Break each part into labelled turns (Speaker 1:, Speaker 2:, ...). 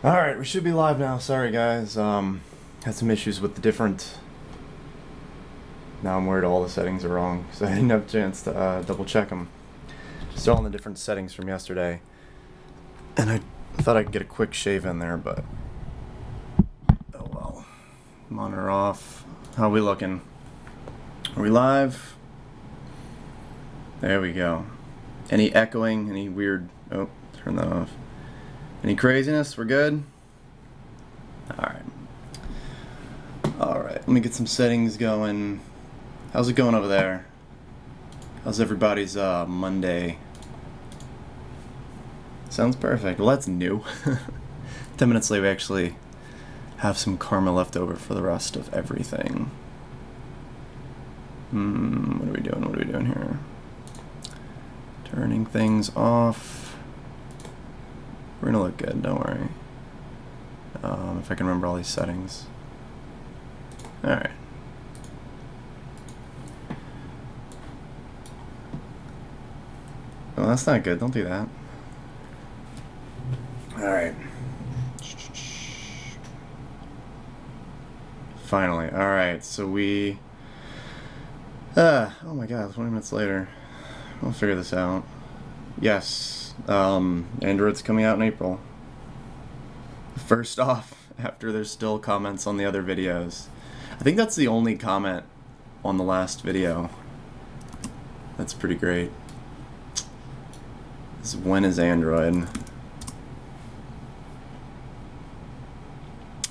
Speaker 1: Alright, we should be live now. Sorry guys, had some issues with the different... Now I'm worried all the settings are wrong, so I didn't have a chance to double check them. Still on the different settings from yesterday. And I thought I could get a quick shave in there, but... Oh well. Monitor off. How are we looking? Are we live? There we go. Any echoing? Any weird... Oh, turn that off. Any craziness? We're good? Alright. Alright, let me get some settings going. How's it going over there? How's everybody's Monday? Sounds perfect. Well, that's new. 10 minutes late, we actually have some karma left over for the rest of everything. What are we doing? What are we doing here? Turning things off. We're gonna look good, don't worry. If I can remember all these settings. Alright. Well, that's not good. Don't do that. Alright. Finally. Alright, so we... oh my god, 20 minutes later. We'll figure this out. Yes. Android's coming out in April. First off, after there's still comments on the other videos. I think that's the only comment on the last video. That's pretty great. This is when is Android?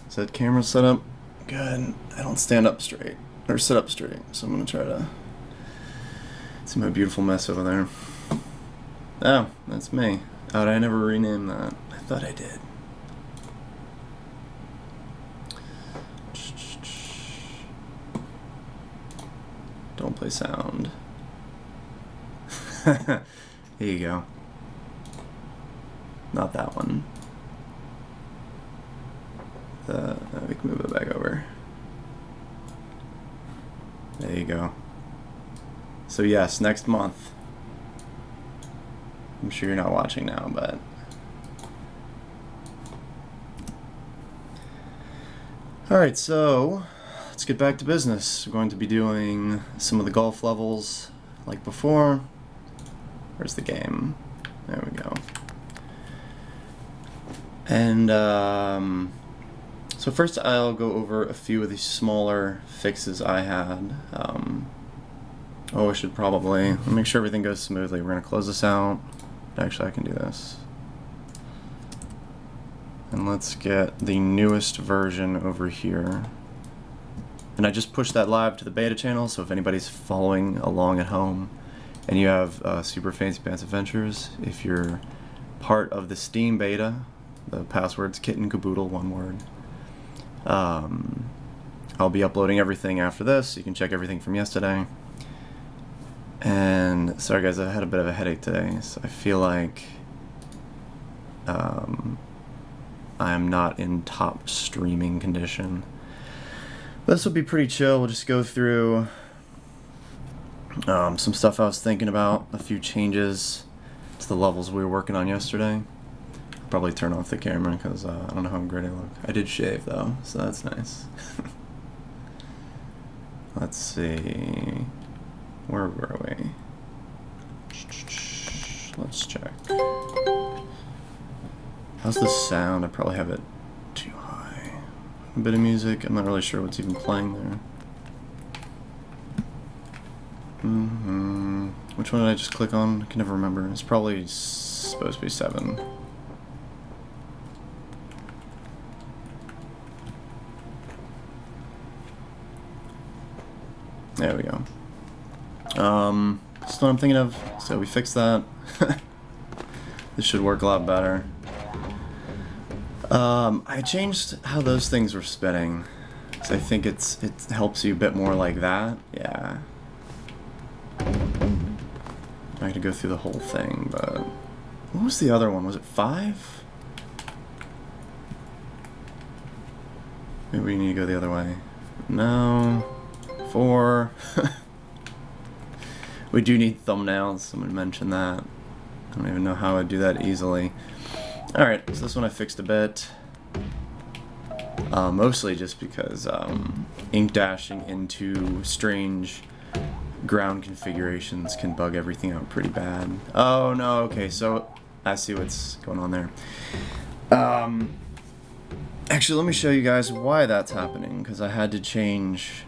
Speaker 1: Is that camera set up? Good. I don't stand up straight. Or sit up straight. So I'm going to try to see my beautiful mess over there. Oh, that's me. Oh, I never renamed that. I thought I did. Don't play sound. Here you go. Not that one. We can move it back over. There you go. So yes, next month. I'm sure you're not watching now, but... Alright, so let's get back to business. We're going to be doing some of the golf levels like before. Where's the game? There we go. And so first I'll go over a few of the smaller fixes I had. I should probably make sure everything goes smoothly. We're going to close this out. Actually, I can do this. And let's get the newest version over here. And I just pushed that live to the beta channel, so if anybody's following along at home and you have Super Fancy Pants Adventures, if you're part of the Steam beta, the password's kitten caboodle, one word. I'll be uploading everything after this. You can check everything from yesterday. And sorry guys, I had a bit of a headache today, so I feel like I'm not in top streaming condition. This will be pretty chill. We'll just go through some stuff I was thinking about, a few changes to the levels we were working on yesterday. I'll probably turn off the camera because I don't know how great I look. I did shave though, so that's nice. Let's see. Where were we? Let's check. How's the sound? I probably have it too high. A bit of music. I'm not really sure what's even playing there. Which one did I just click on? I can never remember. It's probably supposed to be 7. There we go. That's what I'm thinking of. So we fixed that. This should work a lot better. I changed how those things were spinning. So I think it helps you a bit more like that. Yeah. I'm not gonna go through the whole thing, but what was the other one? Was it 5? Maybe we need to go the other way. No. 4. We do need thumbnails. Someone mentioned that. I don't even know how I'd do that easily. Alright, so this one I fixed a bit. Mostly just because ink dashing into strange ground configurations can bug everything out pretty bad. Oh no, okay, so I see what's going on there. Actually, let me show you guys why that's happening, because I had to change.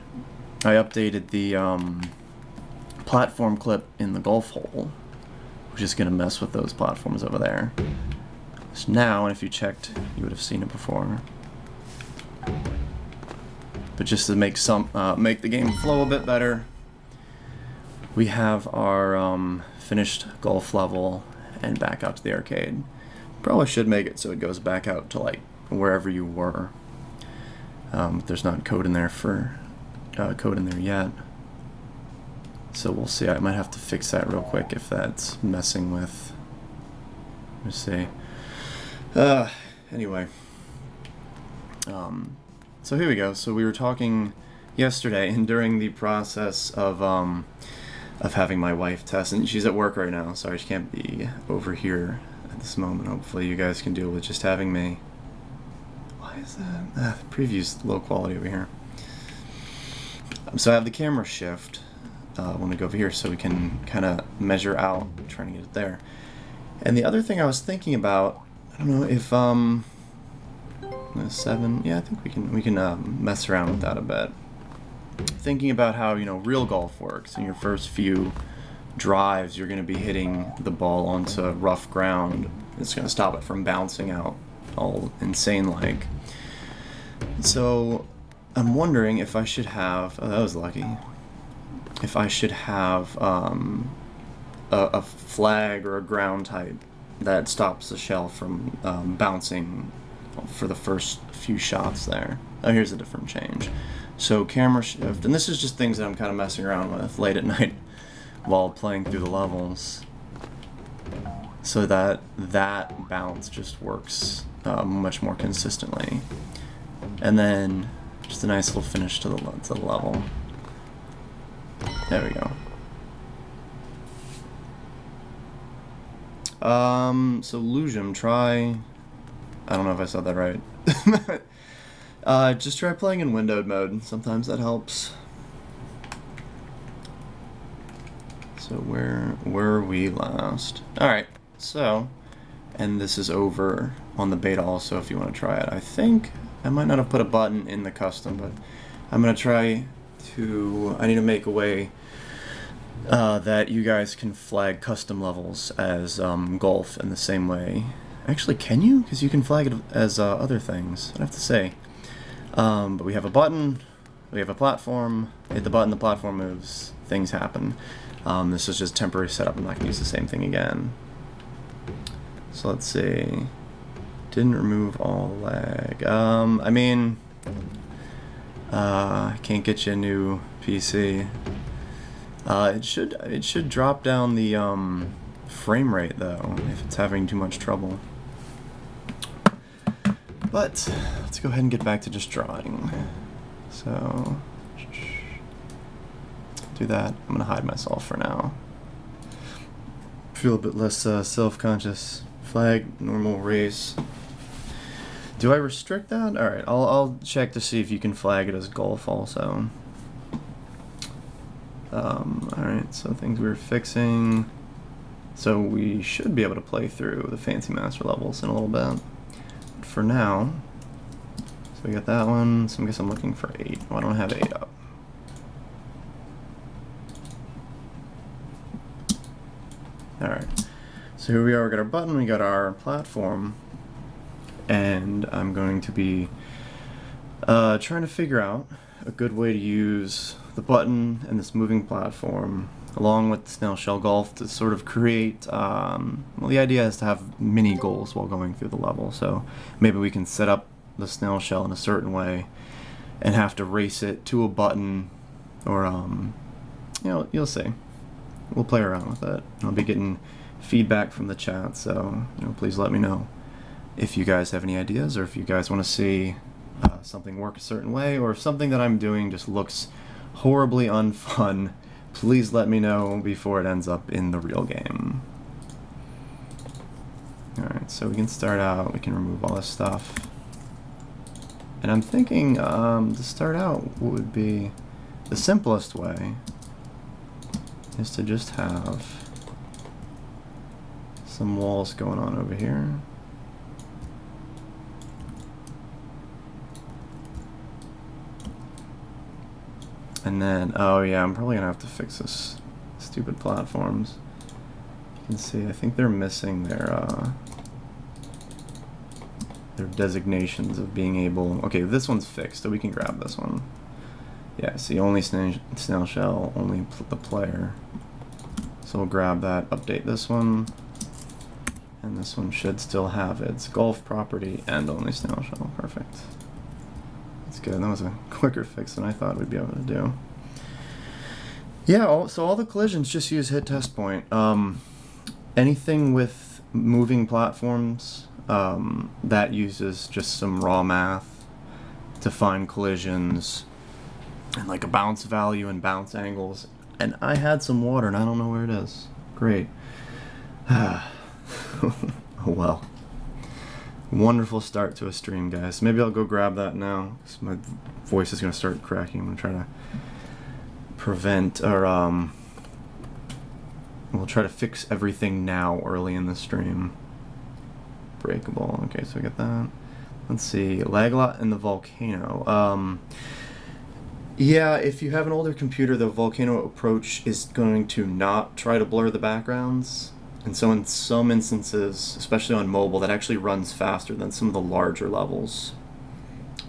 Speaker 1: I updated the platform clip in the golf hole, which is going to mess with those platforms over there. So now, and if you checked, you would have seen it before. But just to make the game flow a bit better, we have our finished golf level and back out to the arcade. Probably should make it so it goes back out to like wherever you were. There's not code in there for code in there yet, so we'll see. I might have to fix that real quick if that's messing with. Let's see. Anyway. So here we go. So we were talking yesterday, and during the process of having my wife test, and she's at work right now, sorry she can't be over here at this moment. Hopefully you guys can deal with just having me. Why is that? The preview's low quality over here. So I have the camera shift. I want to go over here so we can kind of measure out, trying to get it there. And the other thing I was thinking about, I don't know if 7. Yeah, I think we can mess around with that a bit. Thinking about how, you know, real golf works. In your first few drives, you're going to be hitting the ball onto rough ground. It's going to stop it from bouncing out all insane like. So I'm wondering if I should have. Oh, that was lucky. If I should have a flag or a ground type that stops the shell from bouncing for the first few shots there. Oh, here's a different change. So camera shift, and this is just things that I'm kind of messing around with late at night while playing through the levels, so that that bounce just works much more consistently. And then just a nice little finish to the level. There we go. So Lusium, try. I don't know if I said that right. Just try playing in windowed mode. Sometimes that helps. So where were we last? Alright, so, and this is over on the beta also if you want to try it. I think I might not have put a button in the custom, but I'm going to try to, I need to make a way that you guys can flag custom levels as golf in the same way. Actually, can you? Because you can flag it as other things, I'd have to say. But we have a button, we have a platform, hit the button, the platform moves, things happen. This is just temporary setup, I'm not going to use the same thing again. So let's see. Didn't remove all lag. I mean, I can't get you a new PC. It should drop down the frame rate though, if it's having too much trouble. But let's go ahead and get back to just drawing. So do that. I'm gonna hide myself for now. Feel a bit less self-conscious. Flag, normal race. Do I restrict that? All right, I'll check to see if you can flag it as golf also. All right, so things we were fixing. So we should be able to play through the Fancy Master levels in a little bit. But for now, so we got that one. So I guess I'm looking for 8. Oh, I don't have 8 up. All right, so here we are. We got our button. We got our platform. And I'm going to be trying to figure out a good way to use the button and this moving platform along with Snail Shell Golf to sort of create, well, the idea is to have mini goals while going through the level. So maybe we can set up the Snail Shell in a certain way and have to race it to a button, or, you know, you'll see. We'll play around with it. I'll be getting feedback from the chat, so, you know, please let me know if you guys have any ideas, or if you guys want to see something work a certain way, or if something that I'm doing just looks horribly unfun, please let me know before it ends up in the real game. Alright, so we can start out, we can remove all this stuff, And I'm thinking to start out, what would be the simplest way is to just have some walls going on over here. And then, oh yeah, I'm probably gonna have to fix this stupid platforms. You can see, I think they're missing their designations of being able. Okay, this one's fixed, so we can grab this one. Yeah, see, only snail shell, only the player. So we'll grab that, update this one, and this one should still have its golf property and only snail shell. Perfect. That's good. That was a quicker fix than I thought we'd be able to do. Yeah, so all the collisions just use hit test point. Anything with moving platforms, that uses just some raw math to find collisions and like a bounce value and bounce angles. And I had some water and I don't know where it is. Great. Oh well. Wonderful start to a stream, guys. Maybe I'll go grab that now, because my voice is going to start cracking. I'm going to try to prevent, or we'll try to fix everything now early in the stream. Breakable. Okay, so we got that. Let's see. Lag a lot in the volcano. Yeah, if you have an older computer, the volcano approach is going to not try to blur the backgrounds. And so in some instances, especially on mobile, that actually runs faster than some of the larger levels.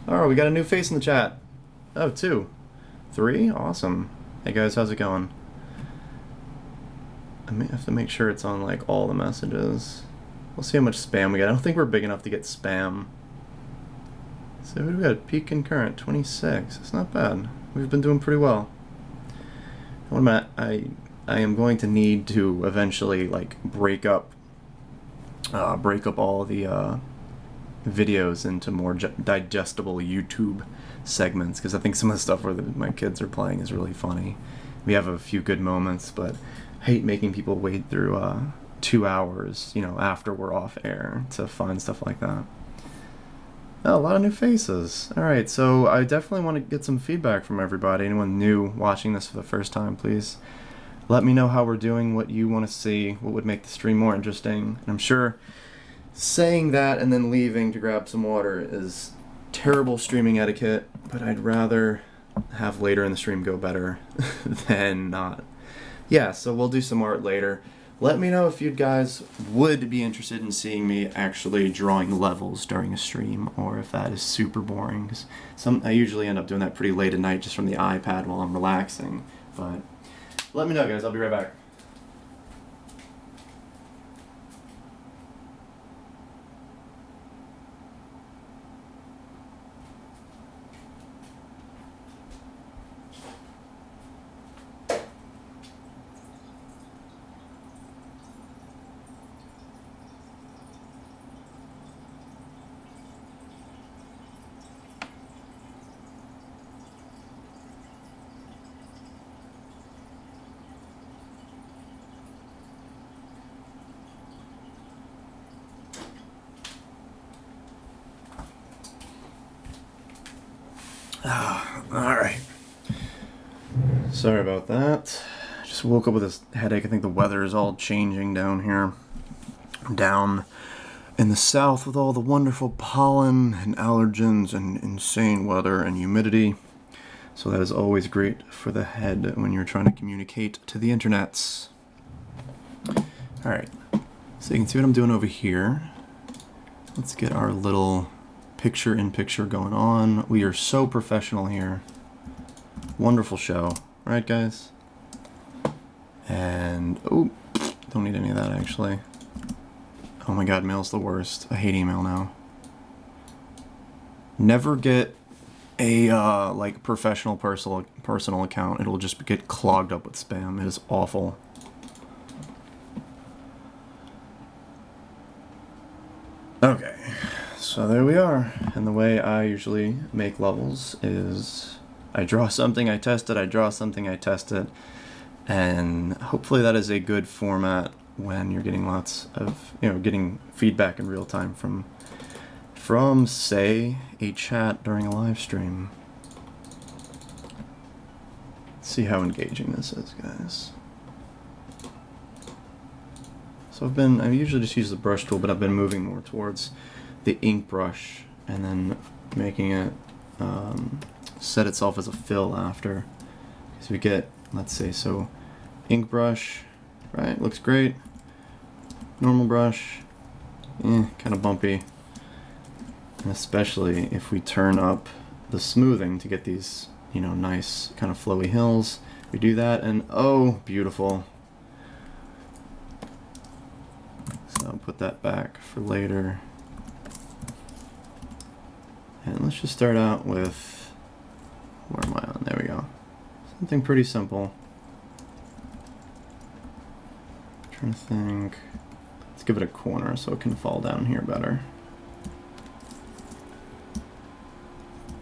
Speaker 1: Oh, we got a new face in the chat. Oh, 2. 3? Awesome. Hey guys, how's it going? I may have to make sure it's on like all the messages. We'll see how much spam we get. I don't think we're big enough to get spam. So what do we got? Peak concurrent, 26. It's not bad. We've been doing pretty well. What am I am going to need to eventually like break up all the videos into more digestible YouTube segments, because I think some of the stuff where my kids are playing is really funny. We have a few good moments, but I hate making people wait through 2 hours, you know, after we're off air to find stuff like that. Oh, a lot of new faces. Alright, so I definitely want to get some feedback from everybody. Anyone new watching this for the first time, please let me know how we're doing, what you want to see, what would make the stream more interesting. And I'm sure saying that and then leaving to grab some water is terrible streaming etiquette, but I'd rather have later in the stream go better than not. Yeah, so we'll do some art later. Let me know if you guys would be interested in seeing me actually drawing levels during a stream, or if that is super boring. 'Cause I usually end up doing that pretty late at night just from the iPad while I'm relaxing, but let me know, guys. I'll be right back. Alright. Sorry about that. Just woke up with this headache. I think the weather is all changing down here. Down in the south with all the wonderful pollen and allergens and insane weather and humidity. So that is always great for the head when you're trying to communicate to the internets. Alright. So you can see what I'm doing over here. Let's get our little picture-in-picture going on. We are so professional here. Wonderful show. Right, guys? And, oh, don't need any of that, actually. Oh my god, mail's the worst. I hate email now. Never get a, like, professional personal account. It'll just get clogged up with spam. It is awful. Okay. So there we are, and the way I usually make levels is I draw something, I test it, I draw something, I test it, and hopefully that is a good format when you're getting lots of, getting feedback in real time from from, say, a chat during a live stream. Let's see how engaging this is, guys. So I usually just use the brush tool, but I've been moving more towards the ink brush and then making it set itself as a fill after. So we get, let's say, so ink brush, right, looks great. Normal brush, kind of bumpy. And especially if we turn up the smoothing to get these, you know, nice kind of flowy hills. We do that and oh, beautiful. So I'll put that back for later. And let's just start out with, where am I on? There we go. Something pretty simple. I'm trying to think. Let's give it a corner so it can fall down here better.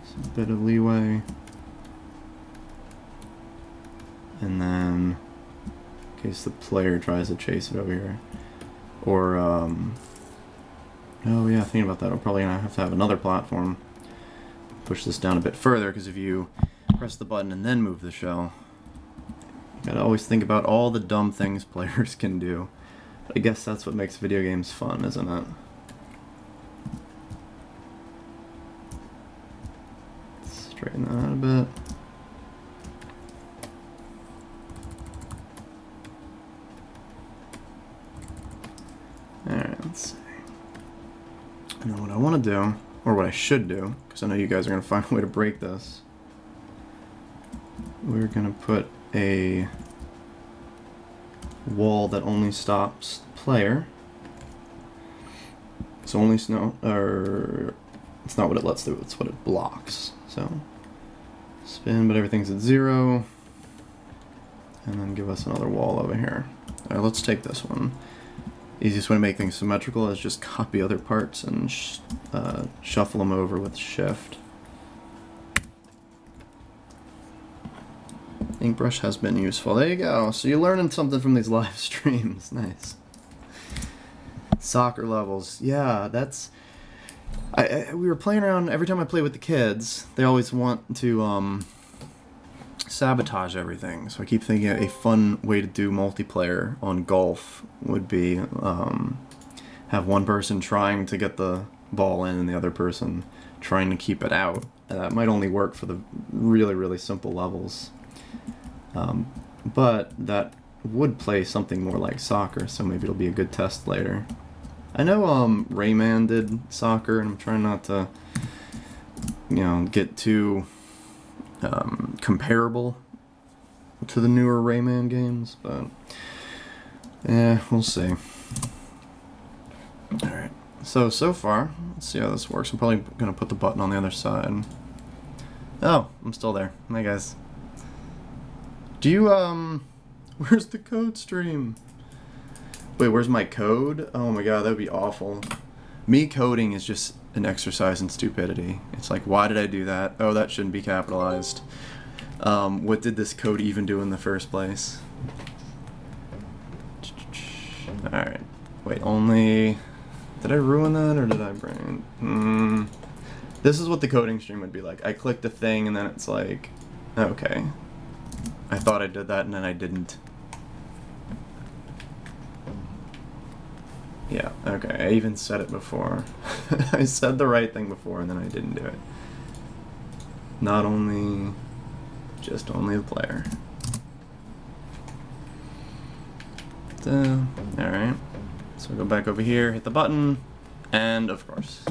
Speaker 1: Just a bit of leeway. And then, in case the player tries to chase it over here. Or, oh yeah, thinking about that, we're probably gonna have to have another platform. Push this down a bit further, because if you press the button and then move the shell, you gotta always think about all the dumb things players can do. But I guess that's what makes video games fun, isn't it? Straighten that out a bit. Alright, let's see. And then what I want to do, or what I should do, because I know you guys are going to find a way to break this, we're going to put a wall that only stops the player. So only or it's not what it lets do, it's what it blocks. So spin, but everything's at 0. And then give us another wall over here. Alright, let's take this one. Easiest way to make things symmetrical is just copy other parts and shuffle them over with shift. Ink brush has been useful. There you go. So you're learning something from these live streams. Nice. Soccer levels. Yeah, that's... we were playing around. Every time I play with the kids, they always want to sabotage everything. So I keep thinking a fun way to do multiplayer on golf would be have one person trying to get the ball in and the other person trying to keep it out. That might only work for the really, really simple levels. But that would play something more like soccer, so maybe it'll be a good test later. I know Rayman did soccer, and I'm trying not to, you know, get too comparable to the newer Rayman games, but yeah, we'll see. Alright, so far, let's see how this works. I'm probably going to put the button on the other side. Oh, I'm still there. Hi guys. Do you, where's the code stream? Wait, where's my code? Oh my god, that would be awful. Me coding is just an exercise in stupidity. It's like, why did I do that? Oh, that shouldn't be capitalized. What did this code even do in the first place? Alright. Wait, only... Did I ruin that, or did I bring... This is what the coding stream would be like. I clicked a thing, and then it's like... Okay. I thought I did that, and then I didn't. Yeah, okay, I even said it before. I said the right thing before, and then I didn't do it. Not only... Just only the player. Alright. So go back over here, hit the button, and of course.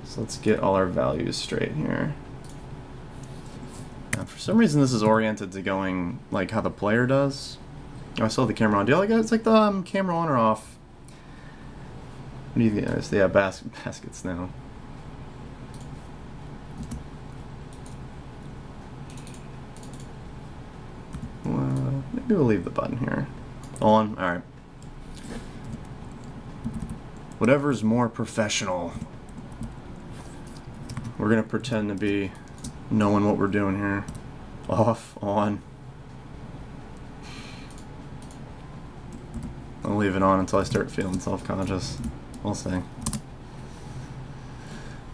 Speaker 1: So let's get all our values straight here. Now, for some reason this is oriented to going like how the player does. Oh, I saw the camera on. Do y'all guys like the camera on or off? What do you think? It's the baskets now. Well, maybe we'll leave the button here. On. Alright. Whatever's more professional. We're gonna pretend to be knowing what we're doing here. Off, on. I'll leave it on until I start feeling self-conscious. We'll see.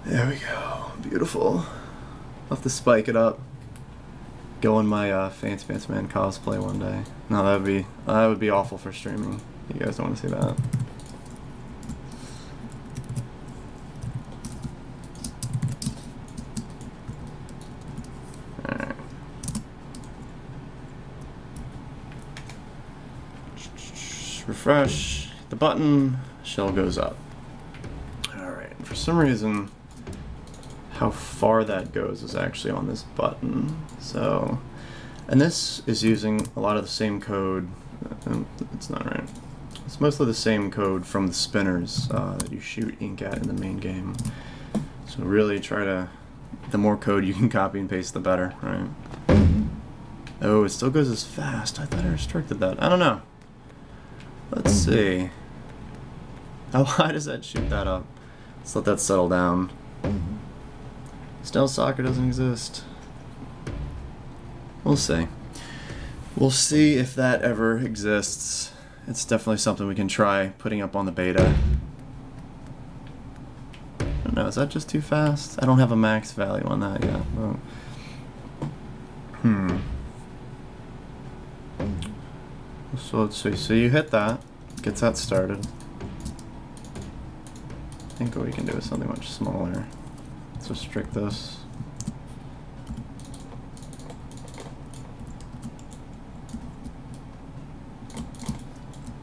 Speaker 1: There we go. Beautiful. I'll have to spike it up. Go in my Fancy Pants Man cosplay one day. No, that would be awful for streaming. You guys don't want to see that. Alright. Refresh. Hit the button. Shell goes up. Alright. For some reason, how far that goes is actually on this button. So, and this is using a lot of the same code. It's not right. It's mostly the same code from the spinners that you shoot ink at in the main game. So really try to, the more code you can copy and paste, the better, right? Oh, it still goes as fast. I thought I restricted that. I don't know. Let's see. How high does that shoot that up? Let's let that settle down. Stealth soccer doesn't exist. We'll see. We'll see if that ever exists. It's definitely something we can try putting up on the beta. I don't know, is that just too fast? I don't have a max value on that yet. Oh. So let's see. So you hit that, gets that started. I think what we can do is something much smaller. Let's restrict this.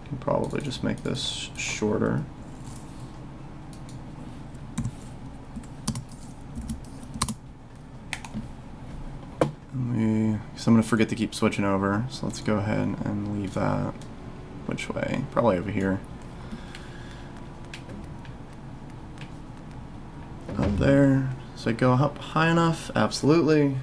Speaker 1: Can probably just make this shorter. So I'm going to forget to keep switching over, so let's go ahead and leave that. Which way? Probably over here. Up there. So I go up high enough? Absolutely.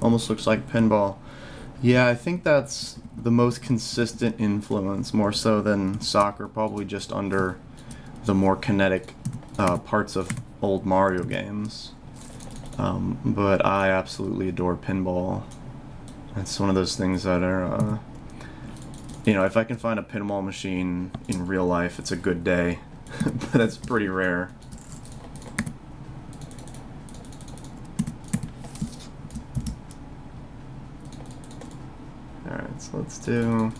Speaker 1: Almost looks like pinball. Yeah, I think that's the most consistent influence, more so than soccer, probably just under the more kinetic parts of old Mario games. But I absolutely adore pinball. It's one of those things that are, you know, if I can find a pinball machine in real life, it's a good day. But it's pretty rare. Alright, so let's do...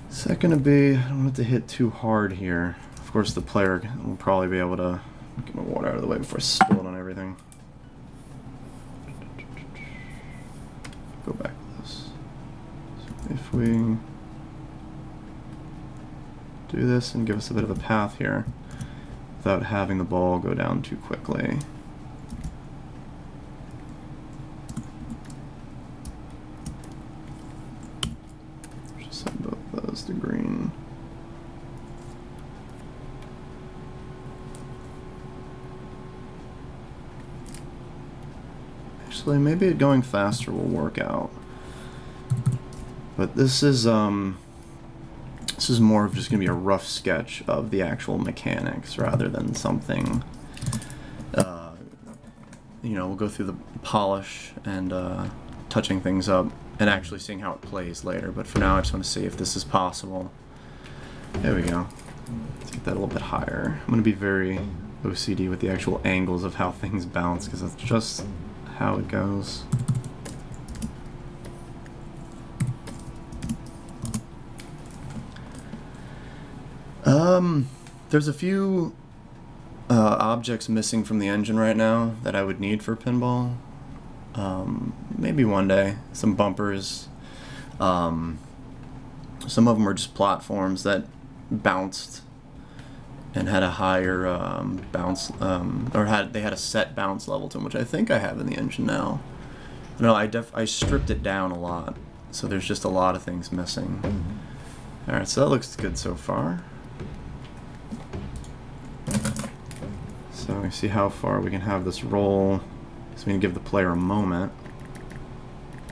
Speaker 1: Is that going to be... I don't want it to hit too hard here. Of course, the player will probably be able to get my water out of the way before I spill it on everything. Go back to this. So if we do this and give us a bit of a path here without having the ball go down too quickly. Just set both those to green. Actually, maybe it going faster will work out. But this is more of just gonna be a rough sketch of the actual mechanics rather than something. You know, we'll go through the polish and touching things up and actually seeing how it plays later. But for now, I just want to see if this is possible. There we go. Let's get that a little bit higher. I'm gonna be very OCD with the actual angles of how things bounce because that's just how it goes. There's a few objects missing from the engine right now that I would need for pinball. Maybe one day. Some bumpers. Some of them are just platforms that bounced and had a higher bounce, or they had a set bounce level to them, which I think I have in the engine now. No, I stripped it down a lot, so there's just a lot of things missing. All right, so that looks good so far. So we see how far we can have this roll. So we can give the player a moment.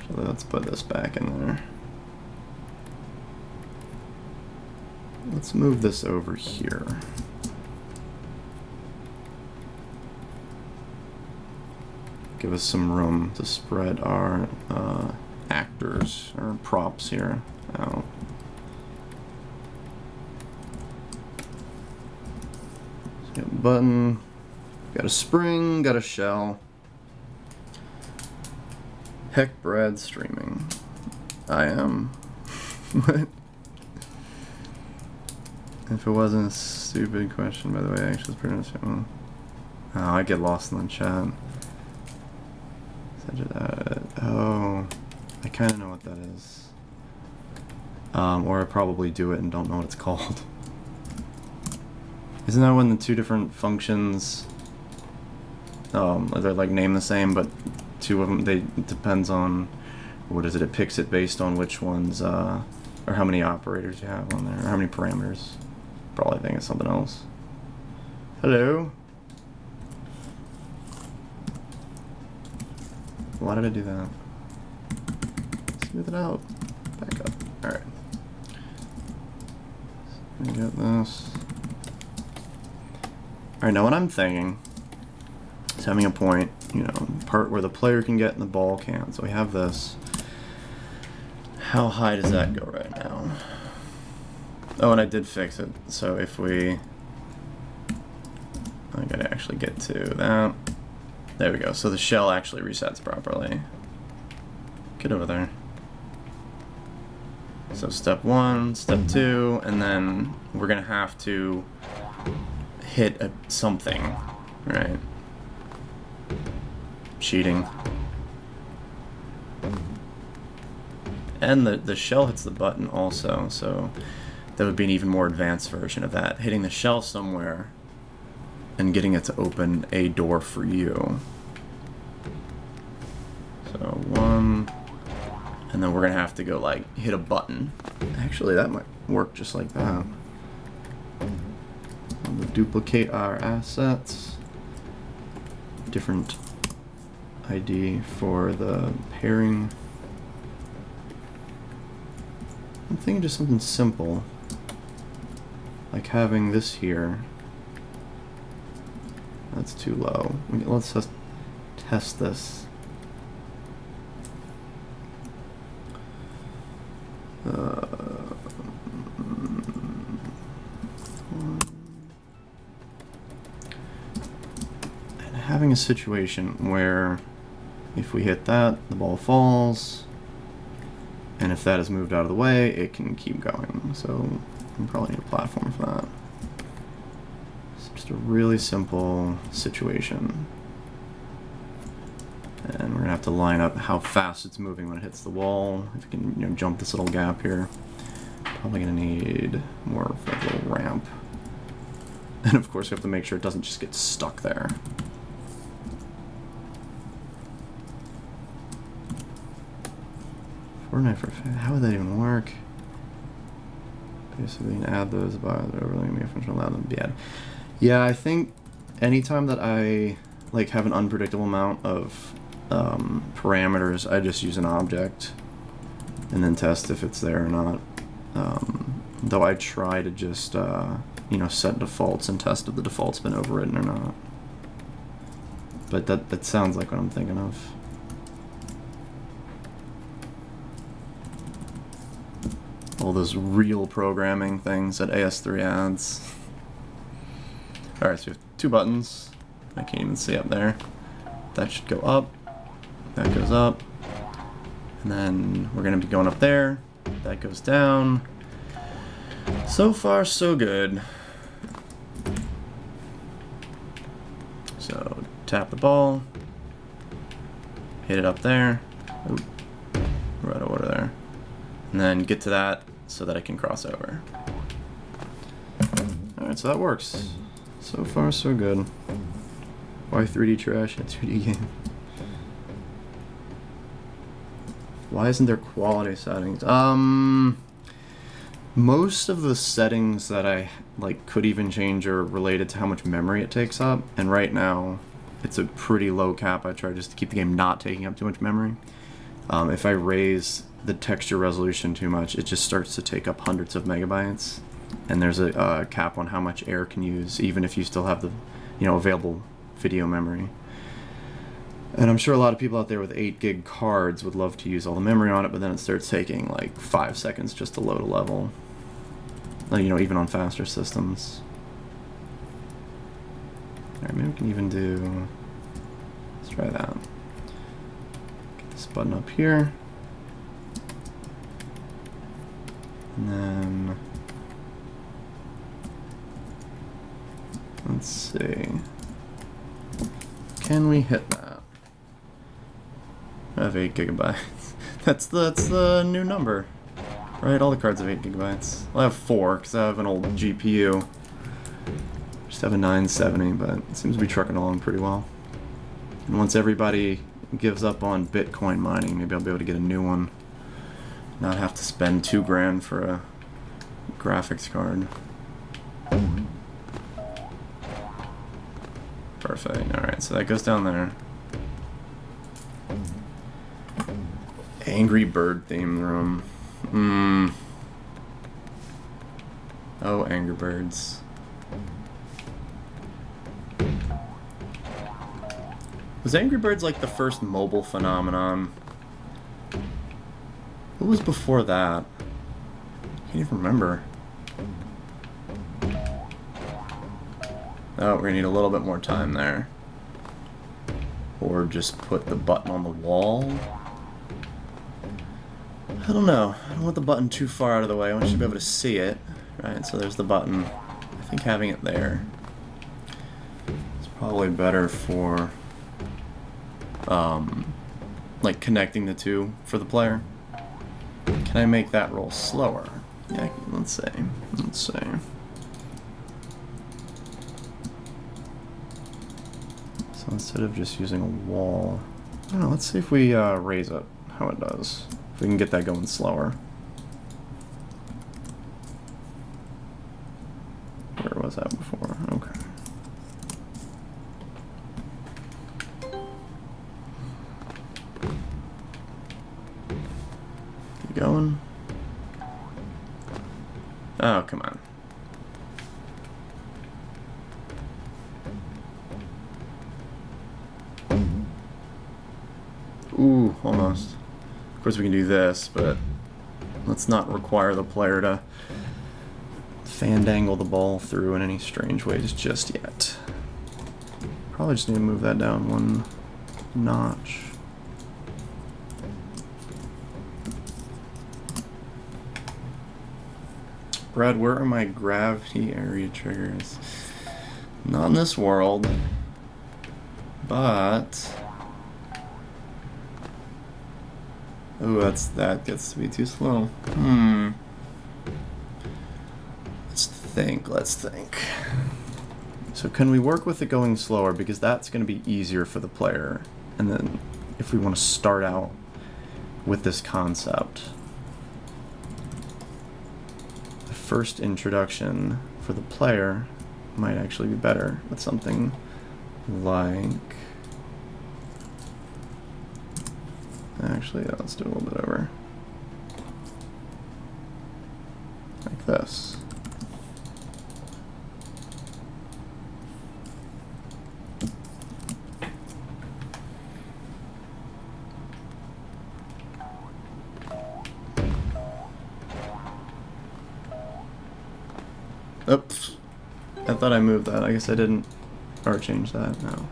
Speaker 1: So let's put this back in there. Let's move this over here. Give us some room to spread our actors or props here out. So got a button, got a spring, got a shell. Heck, Brad streaming. I am. What? If it wasn't a stupid question, by the way, I actually pronounced it wrong. Oh, I get lost in the chat. Oh, I kind of know what that is. Or I probably do it and don't know what it's called. Isn't that when the two different functions, they're like named the same, but two of them, it depends on, what is it, it picks it based on which ones, or how many operators you have on there, or how many parameters. Probably think it's something else. Hello? Why did I do that? Smooth it out. Back up. Alright. So we got this. Alright, now what I'm thinking is having a point, you know, part where the player can get and the ball can't. So we have this. How high does that go right now? Oh, and I did fix it. So if we... I gotta actually get to that. There we go. So the shell actually resets properly. Get over there. So step 1, step 2, and then we're gonna have to hit something, right? Cheating. And the shell hits the button also, so that would be an even more advanced version of that. Hitting the shell somewhere and getting it to open a door for you. So 1, and then we're gonna have to go like hit a button. Actually, that might work just like that. We'll duplicate our assets. Different ID for the pairing. I'm thinking just something simple, like having this here. That's too low. Let's just test this. And having a situation where if we hit that, the ball falls, and if that is moved out of the way, it can keep going. So we probably need a platform for that. It's just a really simple situation. And we're gonna have to line up how fast it's moving when it hits the wall. If we can, you know, jump this little gap here. Probably gonna need more of a little ramp. And of course we have to make sure it doesn't just get stuck there. How would that even work? Basically, you can add those by the overlaying the function, allow them to be added. Yeah, I think anytime that I like have an unpredictable amount of parameters, I just use an object and then test if it's there or not. Though I try to just you know, set defaults and test if the default's been overridden or not. But that sounds like what I'm thinking of. All those real programming things that AS3 adds. Alright, so we have 2 buttons. I can't even see up there. That should go up. That goes up. And then we're going to be going up there. That goes down. So far, so good. So, tap the ball. Hit it up there. Oop. We're out of order there. And then get to that so that I can cross over. Alright, so that works. So far, so good. Why 3D trash in a 2D game? Why isn't there quality settings? Most of the settings that I like could even change are related to how much memory it takes up, and right now it's a pretty low cap. I try just to keep the game not taking up too much memory. If I raise the texture resolution too much, it just starts to take up hundreds of megabytes, and there's a cap on how much Air can use, even if you still have the, you know, available video memory. And I'm sure a lot of people out there with 8 gig cards would love to use all the memory on it, but then it starts taking like 5 seconds just to load a level. You know, even on faster systems. Alright, maybe we can even do... Let's try that. Get this button up here. And then... Let's see. Can we hit that? I have 8 gigabytes. That's the new number. Right, all the cards have 8 gigabytes. Well, I have 4 because I have an old GPU. Just have a 970, but it seems to be trucking along pretty well. And once everybody gives up on Bitcoin mining, maybe I'll be able to get a new one. Not have to spend $2 grand for a graphics card. Perfect. Alright, so that goes down there. Angry Bird theme room. Oh, Angry Birds. Was Angry Birds like the first mobile phenomenon? What was before that? I can't even remember. Oh, we're gonna need a little bit more time there. Or just put the button on the wall. I don't know. I don't want the button too far out of the way. I want you to be able to see it. Right, so there's the button. I think having it there is probably better for like connecting the two for the player. Can I make that roll slower? Yeah, let's see. Let's see. So instead of just using a wall, I don't know, let's see if we raise it, how it does. If we can get that going slower. Where was that before? Okay. Keep going. Oh, come on. Ooh, almost. Of course we can do this, but let's not require the player to fandangle the ball through in any strange ways just yet. Probably just need to move that down one notch. Brad, where are my gravity area triggers? Not in this world, but... Ooh, that gets to be too slow. Let's think. So can we work with it going slower, because that's going to be easier for the player. And then if we want to start out with this concept, the first introduction for the player might actually be better with something like... Actually, yeah, let's do a little bit over. Like this. Oops. I thought I moved that. I guess I didn't. Or changed that. No.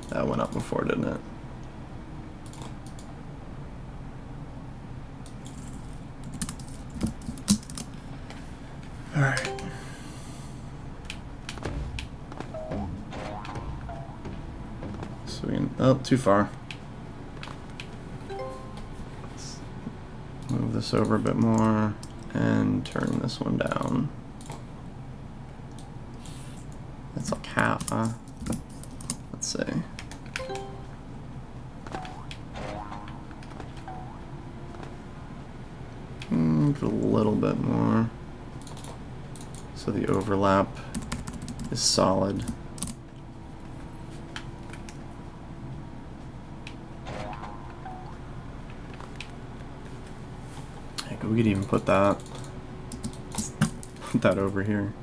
Speaker 1: That went up before, didn't it? Alright. So we can, oh, too far. Let's move this over a bit more and turn this one down. That's like half, huh? Let's see. Put a little bit more. So the overlap is solid. Heck, we could even put that over here.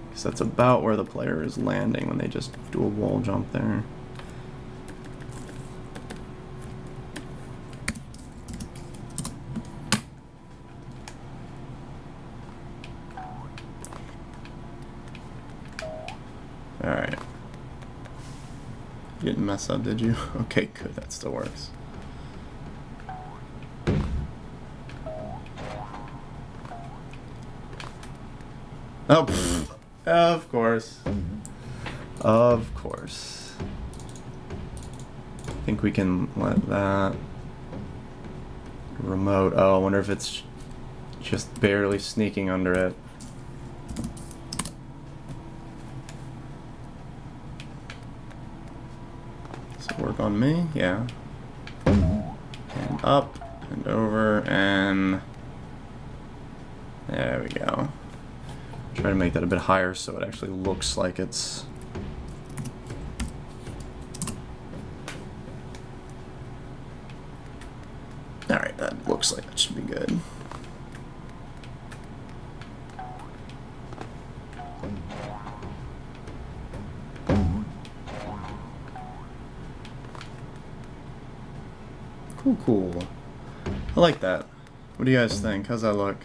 Speaker 1: Because that's about where the player is landing when they just do a wall jump there. You didn't mess up, did you? Okay, good. That still works. Oh, pfft. Of course. Of course. I think we can let that remote. Oh, I wonder if it's just barely sneaking under it. Does it work on me? Yeah. And up and over and there we go. Try to make that a bit higher so it actually looks like it's alright, that looks like that should be good. Cool, cool. I like that. What do you guys think? How's that look?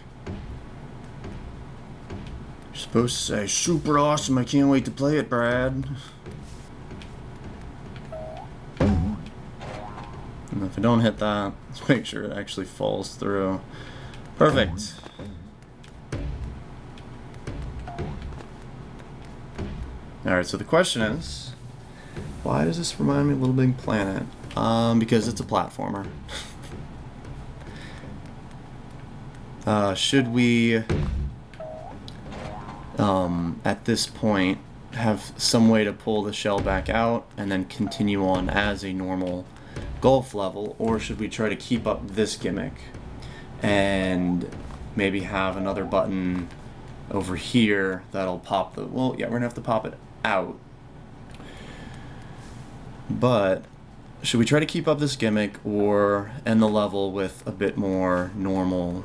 Speaker 1: You're supposed to say, super awesome, I can't wait to play it, Brad. And if I don't hit that, let's make sure it actually falls through. Perfect. Alright, so the question is, why does this remind me of Little Big Planet? Because it's a platformer. Should we, at this point, have some way to pull the shell back out and then continue on as a normal golf level, or should we try to keep up this gimmick and maybe have another button over here that'll pop the, well, yeah, we're gonna have to pop it out. But should we try to keep up this gimmick or end the level with a bit more normal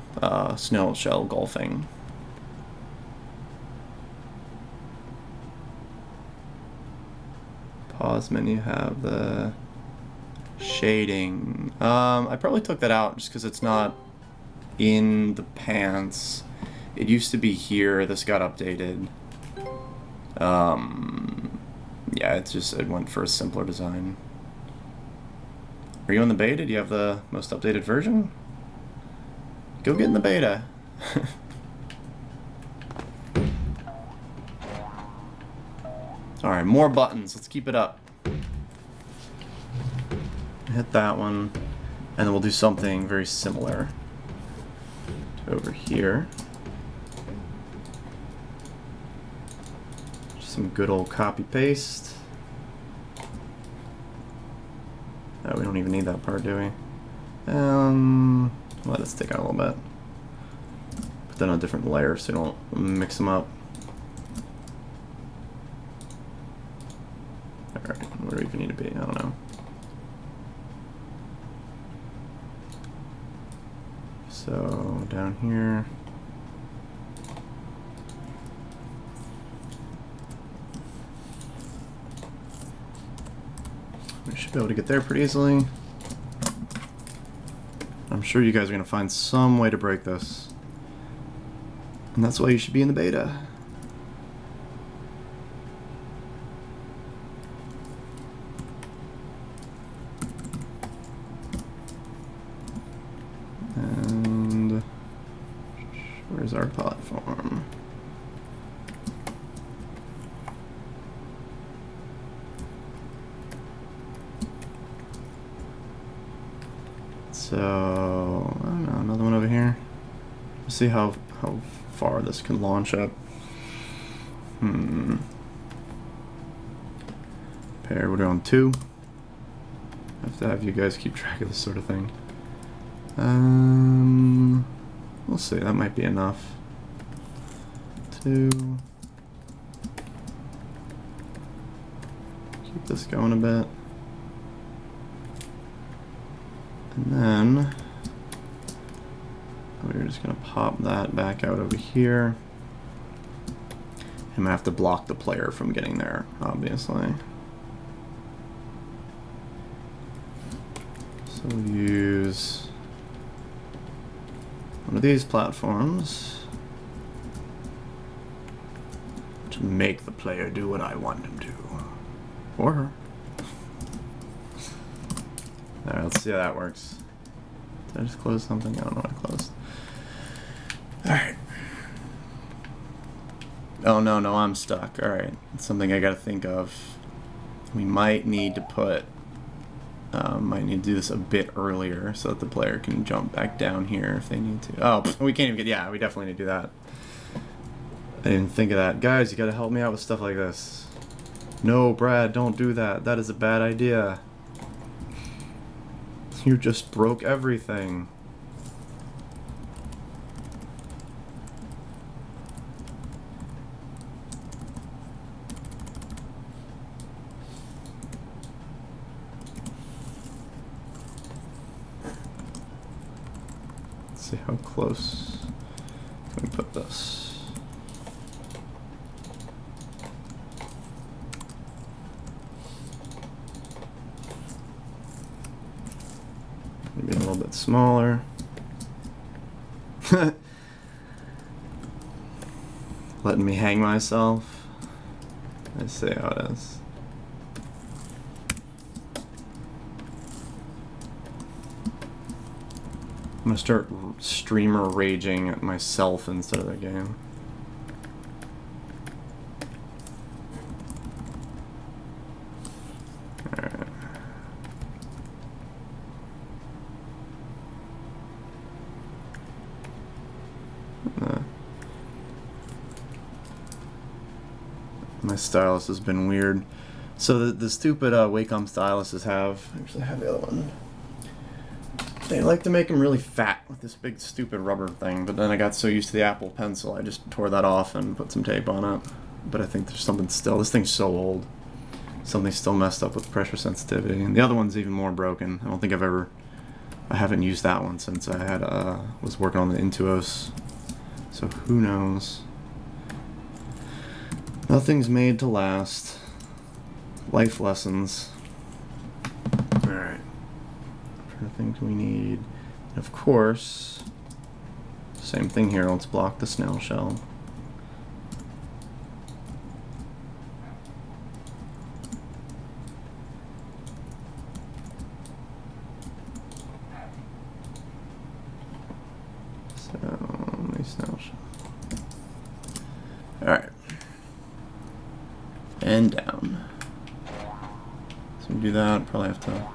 Speaker 1: snail shell golfing? Pause menu have the shading. I probably took that out just because it's not in the pants. It used to be here. This got updated. Yeah, it went for a simpler design. Are you in the beta? Do you have the most updated version? Go get in the beta. Alright, more buttons. Let's keep it up. Hit that one. And then we'll do something very similar to over here. Just some good old copy paste. Oh, we don't even need that part, do we? Let it stick out a little bit. Put that on a different layer so you don't mix them up. Alright, where do we even need to be? I don't know. So, down here. We should be able to get there pretty easily. I'm sure you guys are going to find some way to break this. And that's why you should be in the beta. And where's our platform? So, I don't know, another one over here. Let's see how far this can launch up. Pair, we're on 2. I have to have you guys keep track of this sort of thing. We'll see, that might be enough. 2. Keep this going a bit. And then we're just going to pop that back out over here. I'm going to have to block the player from getting there, obviously. So we'll use one of these platforms to make the player do what I want him to. Or her. let's see how that works. Did I just close something? I don't know what I closed. Alright. Oh, no, I'm stuck. Alright. It's something I gotta think of. We might need to put... might need to do this a bit earlier so that the player can jump back down here if they need to. Oh, we can't even get... Yeah, we definitely need to do that. I didn't think of that. Guys, you gotta help me out with stuff like this. No, Brad, don't do that. That is a bad idea. You just broke everything. Let's see how close can we put this. Maybe a little bit smaller. Letting me hang myself. I see how it is. I'm gonna start streamer raging at myself instead of the game. Alright. My stylus has been weird. So the stupid Wacom styluses actually have the other one. They like to make them really fat with this big stupid rubber thing, but then I got so used to the Apple Pencil I just tore that off and put some tape on it. But I think there's something still, this thing's so old. Something's still messed up with pressure sensitivity. And the other one's even more broken. I don't think I haven't used that one since I had was working on the Intuos. So who knows? Nothing's made to last. Life lessons. Alright. I think we need, of course, same thing here. Let's block the snail shell. So, the snail shell. Alright. And down. So we do that, probably have to...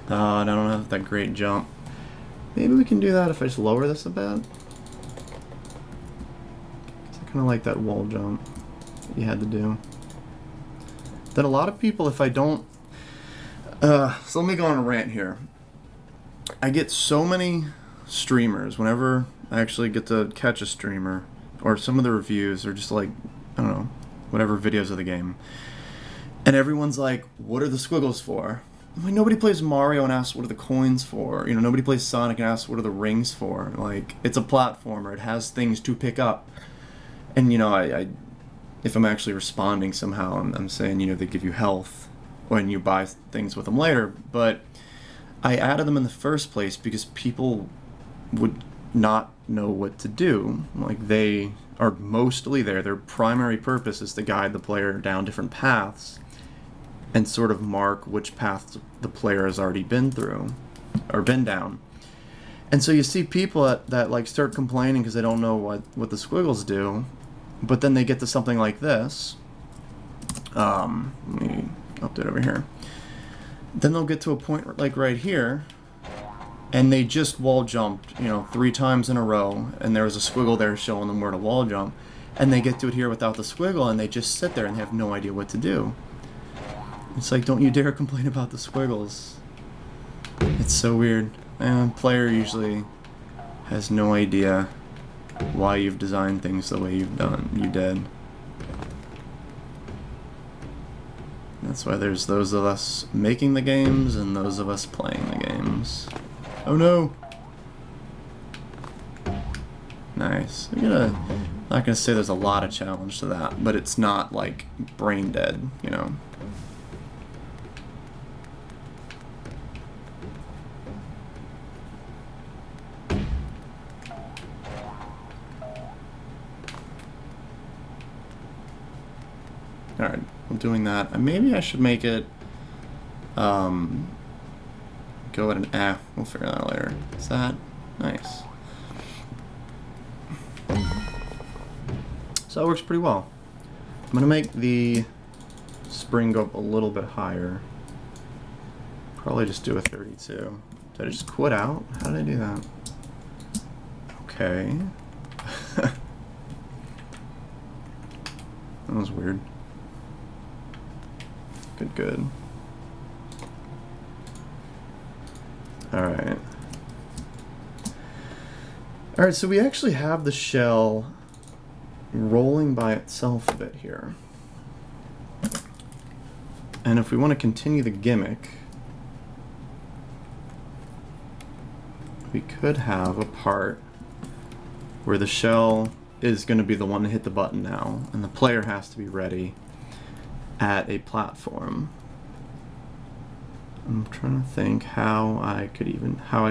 Speaker 1: I don't have that great jump. Maybe we can do that if I just lower this a bit. I kind of like that wall jump that you had to do. Then a lot of people, if I don't... so let me go on a rant here. I get so many streamers, whenever I actually get to catch a streamer, or some of the reviews, or just like, I don't know, whatever videos of the game. And everyone's like, what are the squiggles for? I'm like, nobody plays Mario and asks what are the coins for. You know, nobody plays Sonic and asks what are the rings for. Like, it's a platformer. It has things to pick up. And, you know, I if I'm actually responding somehow, I'm saying, you know, they give you health when you buy things with them later. But I added them in the first place because people would not know what to do. Like, they are mostly there. Their primary purpose is to guide the player down different paths and sort of mark which path the player has already been through or been down. And so you see people that like start complaining because they don't know what the squiggles do, but then they get to something like this. Let me update over here. Then they'll get to a point like right here, and they just wall jumped, you know, 3 times in a row, and there was a squiggle there showing them where to wall jump, and they get to it here without the squiggle, and they just sit there and have no idea what to do. It's like, don't you dare complain about the squiggles. It's so weird. Player usually has no idea why you've designed things the way you did. That's why there's those of us making the games and those of us playing the games. Oh no! Nice. I'm not gonna say there's a lot of challenge to that, but it's not like brain dead, you know. Alright, I'm doing that. Maybe I should make it, go ahead and we'll figure that out later. Is that nice? So that works pretty well. I'm gonna make the spring go up a little bit higher. Probably just do a 32. Did I just quit out? How did I do that? Okay. That was weird. Good. Alright. Alright, so we actually have the shell rolling by itself a bit here. And if we want to continue the gimmick, we could have a part where the shell is going to be the one to hit the button now, and the player has to be ready at a platform. I'm trying to think how I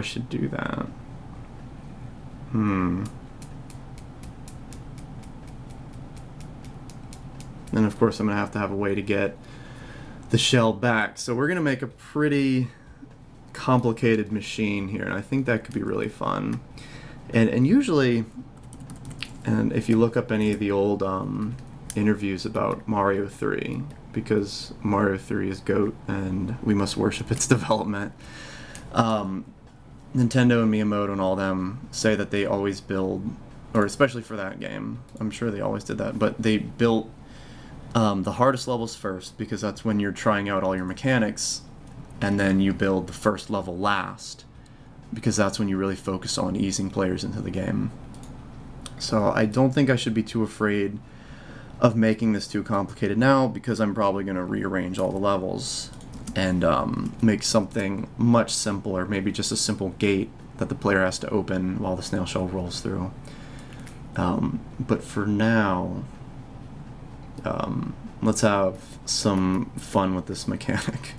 Speaker 1: should do that. Then of course I'm going to have a way to get the shell back. So we're going to make a pretty complicated machine here, and I think that could be really fun. And usually, and if you look up any of the old interviews about Mario 3, because Mario 3 is GOAT and we must worship its development, Nintendo and Miyamoto and all them say that they always build, or especially for that game, I'm sure they always did that, but they built the hardest levels first, because that's when you're trying out all your mechanics, and then you build the first level last, because that's when you really focus on easing players into the game. So I don't think I should be too afraid of making this too complicated now, because I'm probably going to rearrange all the levels and make something much simpler, maybe just a simple gate that the player has to open while the snail shell rolls through. But for now, let's have some fun with this mechanic.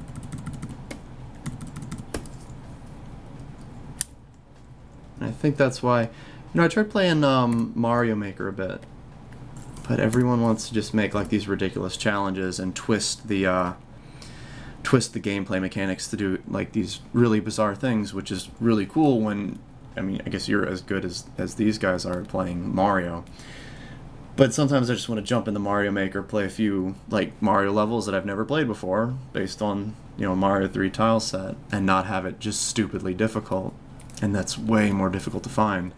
Speaker 1: And I think that's why, I tried playing Mario Maker a bit, but everyone wants to just make like these ridiculous challenges and twist the gameplay mechanics to do like these really bizarre things, which is really cool when, I guess you're as good as these guys are playing Mario. But sometimes I just want to jump into Mario Maker, play a few like Mario levels that I've never played before, based on Mario 3 tile set, and not have it just stupidly difficult, and that's way more difficult to find.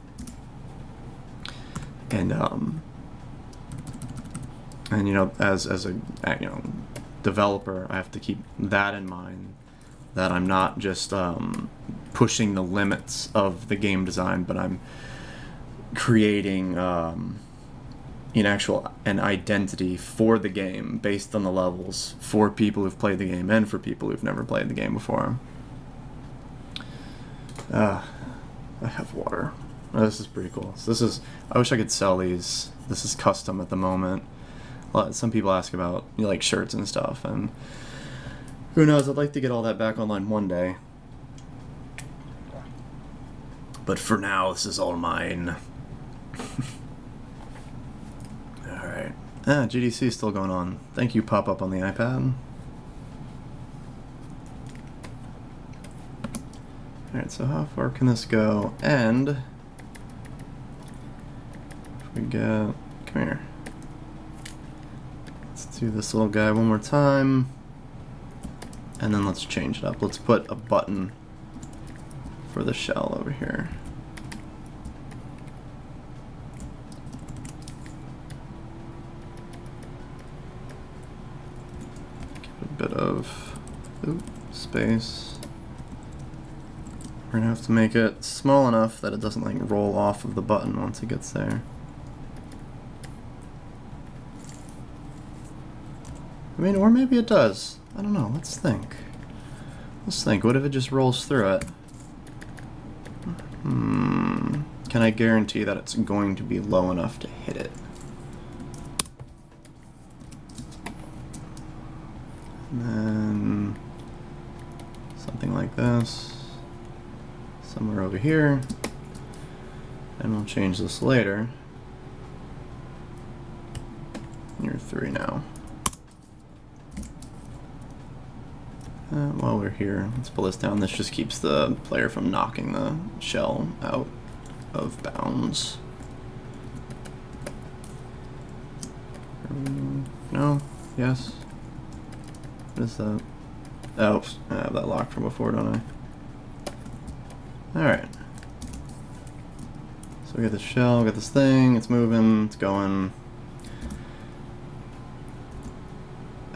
Speaker 1: And as a developer, I have to keep that in mind, that I'm not just pushing the limits of the game design, but I'm creating an identity for the game based on the levels, for people who've played the game and for people who've never played the game before. I have water. Oh, this is pretty cool. So I wish I could sell these. This is custom at the moment. Some people ask about like shirts and stuff, and who knows, I'd like to get all that back online one day. But for now, this is all mine. Alright. GDC is still going on. Thank you, pop-up on the iPad. Alright, so how far can this go? And if we get, come here. Let's do this little guy one more time. And then let's change it up. Let's put a button for the shell over here. Give it a bit of space. We're gonna have to make it small enough that it doesn't like roll off of the button once it gets there. Or maybe it does. I don't know. Let's think. What if it just rolls through it? Can I guarantee that it's going to be low enough to hit it? And then something like this. Somewhere over here. And we'll change this later. You're 3 now. While we're here, let's pull this down. This just keeps the player from knocking the shell out of bounds. No? Yes? What is that? Oh, I have that locked from before, don't I? Alright. So we got this shell, we got this thing, it's moving, it's going.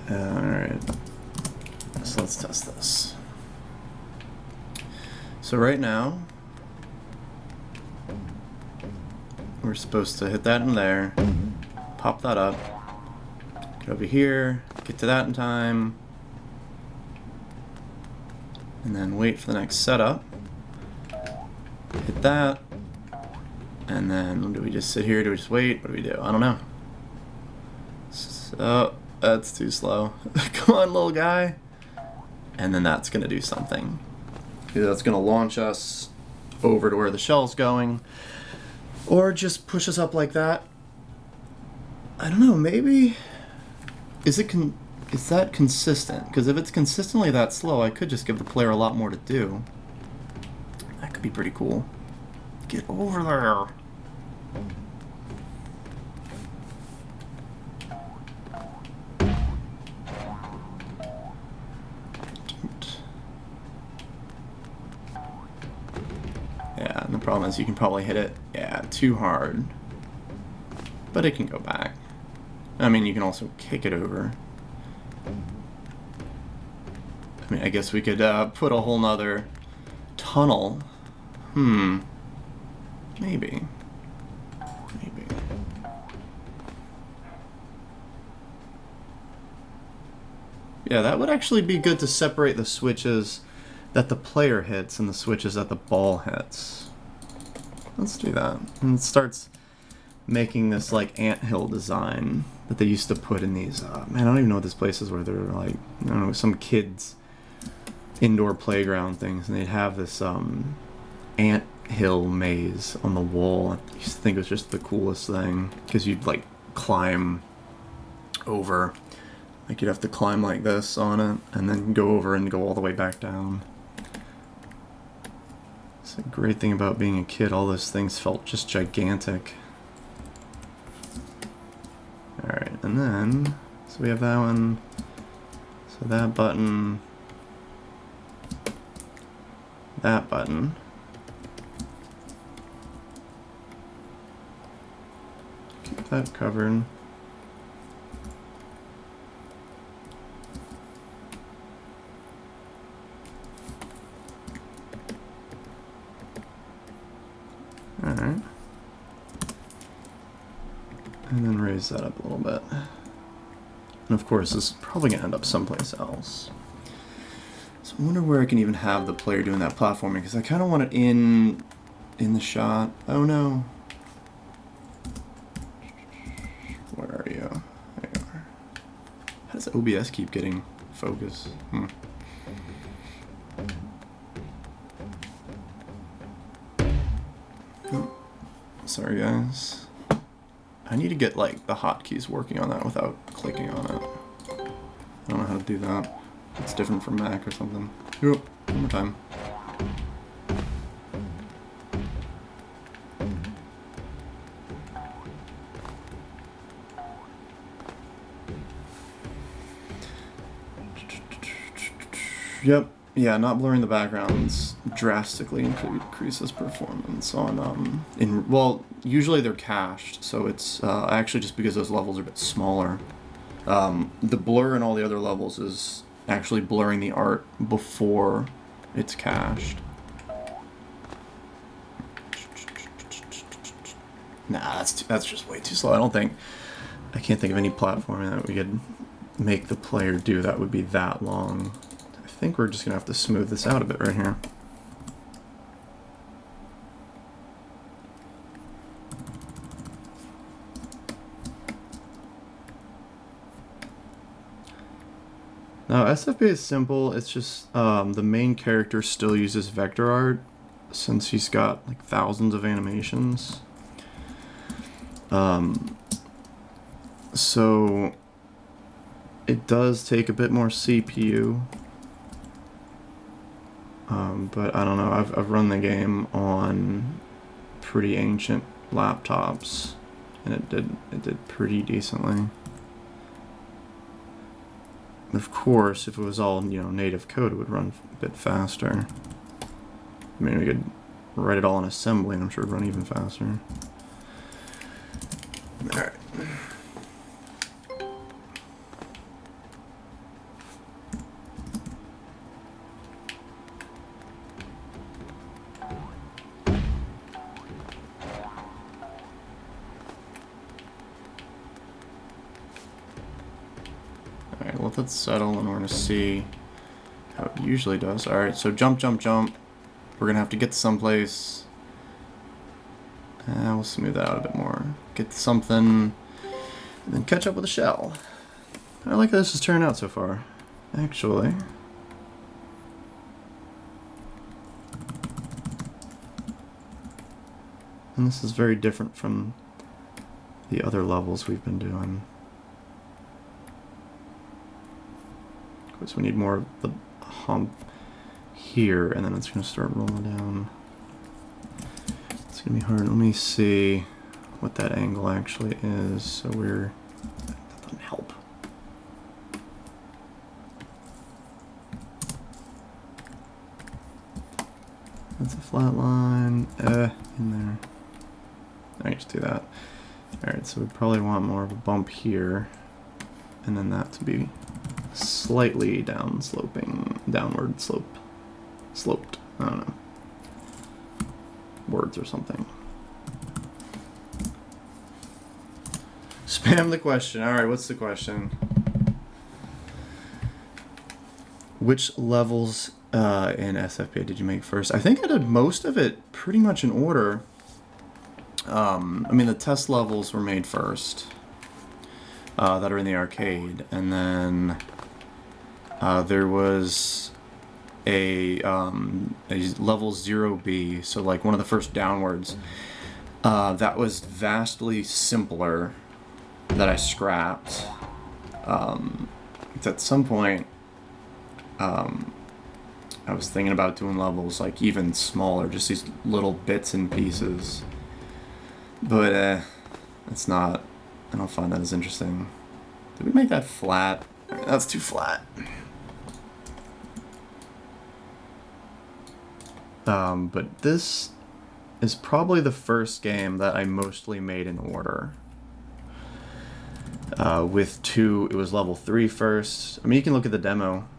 Speaker 1: Alright. So let's test this. So right now, we're supposed to hit that in there, pop that up, get over here, get to that in time, and then wait for the next setup, hit that, and then do we just sit here, do we just wait, what do we do? I don't know. So, that's too slow. Come on, little guy. And then that's gonna do something. Either that's gonna launch us over to where the shell's going, or just push us up like that. I don't know, maybe, is that consistent? Because if it's consistently that slow, I could just give the player a lot more to do. That could be pretty cool. Get over there. Yeah, and the problem is you can probably hit it, yeah, too hard. But it can go back. I mean, you can also kick it over. I mean, I guess we could put a whole nother tunnel. Maybe. Maybe. Yeah, that would actually be good to separate the switches that the player hits and the switches that the ball hits. Let's do that. And it starts making this like anthill design that they used to put in these, man, I don't even know what this place is, where they're like, I don't know, some kids' indoor playground things, and they'd have this ant hill maze on the wall. I used to think it was just the coolest thing, because you'd like climb over, like you'd have to climb like this on it, and then go over and go all the way back down. It's a great thing about being a kid, all those things felt just gigantic. Alright, and then, so we have that one, so that button, that button. Keep that covered. Alright. And then raise that up a little bit. And of course, this is probably going to end up someplace else. So I wonder where I can even have the player doing that platforming, because I kind of want it in the shot. Oh no. Where are you? There you are. How does OBS keep getting focus? Oh, sorry guys. I need to get like the hotkeys working on that without clicking on it. I don't know how to do that. It's different from Mac or something. One more time. Yep. Yeah, not blurring the backgrounds drastically increases performance on well, usually they're cached, so it's actually just because those levels are a bit smaller. The blur in all the other levels is actually blurring the art before it's cached. Nah, that's just way too slow. I can't think of any platforming that we could make the player do that would be that long. I think we're just gonna have to smooth this out a bit right here. Now, SFP is simple. It's just the main character still uses vector art since he's got like thousands of animations. So it does take a bit more CPU, But I don't know. I've run the game on pretty ancient laptops, and it did pretty decently. Of course, if it was all native code, it would run a bit faster. I mean, we could write it all in assembly, and I'm sure it'd run even faster. All right. Alright, let that settle and we're going to see how it usually does. Alright, so jump, jump, jump. We're going to have to get to someplace. We'll smooth that out a bit more. Get to something, and then catch up with a shell. I like how this has turned out so far, actually. And this is very different from the other levels we've been doing. Of course, we need more of the hump here, and then it's going to start rolling down. It's going to be hard. Let me see what that angle actually is. So that doesn't help. That's a flat line. In there. Alright, just do that. Alright, so we probably want more of a bump here, and then that to be slightly downward sloped. I don't know. Words or something. Spam the question. Alright, what's the question? Which levels in SFP did you make first? I think I did most of it pretty much in order. I mean, the test levels were made first, that are in the arcade, and then there was a level 0B, so like one of the first downwards, that was vastly simpler, that I scrapped. At some point, I was thinking about doing levels like even smaller, just these little bits and pieces. But it's not. I don't find that as interesting. Did we make that flat? That's too flat. But this is probably the first game that I mostly made in order. With 2, it was level 3 first. I mean, you can look at the demo.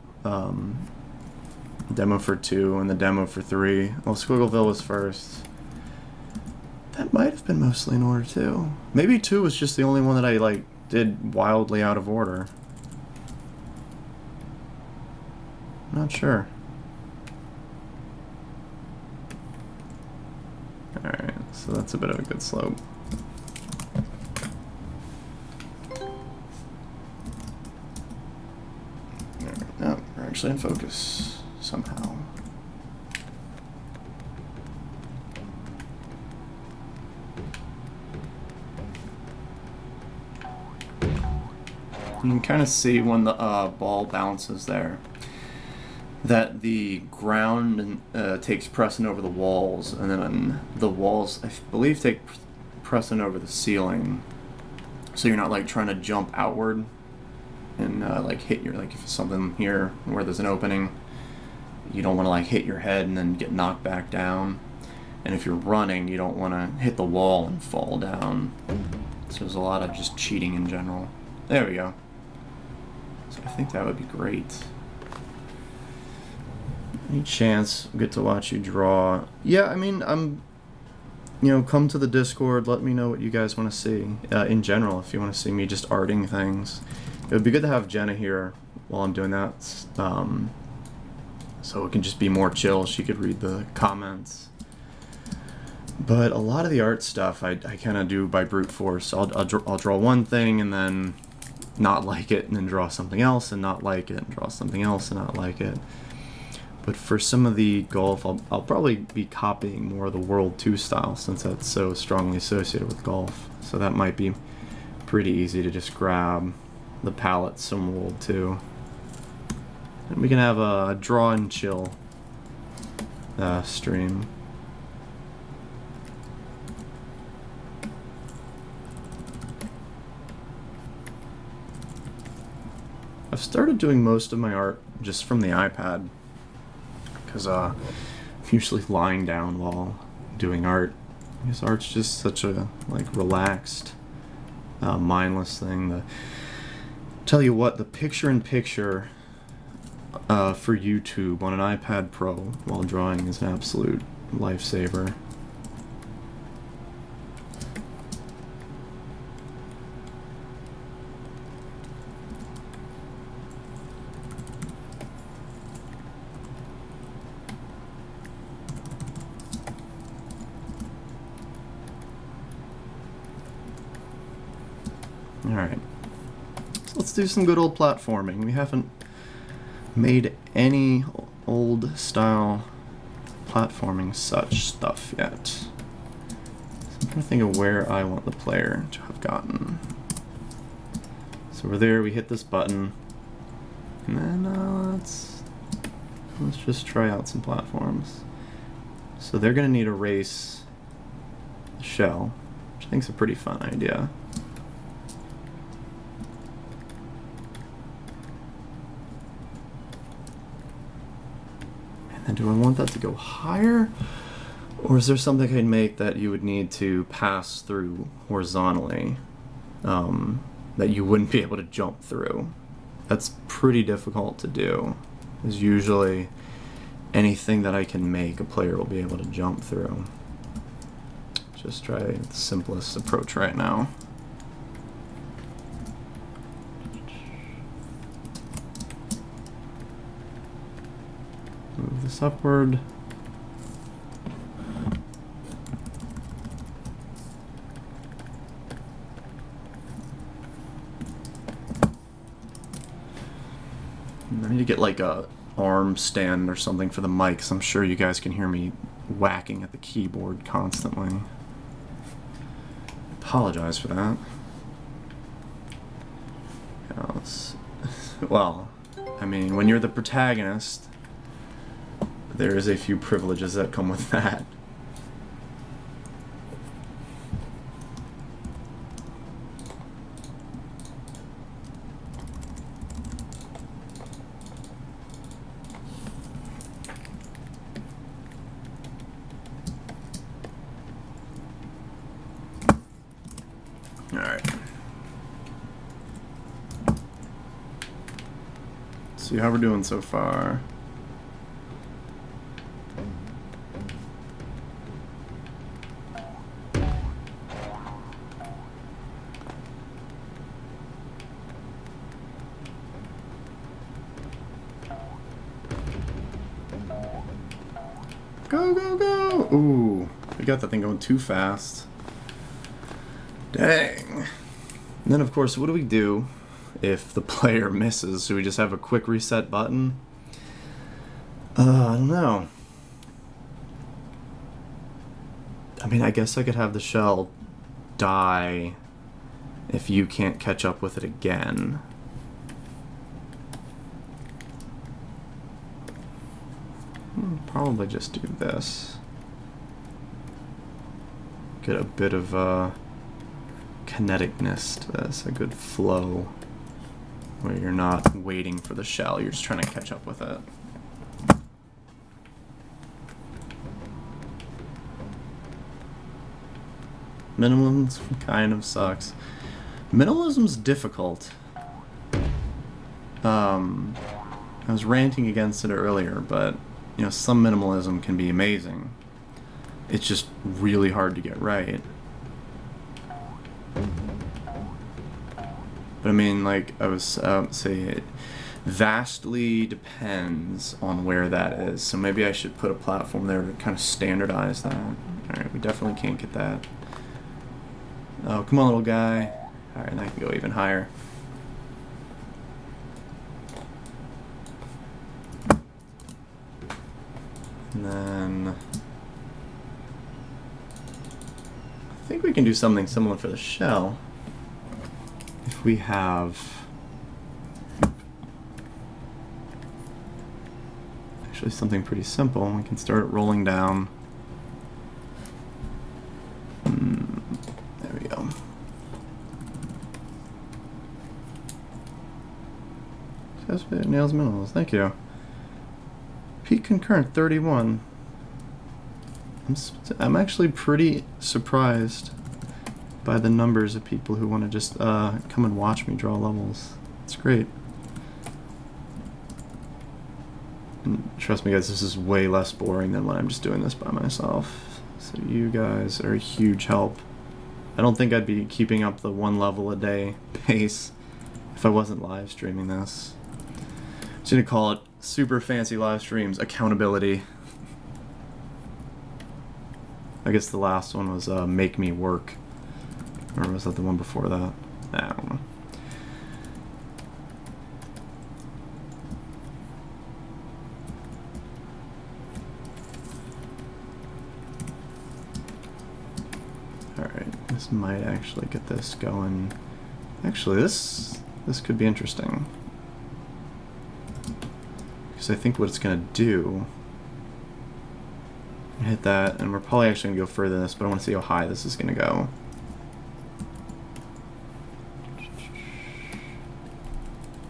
Speaker 1: Demo for 2 and the demo for 3. Well, Squiggleville was first. That might have been mostly in order too. Maybe 2 was just the only one that I did wildly out of order. Not sure. Alright, so that's a bit of a good slope. No, we're actually in focus somehow. You can kind of see when the ball bounces there that the ground takes precedent over the walls, and then the walls, I believe, take precedent over the ceiling. So you're not trying to jump outward and hit your, if it's something here where there's an opening, you don't want to hit your head and then get knocked back down. And if you're running, you don't want to hit the wall and fall down. So there's a lot of just cheating in general. There we go. So I think that would be great. Any chance we get to watch you draw? Yeah, I mean, come to the Discord, let me know what you guys want to see. In general, if you want to see me just arting things. It would be good to have Jenna here while I'm doing that. So it can just be more chill. She could read the comments. But a lot of the art stuff I kind of do by brute force. I'll draw one thing and then not like it, and then draw something else and not like it, and draw something else and not like it. But for some of the golf, I'll probably be copying more of the World 2 style, since that's so strongly associated with golf. So that might be pretty easy to just grab the palettes from World 2. And we can have a draw and chill stream. I've started doing most of my art just from the iPad, because I'm usually lying down while doing art. Because art's just such a relaxed, mindless thing. Tell you what, the picture-in-picture for YouTube on an iPad Pro while drawing is an absolute lifesaver. Alright, so let's do some good old platforming. We haven't made any old style platforming such stuff yet. So I'm trying to think of where I want the player to have gotten. So we're there, we hit this button, and then let's just try out some platforms. So they're gonna need to race the shell, which I think is a pretty fun idea. And do I want that to go higher? Or is there something I can make that you would need to pass through horizontally that you wouldn't be able to jump through? That's pretty difficult to do. Because usually anything that I can make, a player will be able to jump through. Just try the simplest approach right now. Move this upward. I need to get like a arm stand or something for the mic, so I'm sure you guys can hear me whacking at the keyboard constantly. Apologize for that. Well, I mean, when you're the protagonist, there is a few privileges that come with that. Alright. See how we're doing so far. Go, go, go! Ooh, we got that thing going too fast. Dang. And then, of course, what do we do if the player misses? Do we just have a quick reset button? I don't know. I mean, I guess I could have the shell die if you can't catch up with it again. Probably just do this. Get a bit of kineticness to this, a good flow, where you're not waiting for the shell, you're just trying to catch up with it. Minimalism kind of sucks. Minimalism's difficult. I was ranting against it earlier, but you know, some minimalism can be amazing. It's just really hard to get right. But I mean, like I was say, it vastly depends on where that is. So maybe I should put a platform there to kind of standardize that. Alright, we definitely can't get that. Oh, come on, little guy. Alright, and I can go even higher. And then I think we can do something similar for the shell. If we have a Actually, something pretty simple. We can start rolling down. There we go. Nails minerals, thank you. Peak concurrent 31. I'm actually pretty surprised by the numbers of people who want to just come and watch me draw levels. It's great. And trust me guys, this is way less boring than when I'm just doing this by myself. So you guys are a huge help. I don't think I'd be keeping up the 1 level a day pace if I wasn't live streaming this. I'm just gonna call it super fancy live streams accountability. I guess the last one was make me work. Or was that the one before that? I don't know. Alright, this might actually get this going. Actually, this could be interesting. Because I think what it's going to do... hit that, and we're probably actually going to go further than this, but I want to see how high this is going to go.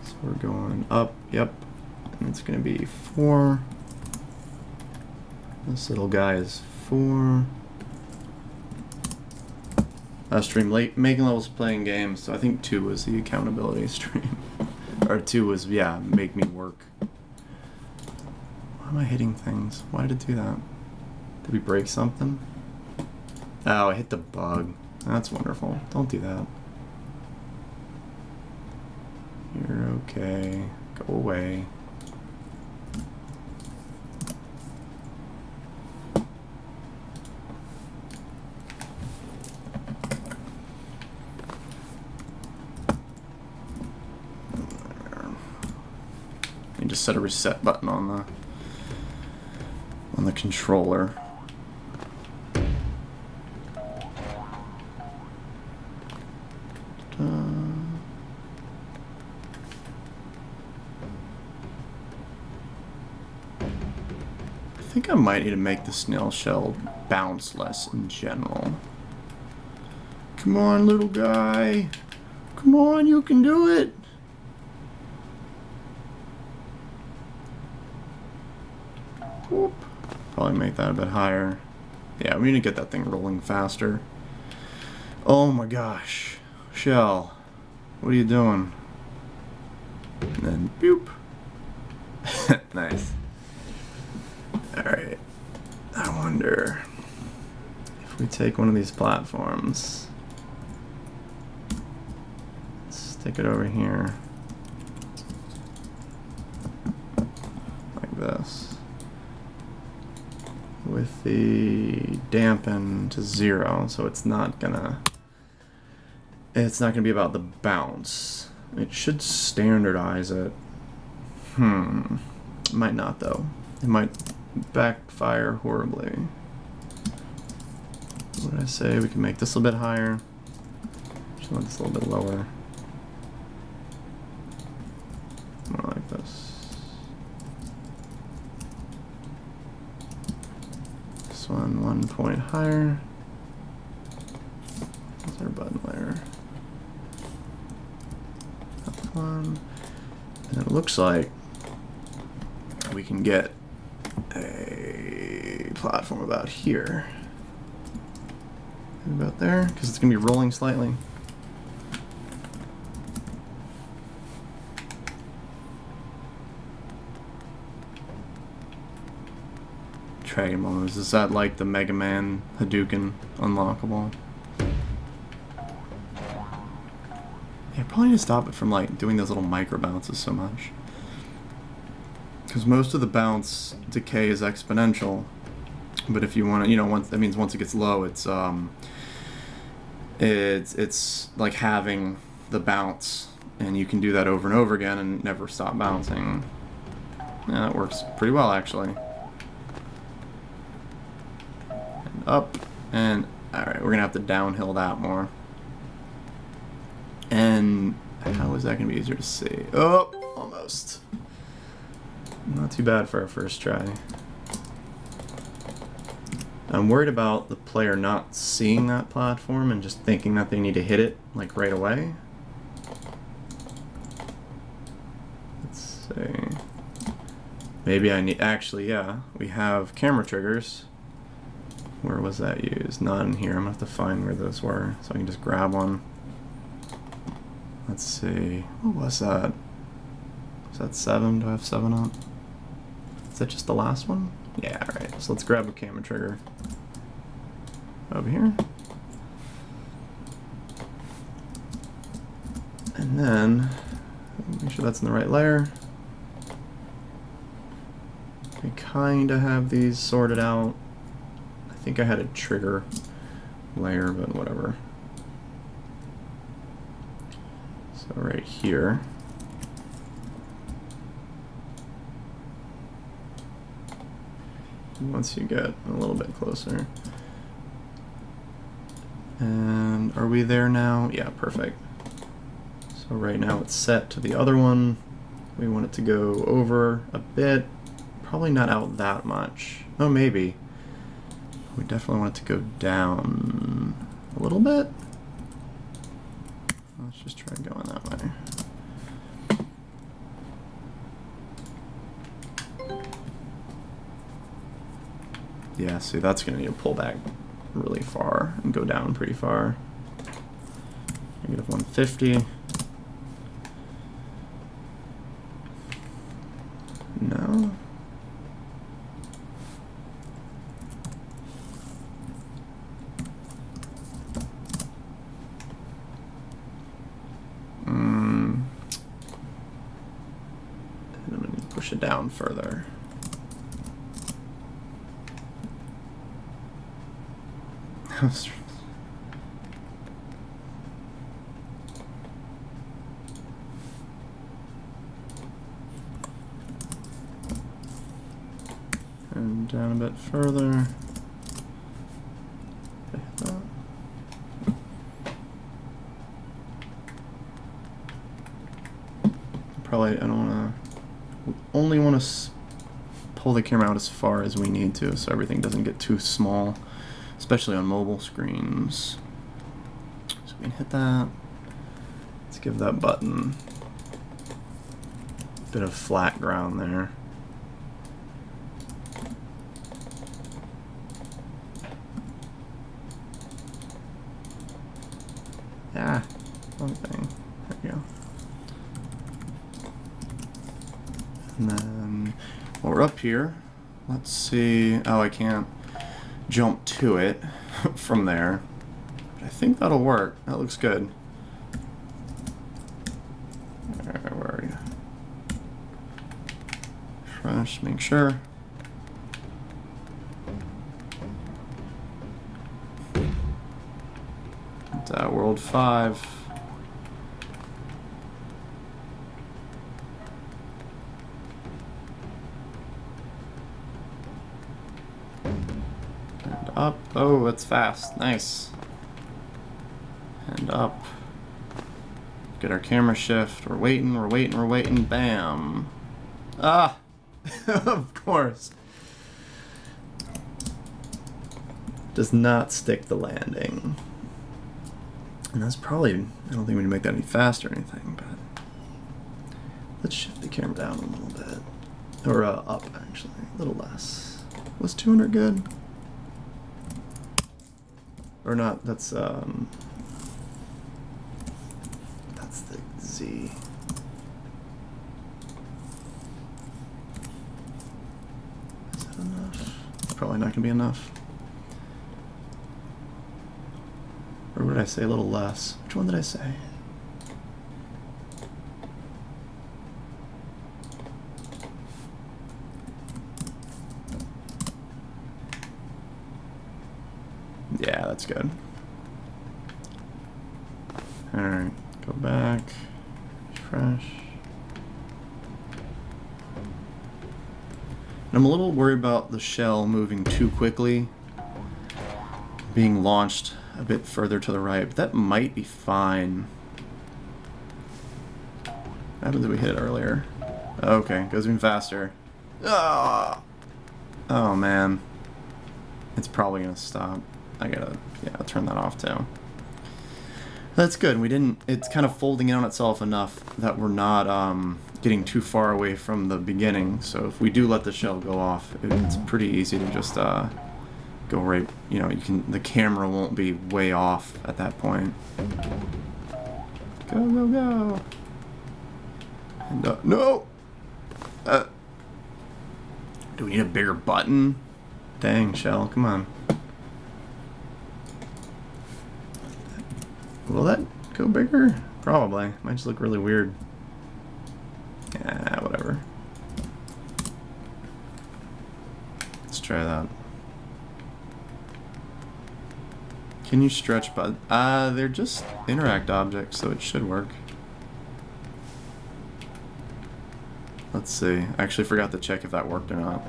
Speaker 1: So we're going up, yep, and it's going to be 4. This little guy is 4. Stream late, making levels, playing games, so I think 2 was the accountability stream. Or 2 was, yeah, make me work. Why am I hitting things? Why did it do that? Did we break something? Oh, I hit the bug. That's wonderful. Don't do that. You're okay. Go away. You just set a reset button on the controller. I think I might need to make the snail shell bounce less in general. Come on, little guy. Come on, you can do it. Whoop. Probably make that a bit higher. Yeah, we need to get that thing rolling faster. Oh my gosh. Shell, what are you doing? And then, boop. Nice. Alright. I wonder if we take one of these platforms. Let's stick it over here. Like this. With the dampen to 0, so it's not gonna be about the bounce. It should standardize it. It might not though. It might backfire horribly. What did I say? We can make this a little bit higher. Just want this a little bit lower. More like this. This one point higher. That's our button layer. That one. And it looks like we can get a platform about here. About there, because it's going to be rolling slightly. Dragon Ball, is that like the Mega Man Hadouken unlockable? Yeah, probably need to stop it from like doing those little micro bounces so much. Because most of the bounce decay is exponential, but if you want to, once it gets low, it's like having the bounce, and you can do that over and over again and never stop bouncing. Yeah, that works pretty well actually. And up, and alright, we're gonna have to downhill that more. And how is that gonna be easier to see? Oh, almost. Not too bad for our first try. I'm worried about the player not seeing that platform and just thinking that they need to hit it, like, right away. Let's see. Maybe I need... Actually, yeah. We have camera triggers. Where was that used? Not in here. I'm going to have to find where those were so I can just grab one. Let's see. What was that? Was that 7? Do I have 7 up? Is that just the last one? Yeah, alright. So let's grab a camera trigger. Over here. And then, make sure that's in the right layer. I kind of have these sorted out. I think I had a trigger layer, but whatever. So right here. Once you get a little bit closer. And are we there now? Yeah, perfect. So right now it's set to the other one. We want it to go over a bit. Probably not out that much. Oh, maybe. We definitely want it to go down a little bit. Let's just try going that way. Yeah, see, that's going to need to pull back really far and go down pretty far. -150. No. And I'm going to push it down further. And down a bit further. Probably, I don't want to, only want to pull the camera out as far as we need to so everything doesn't get too small, especially on mobile screens. So we can hit that. Let's give that button a bit of flat ground there. Ah, wrong thing. There we go. And then while we're up here, let's see. Oh, I can't jump to it from there. But I think that'll work. That looks good. Where are you? Refresh, make sure. World 5. And up. Oh, that's fast. Nice. And up. Get our camera shift. We're waiting, we're waiting, we're waiting. Bam. Ah! Of course. Does not stick the landing. And that's probably, I don't think we can make that any faster or anything, but let's shift the camera down a little bit. Or up, actually, a little less. Was 200 good? Or not, that's the Z. Is that enough? It's probably not gonna be enough. Or what did I say? A little less. Which one did I say? Yeah, that's good. Alright, go back. Refresh. And I'm a little worried about the shell moving too quickly, being launched a bit further to the right, but that might be fine. What happened if we hit it earlier? Okay, goes even faster. Oh man. It's probably gonna stop. I gotta, yeah, turn that off too. That's good. We didn't, it's kind of folding in on itself enough that we're not getting too far away from the beginning. So if we do let the shell go off, it's pretty easy to just go right, you know, the camera won't be way off at that point. Go, go, go. And, no! Do we need a bigger button? Dang, shell, come on. Will that go bigger? Probably. Might just look really weird. Yeah, whatever. Let's try that. Can you stretch buttons? They're just interact objects, so it should work. Let's see. I actually forgot to check if that worked or not.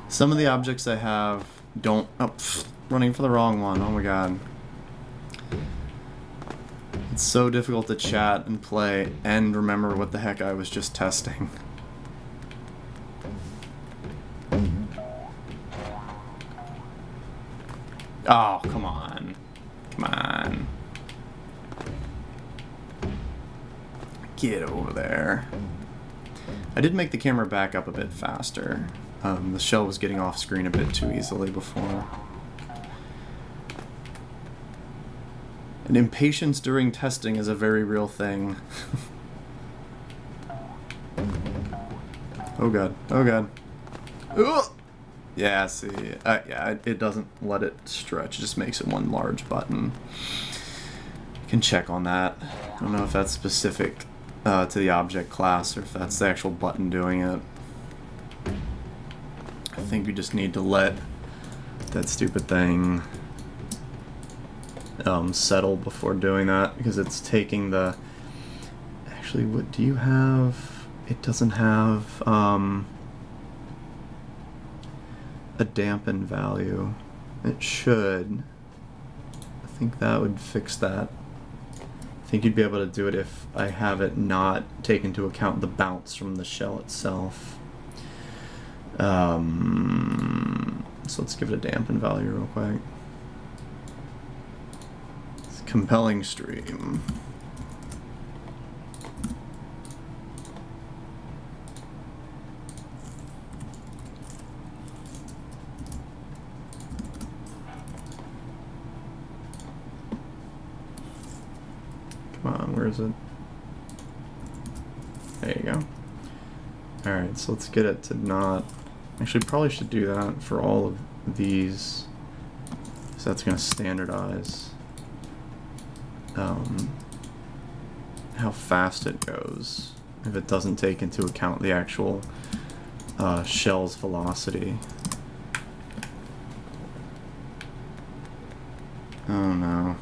Speaker 1: Some of the objects I have don't... Oh, running for the wrong one. Oh my god. It's so difficult to chat and play and remember what the heck I was just testing. Oh, come on. Come on. Get over there. I did make the camera back up a bit faster. The shell was getting off screen a bit too easily before. And impatience during testing is a very real thing. Oh god. Oh god. Ugh! Yeah, see. Yeah, it doesn't let it stretch. It just makes it one large button. You can check on that. I don't know if that's specific to the object class or if that's the actual button doing it. I think you just need to let that stupid thing settle before doing that, because it's taking the... Actually, what do you have? It doesn't have a dampen value. It should. I think that would fix that. I think you'd be able to do it if I have it not take into account the bounce from the shell itself. So let's give it a dampen value real quick. It's compelling stream. Come on, where is it? There you go. Alright, so let's get it to not... Actually, probably should do that for all of these. So that's going to standardize how fast it goes if it doesn't take into account the actual shell's velocity. Oh no.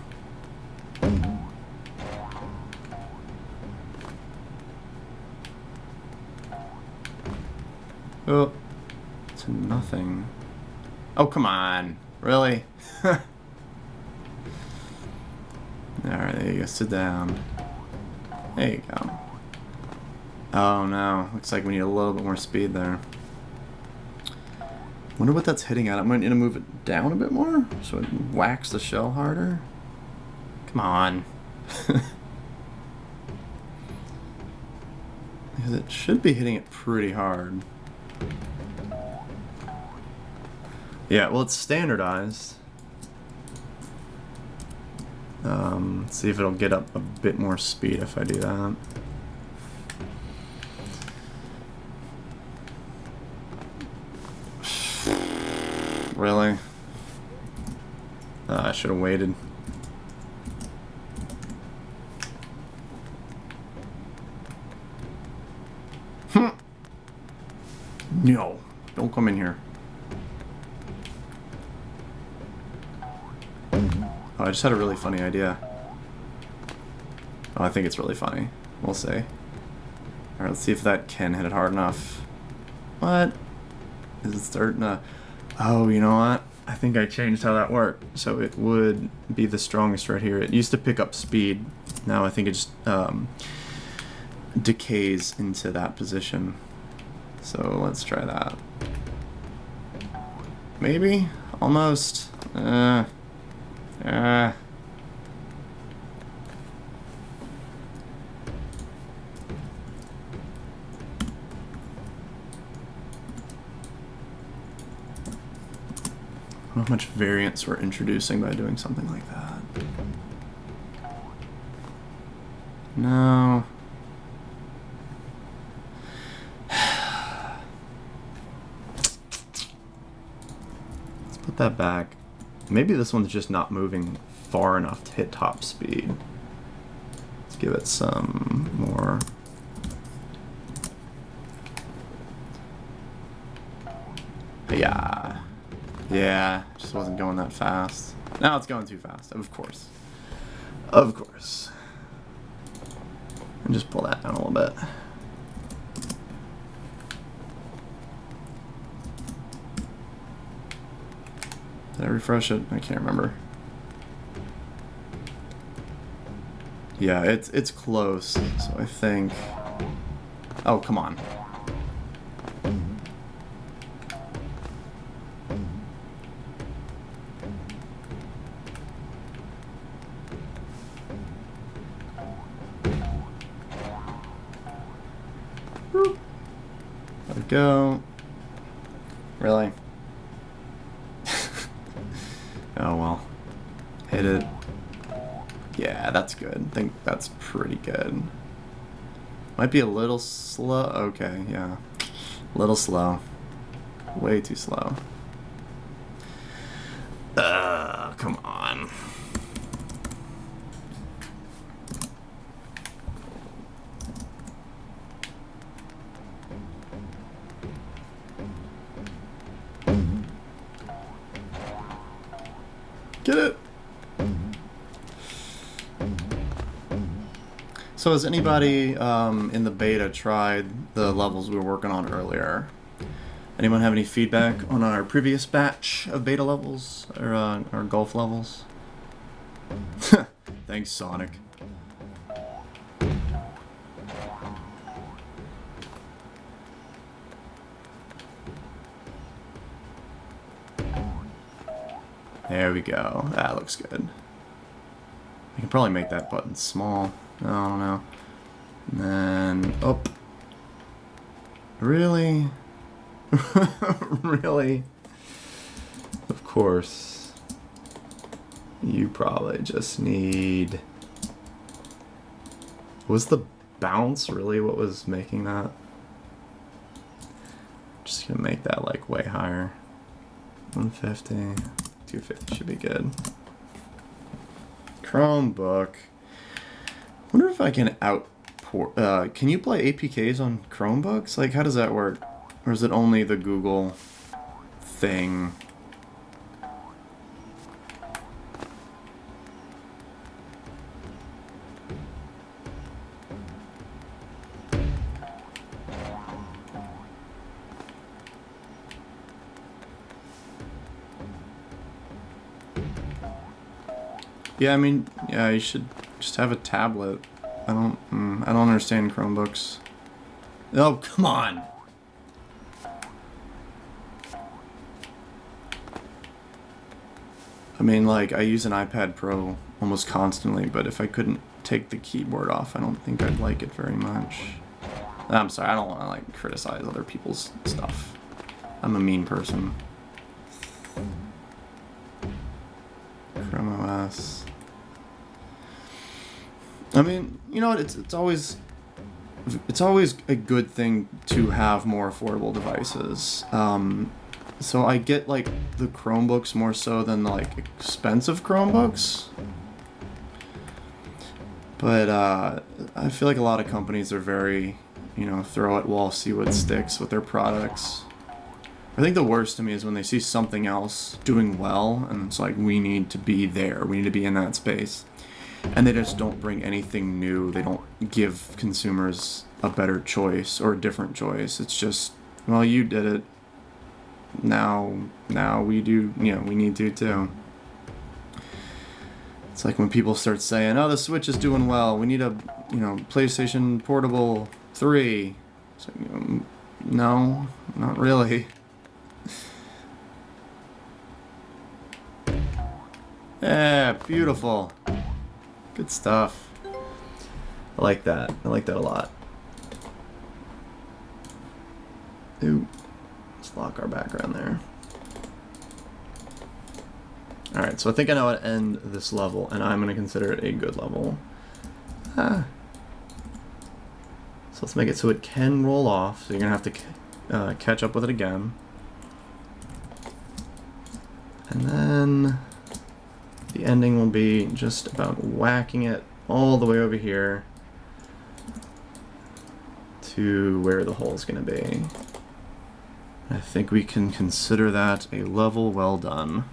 Speaker 1: Oh, to nothing. Oh, come on. Really? Alright, there you go. Sit down. There you go. Oh no. Looks like we need a little bit more speed there. Wonder what that's hitting at. I'm going to need to move it down a bit more so it whacks the shell harder. Come on. Because it should be hitting it pretty hard. Yeah, well, it's standardized. Let's see if it'll get up a bit more speed if I do that. Really? I should have waited. No, don't come in here. Oh, I just had a really funny idea. Oh, I think it's really funny. We'll see. Alright, let's see if that can hit it hard enough. What? Is it starting to... Oh, you know what? I think I changed how that worked. So it would be the strongest right here. It used to pick up speed. Now I think it just decays into that position. So let's try that. Maybe? Almost. I don't know how much variance we're introducing by doing something like that. No. Let's put that back. Maybe this one's just not moving far enough to hit top speed. Let's give it some more. Yeah. Yeah, just wasn't going that fast. Now it's going too fast, of course. Of course. And just pull that down a little bit. Did I refresh it? I can't remember. Yeah, it's close, so I think... Oh, come on. Let it go. Really? Oh well. Hit it. Yeah, that's good. I think that's pretty good. Might be a little slow. Okay, yeah. A little slow. Way too slow. Come on. Get it. So has anybody in the beta tried the levels we were working on earlier? Anyone have any feedback on our previous batch of beta levels or our golf levels? Thanks, Sonic. There we go. That looks good. I can probably make that button small. No, I don't know. And then up. Really? Really? Of course. You probably just need... Was the bounce really what was making that? Just gonna make that like way higher. 150. 250 should be good. Chromebook. Wonder if I can outport. Can you play APKs on Chromebooks? Like, how does that work? Or is it only the Google thing? Yeah, I mean, yeah, you should just have a tablet. I don't understand Chromebooks. Oh, come on! I mean, like, I use an iPad Pro almost constantly, but if I couldn't take the keyboard off, I don't think I'd like it very much. I'm sorry, I don't want to, like, criticize other people's stuff. I'm a mean person. Chrome OS. I mean, you know what? It's always a good thing to have more affordable devices. So I get like the Chromebooks more so than like expensive Chromebooks. But I feel like a lot of companies are very, you know, throw at wall, see what sticks with their products. I think the worst to me is when they see something else doing well, and it's like, we need to be there. We need to be in that space. And they just don't bring anything new. They don't give consumers a better choice or a different choice. It's just, well, you did it. Now we do, you know, we need to too. It's like when people start saying, oh, the Switch is doing well. We need a, you know, PlayStation Portable 3. So, No, not really. Yeah, beautiful. Good stuff. I like that. I like that a lot. Ooh. Let's lock our background there. Alright, so I think I know how to end this level, and I'm going to consider it a good level. So let's make it so it can roll off, so you're going to have to catch up with it again. And then the ending will be just about whacking it all the way over here to where the hole is going to be. I think we can consider that a level well done.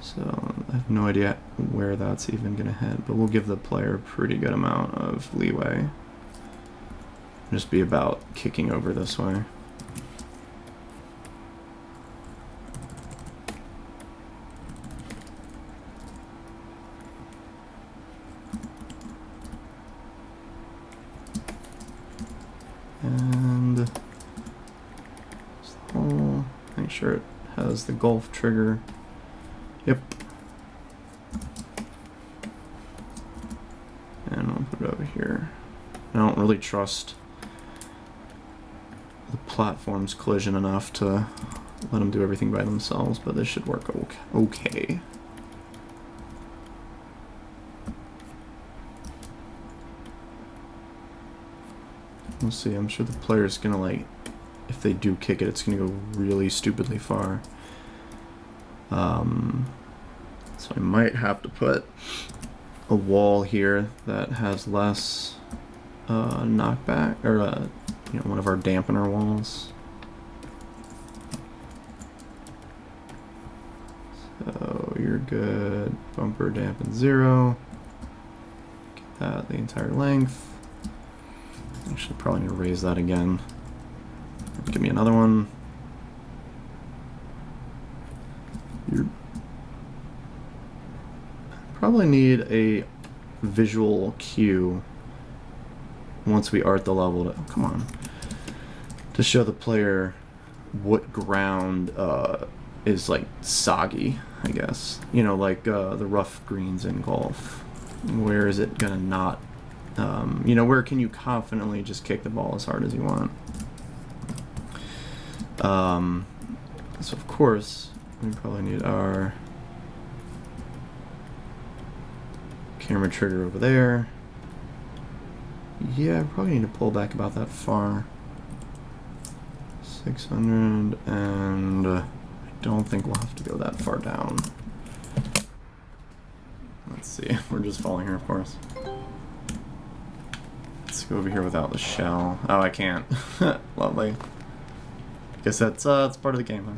Speaker 1: So I have no idea where that's even going to head, but we'll give the player a pretty good amount of leeway. Just be about kicking over this way. And so make sure it has the golf trigger. Yep. And I'll put it over here. I don't really trust the platform's collision enough to let them do everything by themselves, but this should work okay. We'll see. I'm sure the player's gonna, like, if they do kick it, it's gonna go really stupidly far. So I might have to put a wall here that has less knockback, or you know, one of our dampener walls. So you're good. Bumper dampen 0. Get that the entire length. Actually, probably need to raise that again. Give me another one. You probably need a visual cue once we art the level to, oh, come on, to show the player what ground is like soggy, I guess. You know, like the rough greens in golf. Where is it gonna not? You know, where can you confidently just kick the ball as hard as you want? So of course, we probably need our camera trigger over there. Yeah, I probably need to pull back about that far. 600, and I don't think we'll have to go that far down. Let's see, we're just falling here, of course. Let's go over here without the shell. Oh, I can't. Lovely. Guess that's part of the game, huh?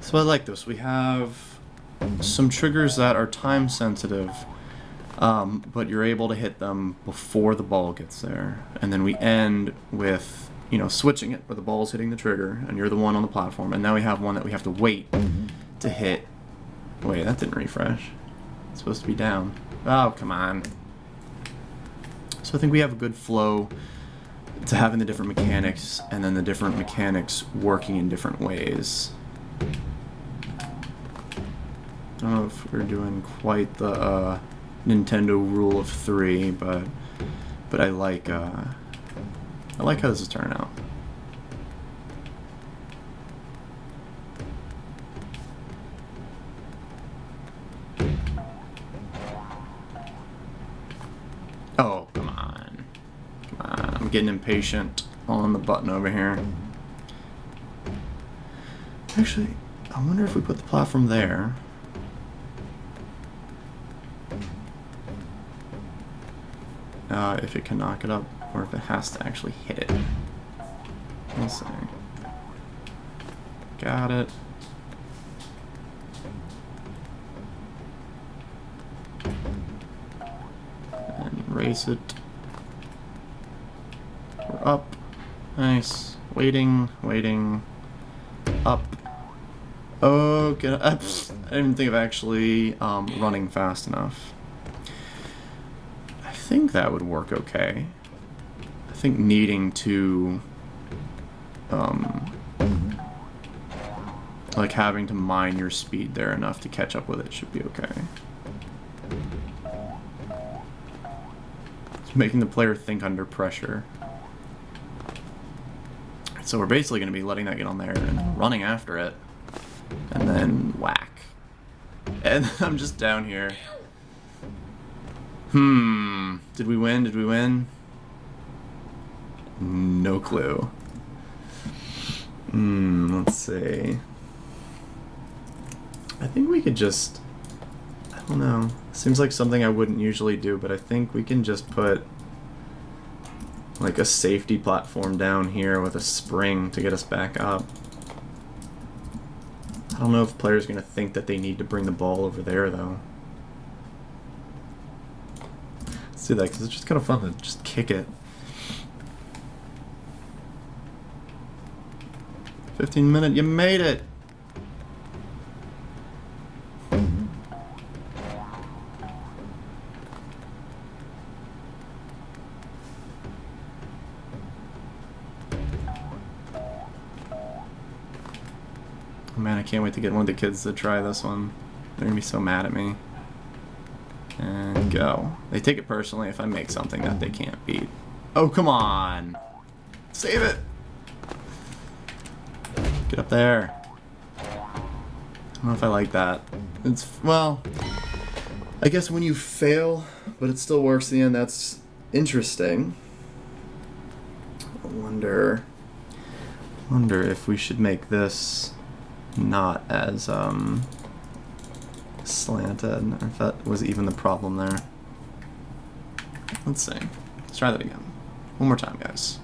Speaker 1: So I like this. We have some triggers that are time sensitive, but you're able to hit them before the ball gets there. And then we end with, you know, switching it where the ball's hitting the trigger and you're the one on the platform. And now we have one that we have to wait to hit. Wait, that didn't refresh. It's supposed to be down. Oh, come on. So I think we have a good flow to having the different mechanics and then the different mechanics working in different ways. I don't know if we're doing quite the Nintendo rule of 3, but I like how this is turning out. Oh, come on. Come on. I'm getting impatient on the button over here. Actually, I wonder if we put the platform there. If it can knock it up, or if it has to actually hit it. We'll see. Got it. And race it. We're up. Nice. Waiting, waiting. Up. no, I didn't think of actually running fast enough. I think that would work okay. I think needing to, like having to mine your speed there enough to catch up with it should be okay. It's making the player think under pressure. So we're basically going to be letting that get on there and then running after it. And then whack. And I'm just down here. Did we win? Did we win? No clue. Let's see. I think we could just... I don't know. Seems like something I wouldn't usually do, but I think we can just put like a safety platform down here with a spring to get us back up. I don't know if players are going to think that they need to bring the ball over there, though. Let's do that, because it's just kind of fun to just kick it. 15-minute, you made it! Man, I can't wait to get one of the kids to try this one. They're gonna be so mad at me. And go. They take it personally if I make something that they can't beat. Oh, come on! Save it! Get up there. I don't know if I like that. It's, well, I guess when you fail, but it still works in the end, that's interesting. I wonder if we should make this not as slanted, or if that was even the problem there. Let's see. Let's try that again. One more time, guys.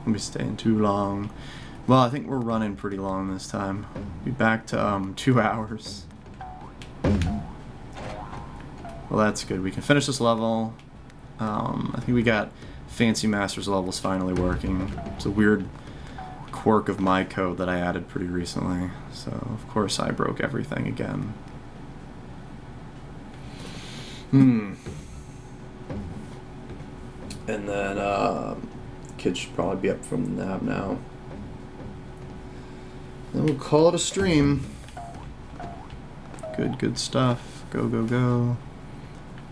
Speaker 1: Don't be staying too long. Well, I think we're running pretty long this time. Be back to 2 hours. Well, that's good. We can finish this level. I think we got Fancy Masters levels finally working. It's a weird quirk of my code that I added pretty recently, so of course I broke everything again. And then kids should probably be up from the nap now. Then we'll call it a stream. Good stuff. Go, go, go.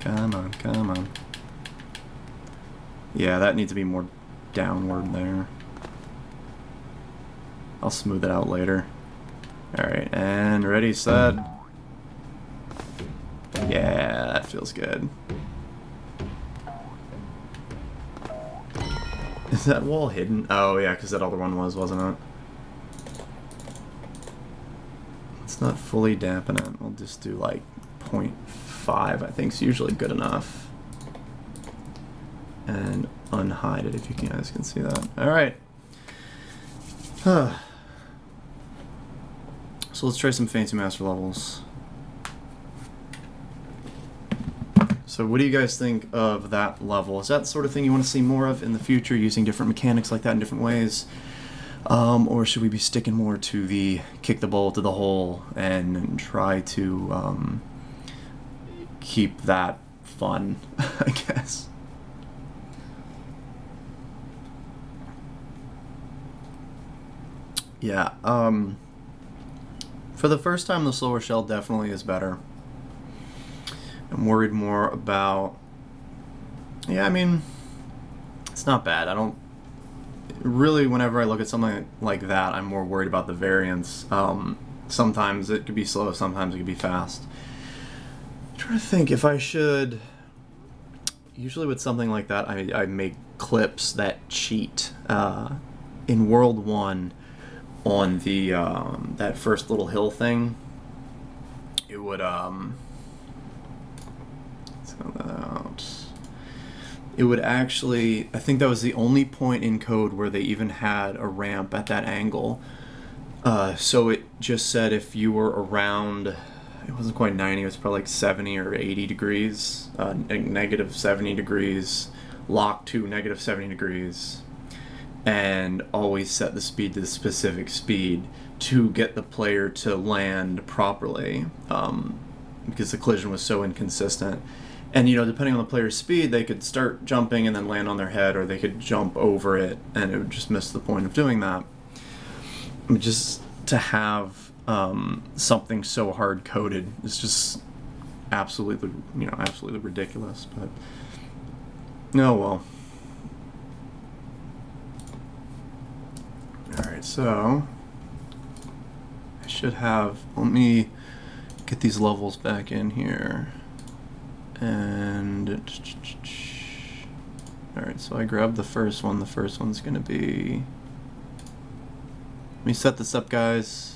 Speaker 1: Come on, come on. Yeah, that needs to be more downward there. I'll smooth it out later. Alright, and ready, set. Yeah, that feels good. Is that wall hidden? Oh yeah, because that other one was, wasn't it? Let's not fully dampen it. We'll just do like 0.5, I think is usually good enough. And unhide it if you guys can see that. Alright. So let's try some Fancy Master levels. So what do you guys think of that level? Is that the sort of thing you want to see more of in the future, using different mechanics like that in different ways? Or should we be sticking more to the kick the ball to the hole and try to keep that fun, I guess? Yeah, for the first time, the slower shell definitely is better. I'm worried more about... Yeah, I mean, it's not bad. I don't... Really, whenever I look at something like that, I'm more worried about the variance. Sometimes it could be slow, sometimes it could be fast. I'm trying to think if I should... Usually with something like that, I make clips that cheat. In World 1... on the that first little hill thing, it would let's count that out. It would actually, I think that was the only point in code where they even had a ramp at that angle. So it just said if you were around, it wasn't quite 90, it was probably like 70 or 80 degrees, negative 70 degrees, locked to negative 70 degrees. And always set the speed to the specific speed, to get the player to land properly, because the collision was so inconsistent. And, you know, depending on the player's speed, they could start jumping and then land on their head, or they could jump over it, and it would just miss the point of doing that. I mean, just to have something so hard-coded is just absolutely, you know, absolutely ridiculous. But, oh well. Alright, so I should have, let me get these levels back in here. And alright, so I grabbed the first one. The first one's gonna be, let me set this up, guys.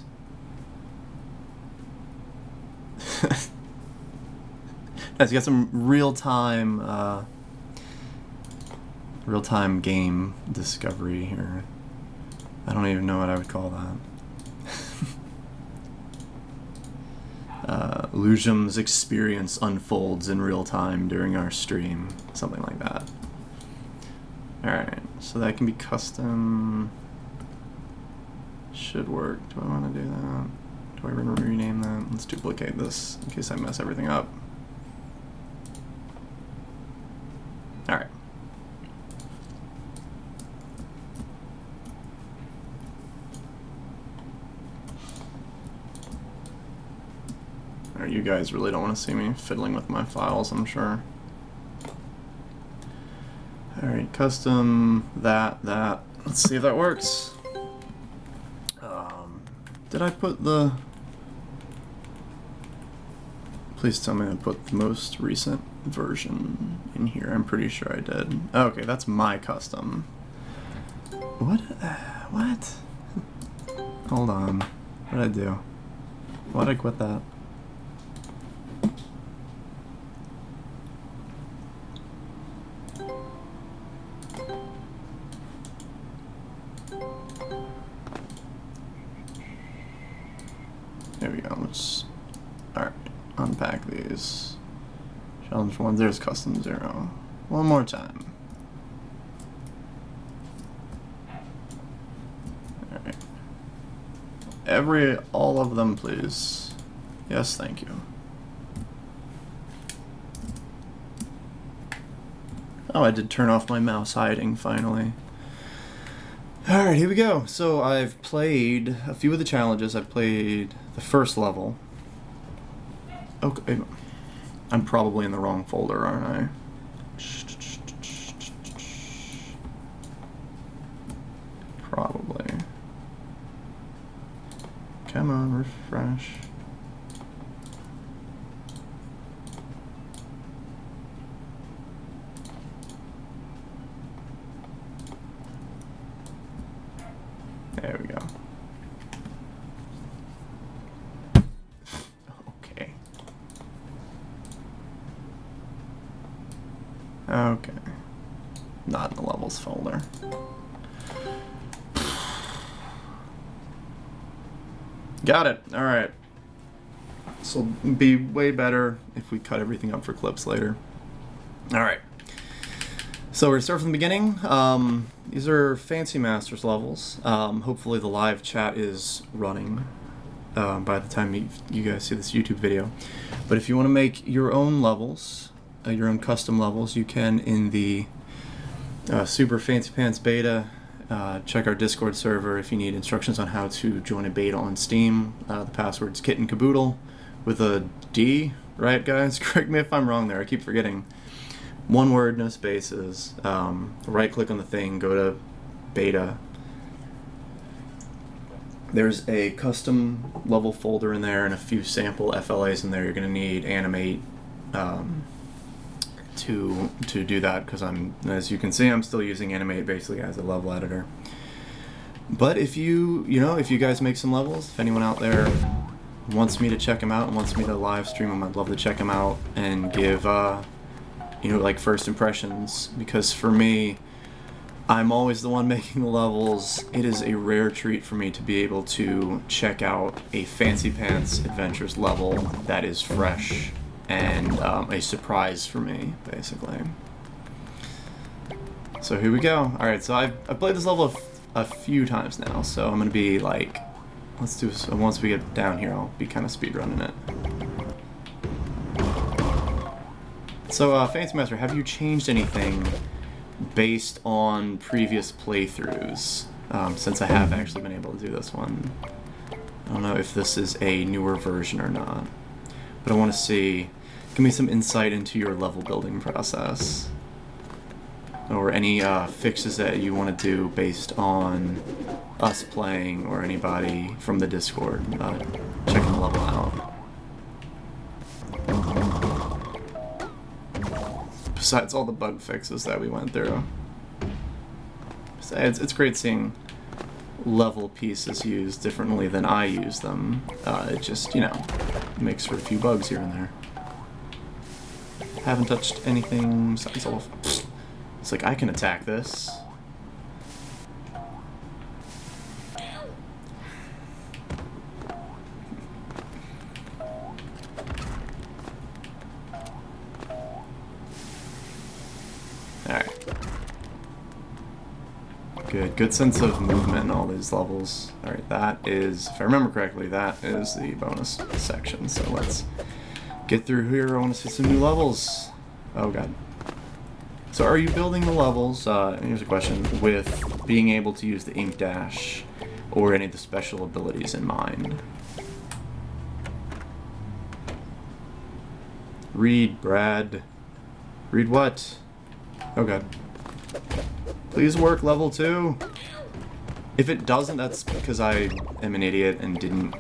Speaker 1: Guys, you got some real-time game discovery here. I don't even know what I would call that. Illusion's experience unfolds in real time during our stream. Something like that. Alright, so that can be custom. Should work. Do I want to do that? Do I want to rename that? Let's duplicate this in case I mess everything up. Alright. You guys really don't want to see me fiddling with my files, I'm sure. Alright, custom, that. Let's see if that works. Did I put the... Please tell me I put the most recent version in here. I'm pretty sure I did. Okay, that's my custom. What? What? Hold on. What did I do? Why did I quit that? There we go. Let's, alright, unpack these. Challenge 1, there's custom 0. One more time. Alright. All of them, please. Yes, thank you. Oh, I did turn off my mouse hiding, finally. Alright, here we go. So I've played a few of the challenges. I've played the first level. Okay, I'm probably in the wrong folder, aren't I? Probably. Come on, refresh. There we go. Okay. Okay. Not in the levels folder. Got it. All right. This will be way better if we cut everything up for clips later. All right. So we're gonna start from the beginning. These are Fancy Masters levels. Hopefully the live chat is running by the time you guys see this YouTube video. But if you want to make your own levels, your own custom levels, you can in the Super Fancy Pants beta. Check our Discord server if you need instructions on how to join a beta on Steam. The password's Kit and Caboodle with a D, right, guys? Correct me if I'm wrong there. I keep forgetting. One word, no spaces. Right click on the thing, go to beta. There's a custom level folder in there and a few sample FLAs in there. You're going to need Animate to do that, because as you can see, I'm still using Animate basically as a level editor. But if you guys make some levels, if anyone out there wants me to check them out and wants me to live stream them, I'd love to check them out and give like first impressions, because for me, I'm always the one making the levels. It is a rare treat for me to be able to check out a Fancy Pants Adventures level that is fresh and a surprise for me, basically. So here we go. Alright, so I've played this level a few times now, so I'm going to be like let's do this. Once we get down here, I'll be kind of speedrunning it. So, Fancy Master, have you changed anything based on previous playthroughs? Since I have actually been able to do this one. I don't know if this is a newer version or not. But I want to see, give me some insight into your level building process. Or any fixes that you want to do based on us playing or anybody from the Discord checking the level out. Besides all the bug fixes that we went through. It's great seeing level pieces used differently than I use them. It just, you know, makes for a few bugs here and there. Haven't touched anything besides all. It's like, I can attack this. Alright. Good sense of movement in all these levels. Alright, that is, if I remember correctly, that is the bonus section. So let's get through here. I want to see some new levels. Oh god. So are you building the levels, here's a question, with being able to use the ink dash or any of the special abilities in mind? Read, Brad. Read what? Oh god. Please work level 2. If it doesn't, that's because I am an idiot and didn't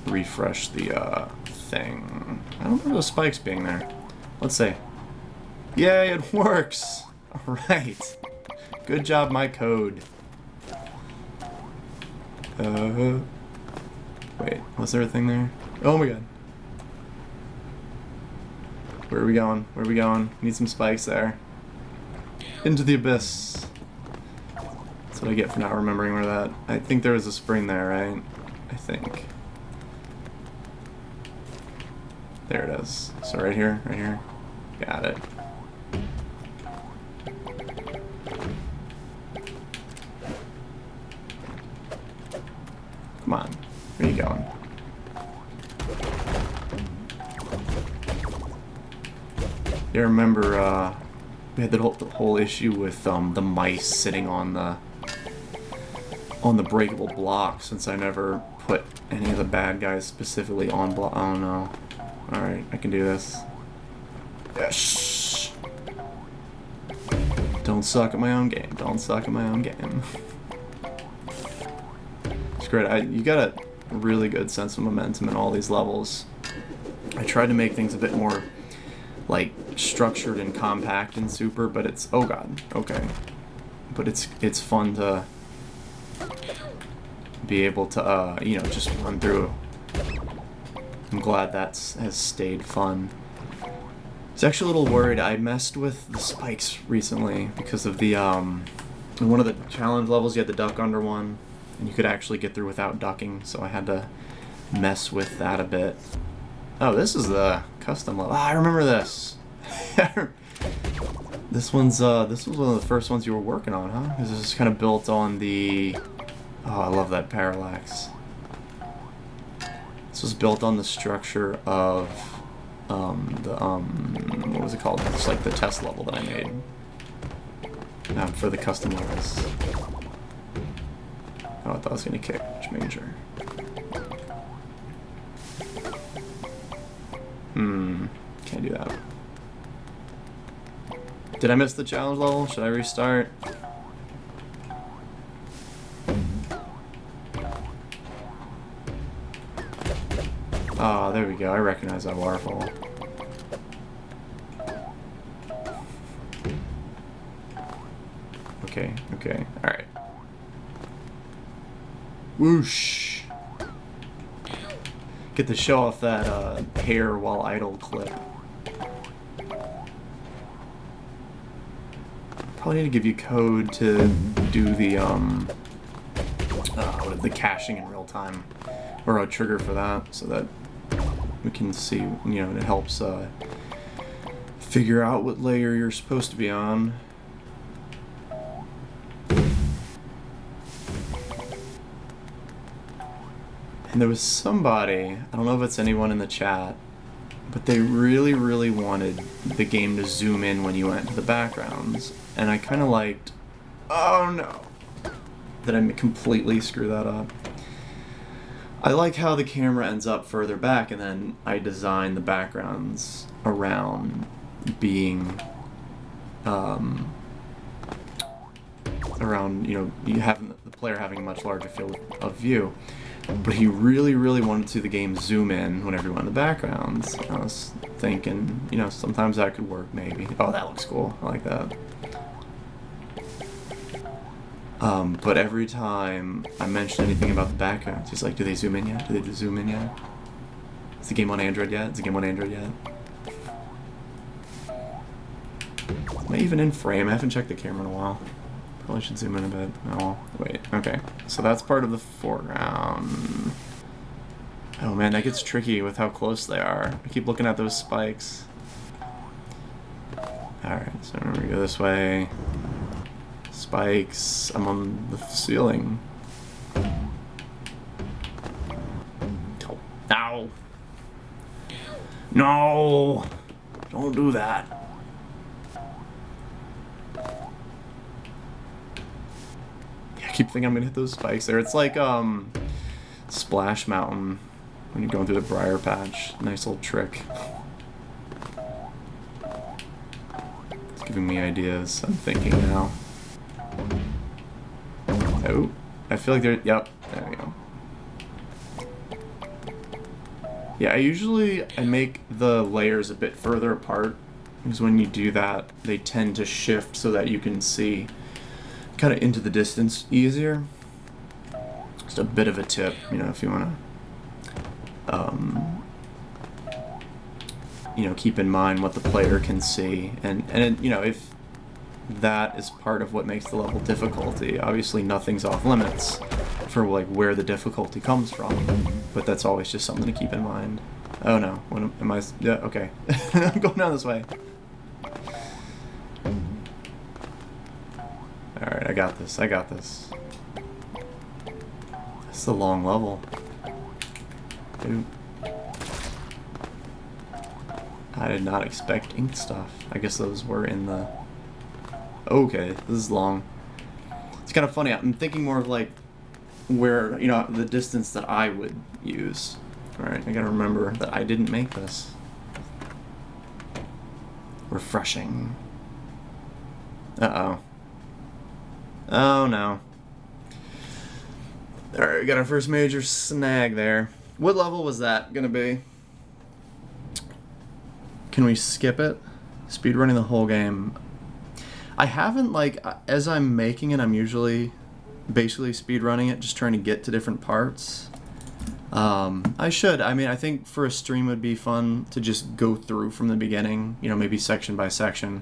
Speaker 1: refresh the thing. I don't remember those spikes being there. Let's see. Yay, it works! Alright. Good job, my code. Wait, was there a thing there? Oh my god. Where are we going? Where are we going? Need some spikes there. Into the abyss. That's what I get for not remembering where that... I think there was a spring there, right? I think. There it is. So right here, right here. Got it. Come on. Where are you going? You remember, we had the whole issue with the mice sitting on the breakable block, since I never put any of the bad guys specifically on block. Oh no. Alright, I can do this. Yes! Don't suck at my own game. Don't suck at my own game. It's great. You got a really good sense of momentum in all these levels. I tried to make things a bit more, like, structured and compact in Super, but it's... oh god. Okay. But it's fun to be able to, you know, just run through. I'm glad that has stayed fun. I was actually a little worried. I messed with the spikes recently because of the, in one of the challenge levels you had the duck under one, and you could actually get through without ducking, so I had to mess with that a bit. Oh, this is the custom level. Ah, I remember this. This was one of the first ones you were working on, huh? This is kind of built on the... oh, I love that parallax. This was built on the structure of what was it called? It's like the test level that I made for the custom levels. Oh, I thought I was gonna kick. Just making sure. Can't do that. Did I miss the challenge level? Should I restart? Ah, there we go. I recognize that waterfall. Okay, okay, alright. Whoosh! Get to show off that hair while idle clip. Probably need to give you code to do the caching in real time, or a trigger for that, so that we can see, you know, it helps figure out what layer you're supposed to be on. And there was somebody, I don't know if it's anyone in the chat, but they really, really wanted the game to zoom in when you went to the backgrounds. And I kind of liked, oh no, did I completely screw that up? I like how the camera ends up further back, and then I design the backgrounds around being, around, you know, you having the player having a much larger field of view. But he really, really wanted to see the game zoom in whenever you went in the backgrounds. I was thinking, you know, sometimes that could work, maybe. Oh, that looks cool. I like that. But every time I mention anything about the backgrounds, he's like, do they zoom in yet? Do they zoom in yet? Is the game on Android yet? Is the game on Android yet? Am I even in frame? I haven't checked the camera in a while. Probably should zoom in a bit. Oh, wait. Okay. So that's part of the foreground. Oh man, that gets tricky with how close they are. I keep looking at those spikes. Alright, so I'm gonna go this way. Spikes. I'm on the ceiling. Oh. Ow! No! Don't do that. I keep thinking I'm gonna hit those spikes there. It's like Splash Mountain when you're going through the briar patch. Nice little trick. It's giving me ideas. I'm thinking now. Oh, I feel like there. Yep, there we go. Yeah, I make the layers a bit further apart because when you do that, they tend to shift so that you can see kind of into the distance easier. Just a bit of a tip, you know, if you want to, you know, keep in mind what the player can see, and you know, if that is part of what makes the level difficulty. Obviously, nothing's off limits for like where the difficulty comes from, but that's always just something to keep in mind. Oh no, when am I? Yeah, okay, I'm going down this way. Alright, I got this, I got this. It's a long level. Ooh. I did not expect ink stuff. I guess those were in the... Okay, this is long. It's kind of funny, I'm thinking more of like where, you know, the distance that I would use. Alright, I gotta remember that I didn't make this. Refreshing. Uh-oh. Oh no. Alright, we got our first major snag there. What level was that gonna be? Can we skip it? Speedrunning the whole game. I haven't, like, as I'm making it, I'm usually basically speedrunning it, just trying to get to different parts. I should. I mean, I think for a stream it would be fun to just go through from the beginning, you know, maybe section by section,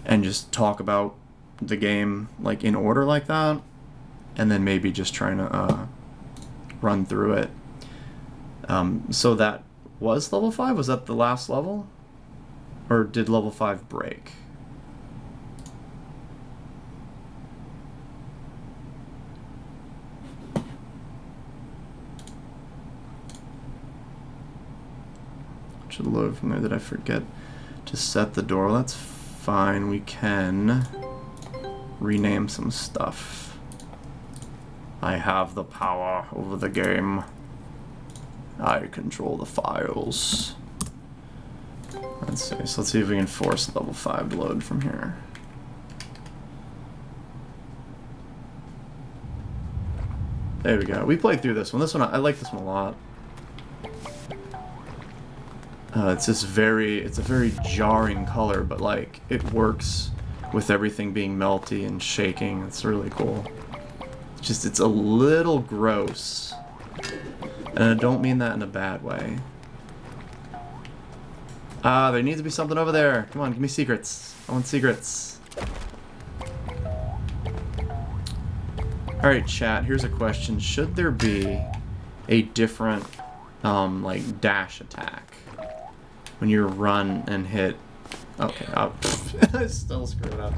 Speaker 1: and just talk about the game like in order like that, and then maybe just trying to run through it. So that was level 5? Was that the last level? Or did level 5 break? Should load from there. Did I forget to set the door? That's fine. We can rename some stuff. I have the power over the game. I control the files. Let's see. So let's see if we can force level 5 to load from here. There we go. We played through this one. This one, I like this one a lot. It's just it's a very jarring color, but like it works with everything being melty and shaking. It's really cool. It's a little gross, and I don't mean that in a bad way. There needs to be something over there. Come on, give me secrets. I want secrets. Alright, chat, here's a question. Should there be a different, like, dash attack when you run and hit... Okay, I still screwed up.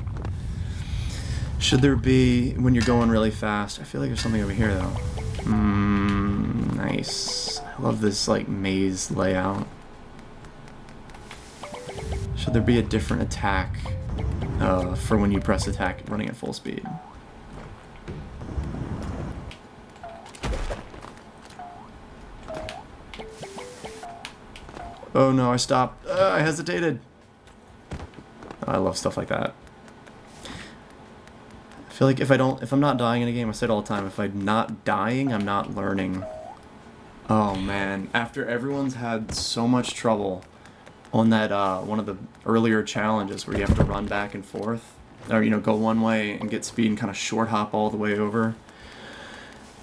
Speaker 1: Should there be, when you're going really fast... I feel like there's something over here, though. Nice. I love this like maze layout. Should there be a different attack for when you press attack running at full speed? Oh no, I stopped. I hesitated. I love stuff like that. I feel like if I'm not dying in a game, I say it all the time, if I'm not dying, I'm not learning. Oh man, after everyone's had so much trouble on that one of the earlier challenges where you have to run back and forth, or go one way and get speed and kind of short hop all the way over.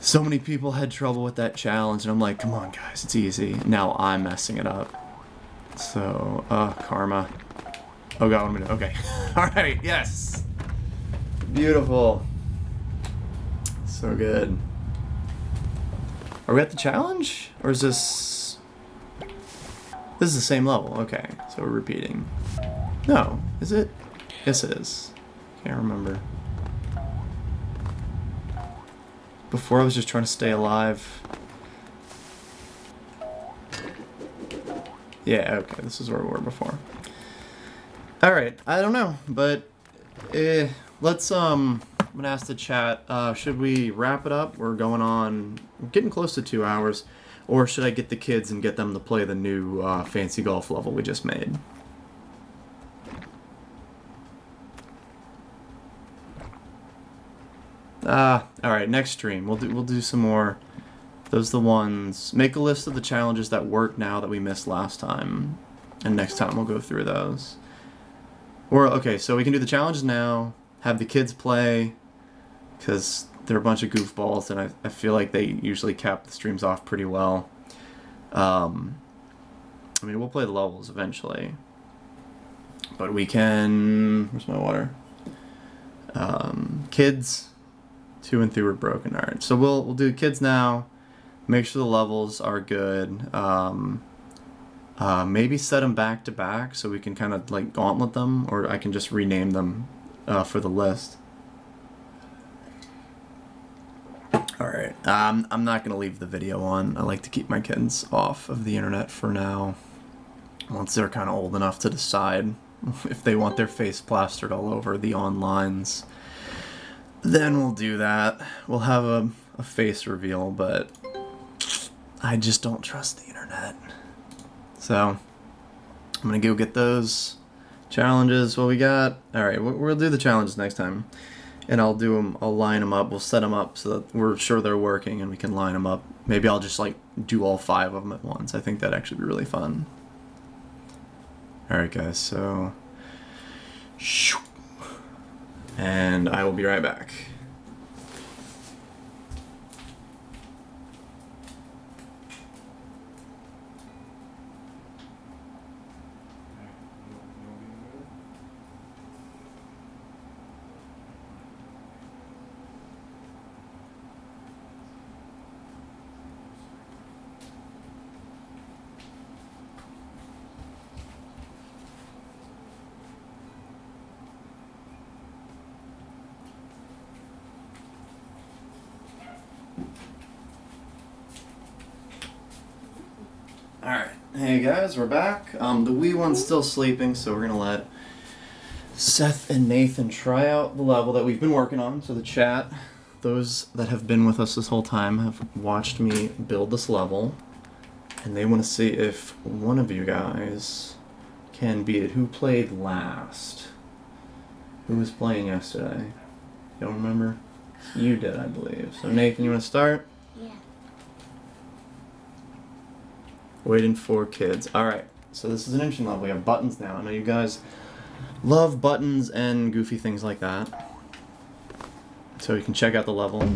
Speaker 1: So many people had trouble with that challenge, and I'm like, come on guys, it's easy. Now I'm messing it up. So, karma. Oh god, what am I doing? Okay. Alright, yes! Beautiful. So good. Are we at the challenge? Or is this... This is the same level, okay. So we're repeating. No, is it? Yes it is. Can't remember. Before I was just trying to stay alive. Yeah, okay, this is where we were before. Alright, I don't know, but let's I'm gonna ask the chat, should we wrap it up? We're getting close to 2 hours, or should I get the kids and get them to play the new fancy golf level we just made? Alright, next stream. We'll do some more. Those are the ones. Make a list of the challenges that work now that we missed last time. And next time we'll go through those. Or, okay, so we can do the challenges now, have the kids play, because they're a bunch of goofballs, and I feel like they usually cap the streams off pretty well. I mean, we'll play the levels eventually. But we can... Where's my water? Kids, 2 and 3 were broken. Alright, so we'll do kids now. Make sure the levels are good. Maybe set them back to back so we can kind of like gauntlet them, or I can just rename them for the list. Alright, I'm not going to leave the video on. I like to keep my kids off of the internet for now. Once they're kind of old enough to decide if they want their face plastered all over the onlines, then we'll do that. We'll have a face reveal, but I just don't trust the internet. So, I'm gonna go get those challenges. What we got? Alright, we'll do the challenges next time. And I'll line them up. We'll set them up so that we're sure they're working and we can line them up. Maybe I'll just like do all 5 of them at once. I think that'd actually be really fun. Alright guys, so... And I will be right back. Alright, hey guys, we're back. The wee one's still sleeping, so we're gonna let Seth and Nathan try out the level that we've been working on. So the chat, those that have been with us this whole time, have watched me build this level, and they want to see if one of you guys can beat it. Who played last? Who was playing yesterday? You don't remember? You did, I believe. So Nathan, you want to start?
Speaker 2: Yeah.
Speaker 1: Waiting for kids. Alright, so this is an interesting level. We have buttons now. I know you guys love buttons and goofy things like that. So you can check out the level.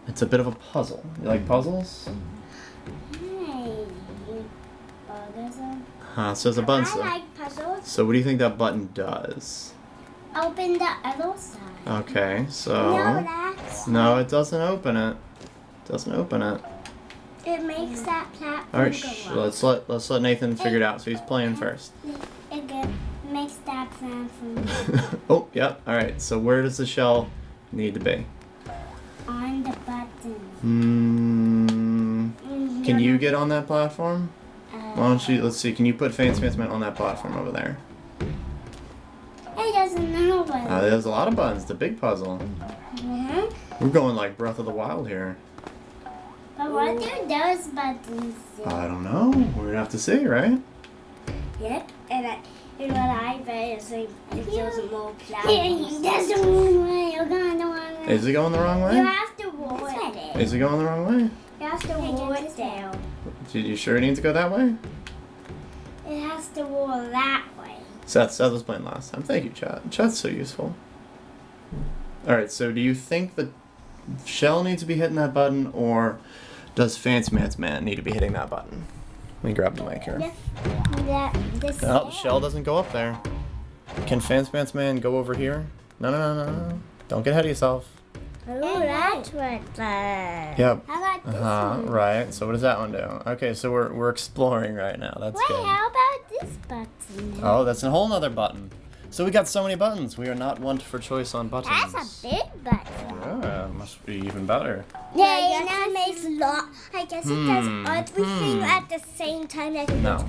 Speaker 1: It's a bit of a puzzle. You like puzzles?
Speaker 2: Hey, puzzle.
Speaker 1: So it's a button.
Speaker 2: I like puzzles.
Speaker 1: So what do you think that button does?
Speaker 2: Open the other side.
Speaker 1: Okay, so...
Speaker 2: No, that's...
Speaker 1: No, it doesn't open it. It doesn't open it.
Speaker 2: It makes that platform
Speaker 1: Alright,
Speaker 2: go up.
Speaker 1: let's let Nathan figure it out. So he's playing first.
Speaker 2: It makes that platform
Speaker 1: Oh, yep. Alright, so where does the shell need to be?
Speaker 2: on the button.
Speaker 1: Can you get on that platform? Why don't you, let's see, can you put Fancy Pants Man on that platform over there?
Speaker 2: It doesn't know what.
Speaker 1: There's a lot of buttons, the big puzzle. We're going like Breath of the Wild here.
Speaker 2: But what do those buttons do?
Speaker 1: I don't know. We're gonna have to see, right?
Speaker 3: Yep, and what I bet is like if there's more
Speaker 2: That's
Speaker 3: flowers.
Speaker 2: the wrong way. You're going the wrong way.
Speaker 1: Is it going the wrong
Speaker 2: You
Speaker 1: way?
Speaker 2: have to roll it.
Speaker 1: Is it going the wrong way?
Speaker 3: You have to roll it down.
Speaker 1: You sure it needs to go that way?
Speaker 2: It has to roll that way.
Speaker 1: Seth was playing last time. Thank you, chat. Chat's so useful. Alright, so do you think the shell needs to be hitting that button, or does Fancy Pants Man need to be hitting that button? Let me grab the mic here.
Speaker 2: This
Speaker 1: Oh, the shell doesn't go up there. Can Fancy Pants Man go over here? No. Don't get ahead of yourself.
Speaker 3: Oh, that's what that.
Speaker 1: Yep.
Speaker 2: How about this one?
Speaker 1: Right. So what does that one do? Okay, so we're exploring right now. That's
Speaker 2: Wait,
Speaker 1: good.
Speaker 2: how about this button?
Speaker 1: Oh, that's a whole nother button. So we got so many buttons. We are not one for choice on buttons.
Speaker 2: That's a big button.
Speaker 1: Yeah, must be even better.
Speaker 2: Yeah, that makes a lot.
Speaker 3: I guess it does everything at the same time. Like
Speaker 1: No.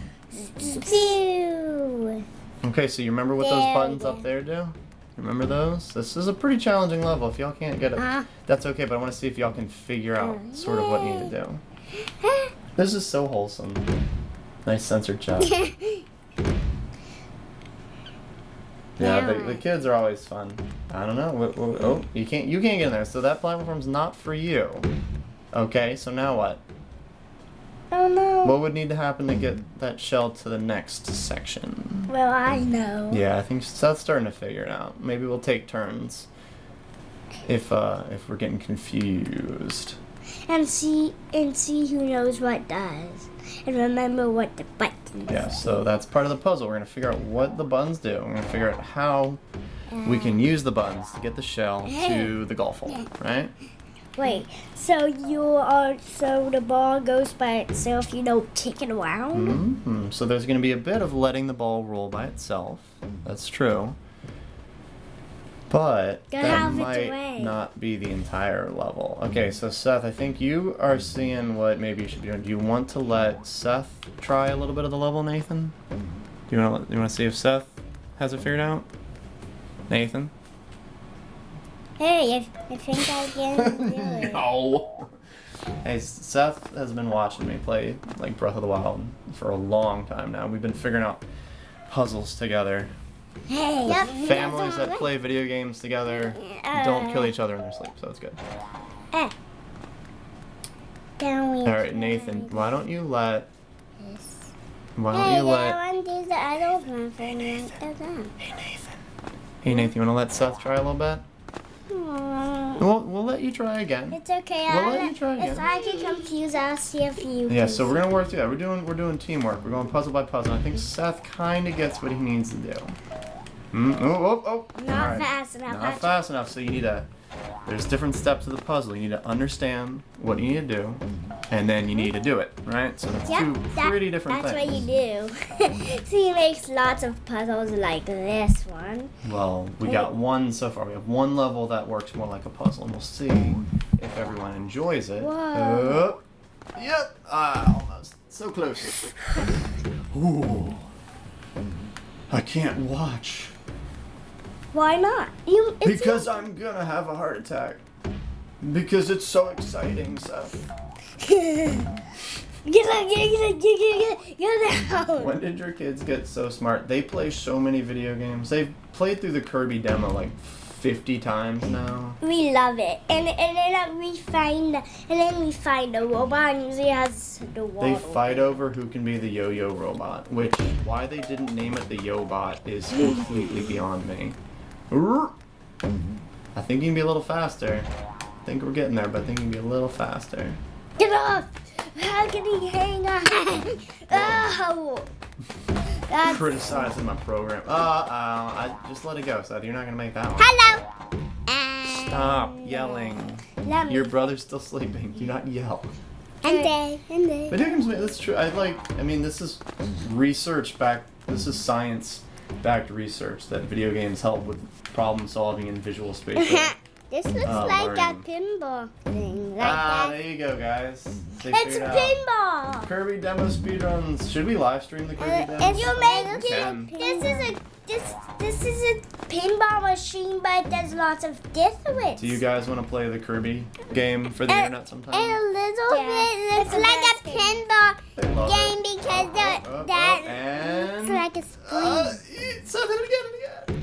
Speaker 2: Pew.
Speaker 1: Okay, so you remember what those buttons up there do? Remember those? This is a pretty challenging level. If y'all can't get it, that's okay, but I want to see if y'all can figure out sort of what you need to do. This is so wholesome. Nice censored chat. Yeah, the kids are always fun. I don't know. Oh, you can't get in there. So that platform's not for you. Okay, so now what?
Speaker 3: Oh no.
Speaker 1: What would need to happen to get that shell to the next section?
Speaker 3: Well, I know.
Speaker 1: Yeah, I think Seth's starting to figure it out. Maybe we'll take turns if we're getting confused.
Speaker 3: And see who knows what does. And remember what the buttons.
Speaker 1: Yeah, so that's part of the puzzle. We're gonna figure out what the buttons do. We're gonna figure out how we can use the buttons to get the shell to the golf hole, right?
Speaker 3: Wait, so the ball goes by itself, you don't kick it around?
Speaker 1: Mm-hmm. So there's going to be a bit of letting the ball roll by itself. That's true. But
Speaker 3: Gotta
Speaker 1: that
Speaker 3: have its
Speaker 1: might
Speaker 3: way.
Speaker 1: not be the entire level. Okay, so Seth, I think you are seeing what maybe you should be doing. Do you want to let Seth try a little bit of the level, Nathan? Do you want to see if Seth has it figured out? Nathan?
Speaker 2: Hey, I think I can do it.
Speaker 1: No. Hey, Seth has been watching me play like Breath of the Wild for a long time now. We've been figuring out puzzles together.
Speaker 3: Hey,
Speaker 1: Families that play video games together don't kill each other in their sleep, so it's good. All right, Nathan, why don't you let? Why don't you let?
Speaker 2: I want these other ones.
Speaker 1: Hey Nathan. Hey Nathan, you want to let Seth try a little bit? We'll let you try again.
Speaker 3: it's okay.
Speaker 1: We'll let you try
Speaker 3: If
Speaker 1: again.
Speaker 3: I get confused, I'll see if you
Speaker 1: Yeah,
Speaker 3: can
Speaker 1: so we're gonna work together. We're doing teamwork. We're going puzzle by puzzle. I think Seth kind of gets what he needs to do. Oh.
Speaker 3: Not
Speaker 1: All right.
Speaker 3: fast enough.
Speaker 1: Not fast enough. So you need to. There's different steps of the puzzle. You need to understand what you need to do, and then you need to do it. Right? So that's two pretty different
Speaker 3: That's
Speaker 1: things.
Speaker 3: what you do. So he makes lots of puzzles like this one.
Speaker 1: Well, we got one so far. We have one level that works more like a puzzle, and we'll see if everyone enjoys it.
Speaker 3: Whoa.
Speaker 1: Yep. Almost. So close. Ooh. I can't watch.
Speaker 3: Why not?
Speaker 1: Because I'm gonna have a heart attack. Because it's so exciting, Seth.
Speaker 3: Get out!
Speaker 1: When did your kids get so smart? They play so many video games. They've played through the Kirby demo like 50 times now.
Speaker 3: We love it, and then we find the robot, and usually has the wall.
Speaker 1: They fight over who can be the yo-yo robot, which why they didn't name it the yo-bot is completely beyond me. I think you can be a little faster. I think we're getting there, but I think you can be a little faster.
Speaker 3: Get off! How can he hang on? Oh! That's
Speaker 1: Criticizing my program. I just let it go, Seth. You're not gonna make that one.
Speaker 2: Hello.
Speaker 1: Stop yelling.
Speaker 3: let me.
Speaker 1: Your brother's still sleeping. Do not yell.
Speaker 2: And they.
Speaker 1: Video games, that's true. I mean, this is research back. This is science-backed research that video games help with problem solving and visual spatial
Speaker 3: This looks like a pinball thing. Like that.
Speaker 1: There you go, guys. They
Speaker 3: It's
Speaker 1: figured
Speaker 3: a
Speaker 1: out.
Speaker 3: pinball.
Speaker 1: Kirby demo speedruns. Should we live stream the Kirby demo?
Speaker 3: If you make
Speaker 1: We can.
Speaker 3: this is a pinball machine, but there's lots of difference.
Speaker 1: Do you guys want to play the Kirby game for the internet sometime?
Speaker 3: And a little bit looks like a pinball
Speaker 1: I love
Speaker 3: game
Speaker 1: it.
Speaker 3: because
Speaker 1: And
Speaker 3: it's like a spring.
Speaker 1: so then again.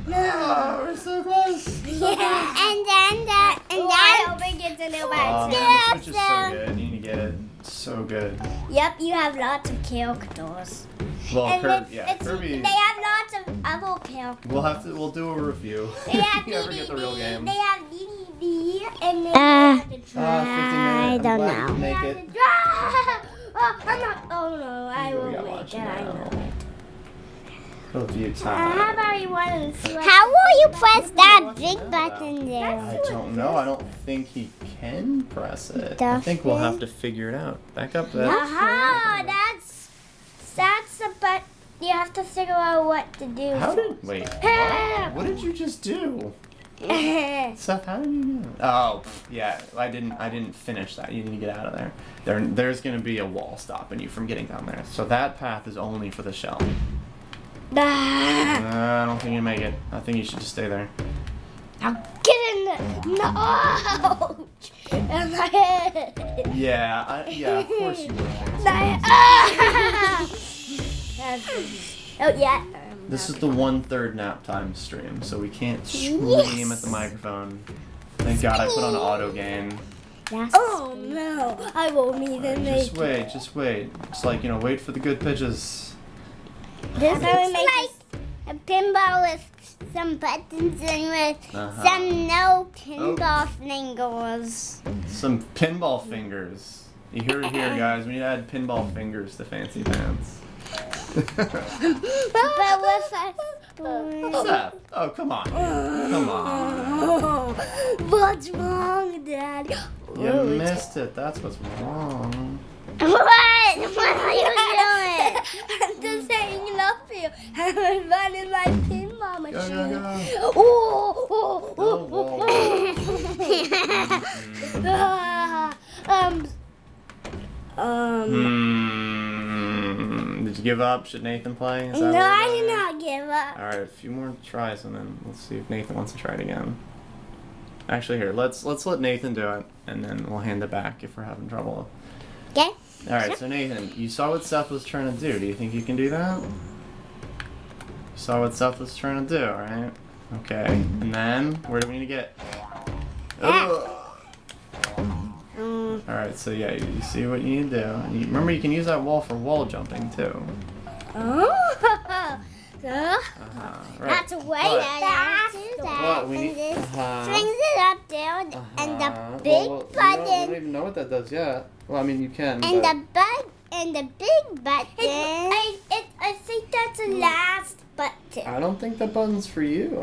Speaker 1: Oh, we're so close.
Speaker 3: Yeah. And then I hope it gets a little bit.
Speaker 1: Oh, man, the Switch is so good. You need to get it. So good.
Speaker 3: Yep, you have lots of characters.
Speaker 1: Well,
Speaker 3: And
Speaker 1: Kirby.
Speaker 3: they have lots of other characters.
Speaker 1: We'll do a review.
Speaker 3: They have
Speaker 1: If you ever get the real game.
Speaker 3: They have DVD and they have to
Speaker 1: 50
Speaker 3: try.
Speaker 1: minutes. I'm glad you make it.
Speaker 3: Oh no, I
Speaker 1: We
Speaker 3: will
Speaker 1: gotta
Speaker 3: make
Speaker 1: watch
Speaker 3: it.
Speaker 1: it
Speaker 3: I
Speaker 1: now.
Speaker 3: know it.
Speaker 1: Review
Speaker 3: How
Speaker 1: time.
Speaker 3: about you want to see? How will you press that big button there?
Speaker 1: I don't know. I don't think he can press it. I think we'll have to figure it out. Back up there.
Speaker 3: That's a but. You have to figure out what to do.
Speaker 1: Wait, what did you just do? Seth, how did you do it? Oh, yeah, I didn't finish that. You need to get out of there. There's gonna be a wall stopping you from getting down there. So that path is only for the shell. I don't think you make it. I think you should just stay there.
Speaker 3: Now get in there. No! In my head.
Speaker 1: Yeah, of course you would.
Speaker 3: Oh, yeah.
Speaker 1: This is the 1/3 nap time stream, so we can't scream at the microphone. Thank God I put on auto gain.
Speaker 3: Oh no, I won't even make it.
Speaker 1: Just wait. It's like, wait for the good pitches.
Speaker 3: This like a pinball with some buttons and with some no pinball fingers.
Speaker 1: Some pinball fingers. You heard it here, guys. We need to add pinball fingers to Fancy Pants.
Speaker 3: But with a spoon.
Speaker 1: Seth, oh, come on. Come on.
Speaker 3: What's wrong, Dad?
Speaker 1: You missed it. That's what's wrong.
Speaker 3: What? What are you doing? I'm just hanging up here. I'm running my pinball machine.
Speaker 1: Go. Did you give up? Should Nathan play? Is that
Speaker 3: No,
Speaker 1: what
Speaker 3: I
Speaker 1: we're
Speaker 3: did
Speaker 1: doing?
Speaker 3: not give up.
Speaker 1: All right, a few more tries, and then let's see if Nathan wants to try it again. Actually, here, let's let Nathan do it, and then we'll hand it back if we're having trouble.
Speaker 3: Okay.
Speaker 1: All right, so Nathan, you saw what Seth was trying to do. Do you think you can do that? You saw what Seth was trying to do, all right? Okay, and then where do we need to get? Ugh. All right, so yeah, you see what you need to do. And remember, you can use that wall for wall jumping too.
Speaker 3: Oh.
Speaker 1: Right.
Speaker 3: That's a way
Speaker 1: But-
Speaker 3: to do
Speaker 1: Well,
Speaker 3: that.
Speaker 1: we need.
Speaker 3: And this swings it up there, and the big
Speaker 1: We
Speaker 3: button,
Speaker 1: don't even know what that does yet. Well, I mean, you can.
Speaker 3: and
Speaker 1: but
Speaker 3: the big button. I think that's the last button.
Speaker 1: I don't think that button's for you.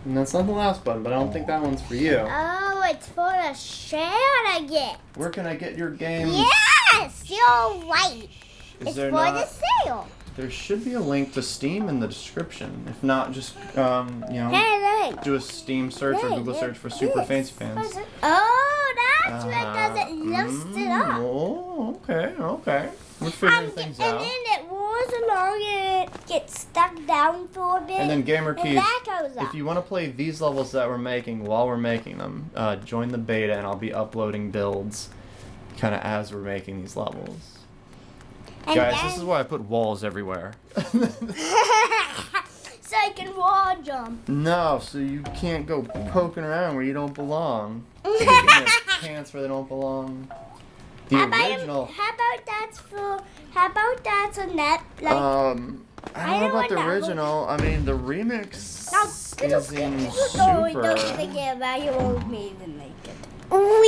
Speaker 1: And that's not the last button, but I don't think that one's for you.
Speaker 3: Oh, it's for the share to get.
Speaker 1: Where can I get your game?
Speaker 3: Yes, you're right.
Speaker 1: Is
Speaker 3: It's
Speaker 1: there
Speaker 3: for
Speaker 1: not?
Speaker 3: the sale.
Speaker 1: There should be a link to Steam in the description. If not, just
Speaker 3: Hey, look.
Speaker 1: do a Steam search or Google search for Super Fancy Pants.
Speaker 3: Oh, that's what does it lifts it up.
Speaker 1: Oh, okay. We're figuring things
Speaker 3: And
Speaker 1: out.
Speaker 3: then it rolls along and it gets stuck down for a bit.
Speaker 1: And then Gamer Keys,
Speaker 3: that goes up.
Speaker 1: if you want to play these levels that we're making while we're making them, join the beta and I'll be uploading builds kind of as we're making these levels.
Speaker 3: And
Speaker 1: Guys,
Speaker 3: then-
Speaker 1: this is why I put walls everywhere.
Speaker 3: So I can wall jump.
Speaker 1: No, so you can't go poking around where you don't belong. Getting your pants where they don't belong. The original.
Speaker 3: How about that's a net? Like,
Speaker 1: I don't know about the
Speaker 3: that
Speaker 1: original. I mean, the remix is in
Speaker 3: No,
Speaker 1: Super.
Speaker 3: don't forget about you won't even make it.
Speaker 1: No.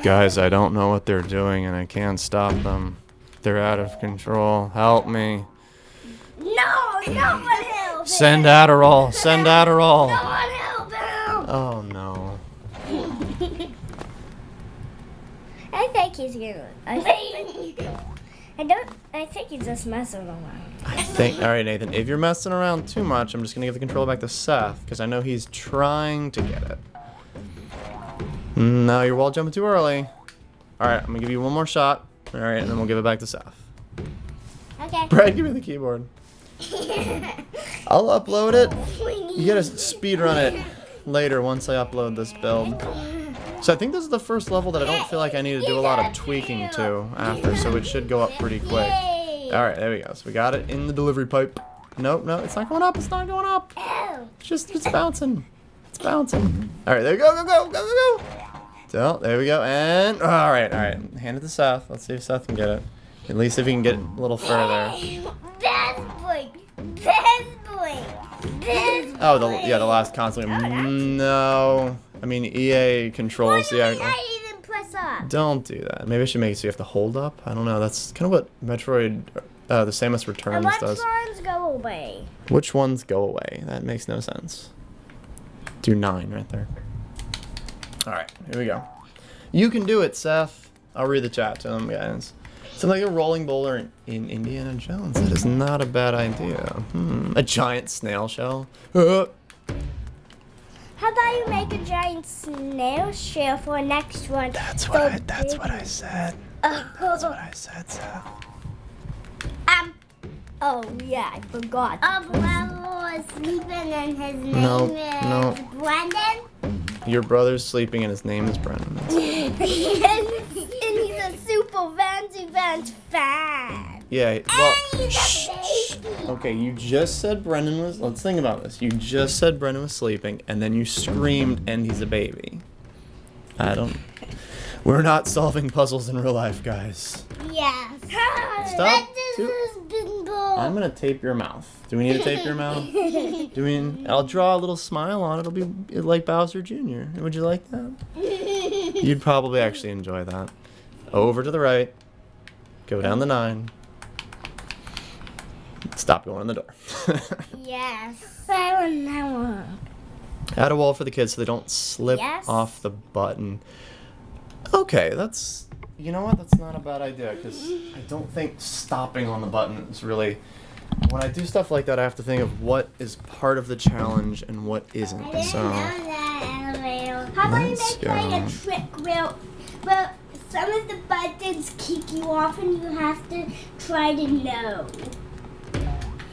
Speaker 1: Guys, I don't know what they're doing and I can't stop them. They're out of control. Help me.
Speaker 3: No one help him.
Speaker 1: Send Adderall. Send Adderall.
Speaker 3: No one help him.
Speaker 1: Oh no.
Speaker 3: I think he's gonna. I think he's just messing around.
Speaker 1: All right, Nathan, if you're messing around too much, I'm just going to give the control back to Seth, because I know he's trying to get it. No, you're wall jumping too early. All right, I'm going to give you one more shot. All right, and then we'll give it back to Seth.
Speaker 3: Okay.
Speaker 1: Brad, give me the keyboard. I'll upload it. You gotta speed run it later once I upload this build. So I think this is the first level that I don't feel like I need to do a lot of tweaking to after, so it should go up pretty quick. Alright, there we go. So we got it in the delivery pipe. Nope, no, it's not going up. It's not going up. It's bouncing. It's bouncing. Alright, there we go. Go. So, there we go. And, alright. Hand it to Seth. Let's see if Seth can get it. At least if he can get a little further.
Speaker 3: Best boy.
Speaker 1: Oh, the last console. No. I mean, EA controls the...
Speaker 3: I even press up.
Speaker 1: Don't do that. Maybe I should make it so you have to hold up. I don't know. That's kind of what Metroid, the Samus Returns does.
Speaker 3: Which ones go away?
Speaker 1: Which ones go away? That makes no sense. Do 9 right there. Alright, here we go. You can do it, Seth. I'll read the chat to them, guys. Something like a rolling boulder in Indiana Jones. That is not a bad idea. A giant snail shell.
Speaker 3: How about you make a giant snail shell for next one?
Speaker 1: That's what I said. That's what I said, Seth.
Speaker 3: Oh yeah, I forgot.
Speaker 2: Brother is sleeping and his name is Brendan.
Speaker 1: Your brother's sleeping and his name is Brendan.
Speaker 3: and he's a super Vans fan.
Speaker 1: Yeah, well,
Speaker 2: He's a baby.
Speaker 1: okay, you just said Brendan was, let's think about this. You just said Brendan was sleeping, and then you screamed, and he's a baby. We're not solving puzzles in real life, guys.
Speaker 2: Yes.
Speaker 1: Stop. I'm
Speaker 2: I'm
Speaker 1: gonna tape your mouth. Do we need to tape your mouth? I'll draw a little smile on it. It'll be like Bowser Jr. Would you like that? You'd probably actually enjoy that. Over to the right. Go down the 9. Stop going in the door.
Speaker 2: Yes.
Speaker 1: Add a wall for the kids so they don't slip
Speaker 2: Yes.
Speaker 1: off the button. Okay, you know what? That's not a bad idea, because I don't think stopping on the button is really... When I do stuff like that, I have to think of what is part of the challenge and what isn't. So,
Speaker 2: How
Speaker 3: about you
Speaker 1: Let's
Speaker 3: make like
Speaker 1: go.
Speaker 3: a trick well, some of the buttons kick you off and you have to try to know.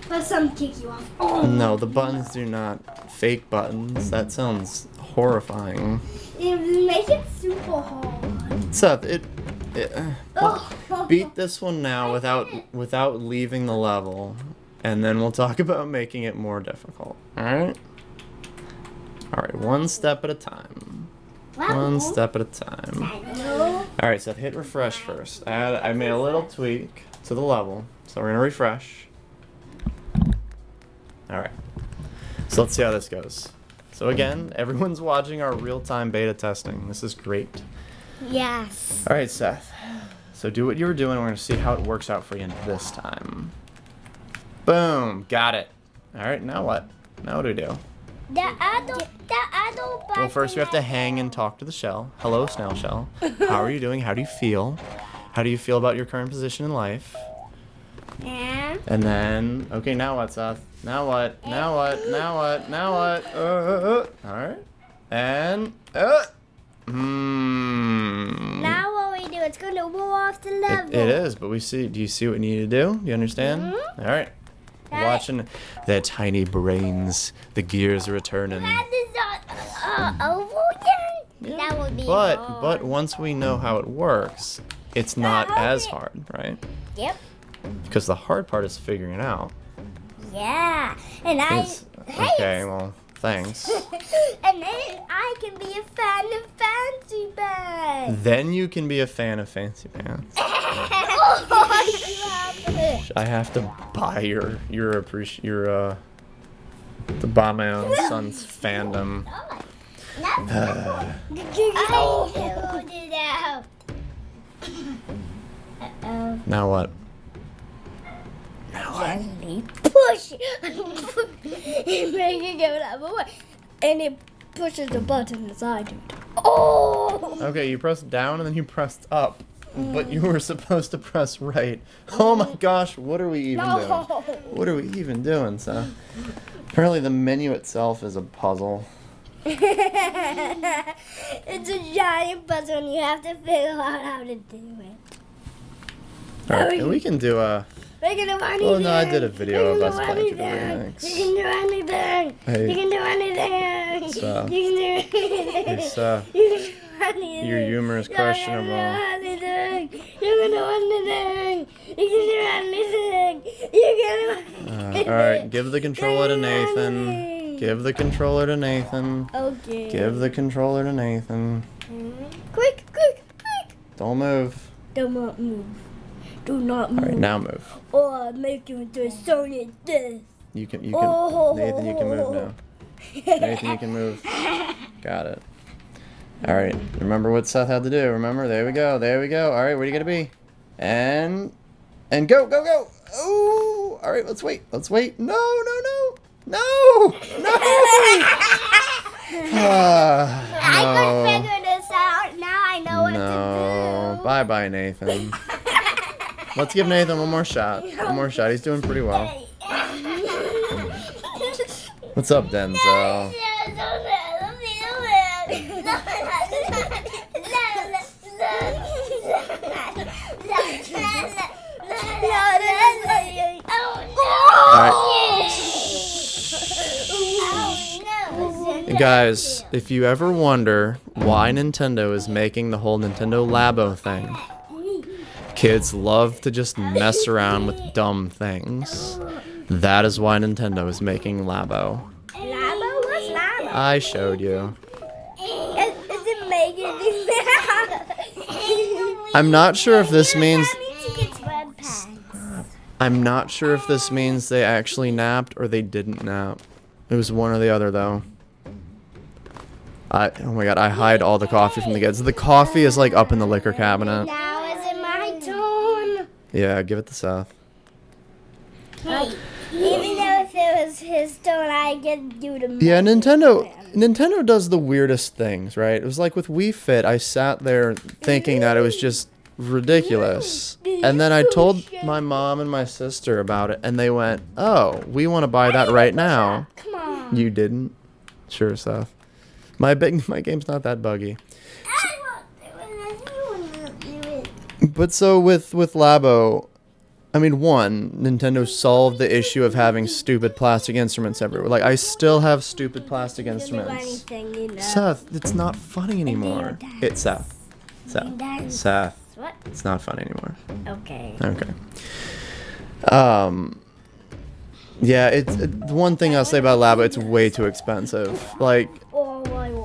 Speaker 3: But some kick you off.
Speaker 1: no, the buttons do not. Fake buttons. That sounds horrifying.
Speaker 3: It make it super hard.
Speaker 1: Seth, beat this one now without leaving the level, and then we'll talk about making it more difficult. Alright? Alright, one step at a time. One step at a time. Alright, Seth, hit refresh first. I made a little tweak to the level, so we're gonna refresh. Alright. So let's see how this goes. So again, everyone's watching our real-time beta testing. This is great.
Speaker 3: Yes.
Speaker 1: Alright, Seth. So do what you were doing. We're going to see how it works out for you this time. Boom. Got it. Alright, now what? Now what do we do?
Speaker 3: The other button.
Speaker 1: Well, first we have to hang and talk to the shell. Hello, snail shell. How are you doing? How do you feel? How do you feel about your current position in life? And then, okay, now what, Seth? Now what? Now what? Now what? Now what? Alright. And,
Speaker 3: Now what we do? It's gonna roll off the level.
Speaker 1: It is, but do you see what we need to do? Do you understand? Alright. Watching the tiny brains, the gears are returning.
Speaker 3: That is not over again.
Speaker 1: Yeah.
Speaker 3: That would be
Speaker 1: But
Speaker 3: hard.
Speaker 1: once we know how it works, it's not as hard, right?
Speaker 3: Yep.
Speaker 1: Because the hard part is figuring it out.
Speaker 3: Yeah. And
Speaker 1: Okay, well, thanks.
Speaker 3: and then I can be a fan of Fancy Pants.
Speaker 1: Then you can be a fan of Fancy Pants. I have to buy to buy my own son's fandom. Now what?
Speaker 3: Push. It makes it go that way. And it pushes the button as I do. Oh!
Speaker 1: Okay, you pressed down and then you pressed up. But you were supposed to press right. Oh my gosh, what are we even doing? What are we even doing, Seth? Apparently the menu itself is a puzzle.
Speaker 3: It's a giant puzzle and you have to figure out how to do it.
Speaker 1: Alright, we can do a...
Speaker 3: We can do anything.
Speaker 1: Oh no, I did a video of us playing through the remix.
Speaker 3: You can do anything.
Speaker 1: Hey.
Speaker 3: You can do anything.
Speaker 1: Seth.
Speaker 3: You can do anything.
Speaker 1: Hey, Seth.
Speaker 3: You can do anything.
Speaker 1: Your humor is questionable.
Speaker 3: You can do anything. You can do anything. You can do anything. You can do anything.
Speaker 1: Alright, give the controller to Nathan. Give the controller to Nathan.
Speaker 3: Okay.
Speaker 1: Give the controller to Nathan.
Speaker 3: Quick, quick, quick.
Speaker 1: Don't move.
Speaker 3: Do not move. Do not move.
Speaker 1: Alright, now move.
Speaker 3: Or I'll make you into a Sony death.
Speaker 1: You can,
Speaker 3: Oh.
Speaker 1: Nathan, you can move now. Nathan, you can move. Got it. Alright, remember what Seth had to do. Remember, there we go, there we go. Alright, where are you gonna be? And go, go, go! Oh! Alright, let's wait, let's wait. No, no, no! No! No!
Speaker 2: I could figure this out. Now I know what to
Speaker 1: No.
Speaker 2: do.
Speaker 1: Bye-bye, Nathan. Let's give Nathan one more shot. One more shot. He's doing pretty well. What's up, Denzel? Guys, if you ever wonder why Nintendo is making the whole Nintendo Labo thing, kids love to just mess around with dumb things. That is why Nintendo is making Labo.
Speaker 3: Labo? What's Labo?
Speaker 1: I showed you.
Speaker 3: Is it making
Speaker 1: I'm not sure if this means...
Speaker 3: Sweatpants.
Speaker 1: I'm not sure if this means they actually napped or they didn't nap. It was one or the other, though. Oh my god, I hide all the coffee from the kids. The coffee is like up in the liquor cabinet.
Speaker 3: Now is it my turn?
Speaker 1: Yeah, give it to Seth.
Speaker 3: Hey, even though if it was his turn, I get you to
Speaker 1: Yeah, Nintendo does the weirdest things, right? It was like with Wii Fit, I sat there thinking that it was just ridiculous. And then I told my mom and my sister about it, and they went, oh, we want to buy that right now.
Speaker 3: Come on.
Speaker 1: You didn't? Sure, Seth. My game's not that buggy. But so with Labo, I mean, one, Nintendo solved the issue of having stupid plastic instruments everywhere. Like, I still have stupid plastic instruments. Seth, it's not funny anymore. It's Seth. Seth.
Speaker 3: What?
Speaker 1: It's not funny anymore.
Speaker 3: Okay.
Speaker 1: Okay. Yeah, it's one thing I'll say about Labo, it's way too expensive. Like,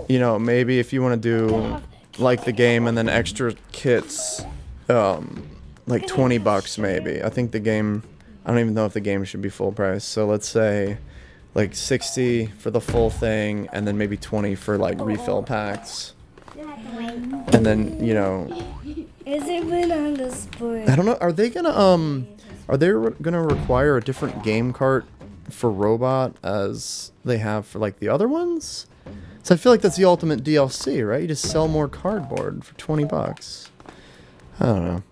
Speaker 1: you know, maybe if you want to do like the game and then extra kits, like $20 maybe. I think the game, I don't even know if the game should be full price. So let's say like 60 for the full thing and then maybe 20 for like refill packs. And then, you know,
Speaker 3: Is it been on the sport?
Speaker 1: I don't know, are they gonna require a different game cart for Robot as they have for like the other ones? So I feel like that's the ultimate DLC, right? You just sell more cardboard for $20. I don't know.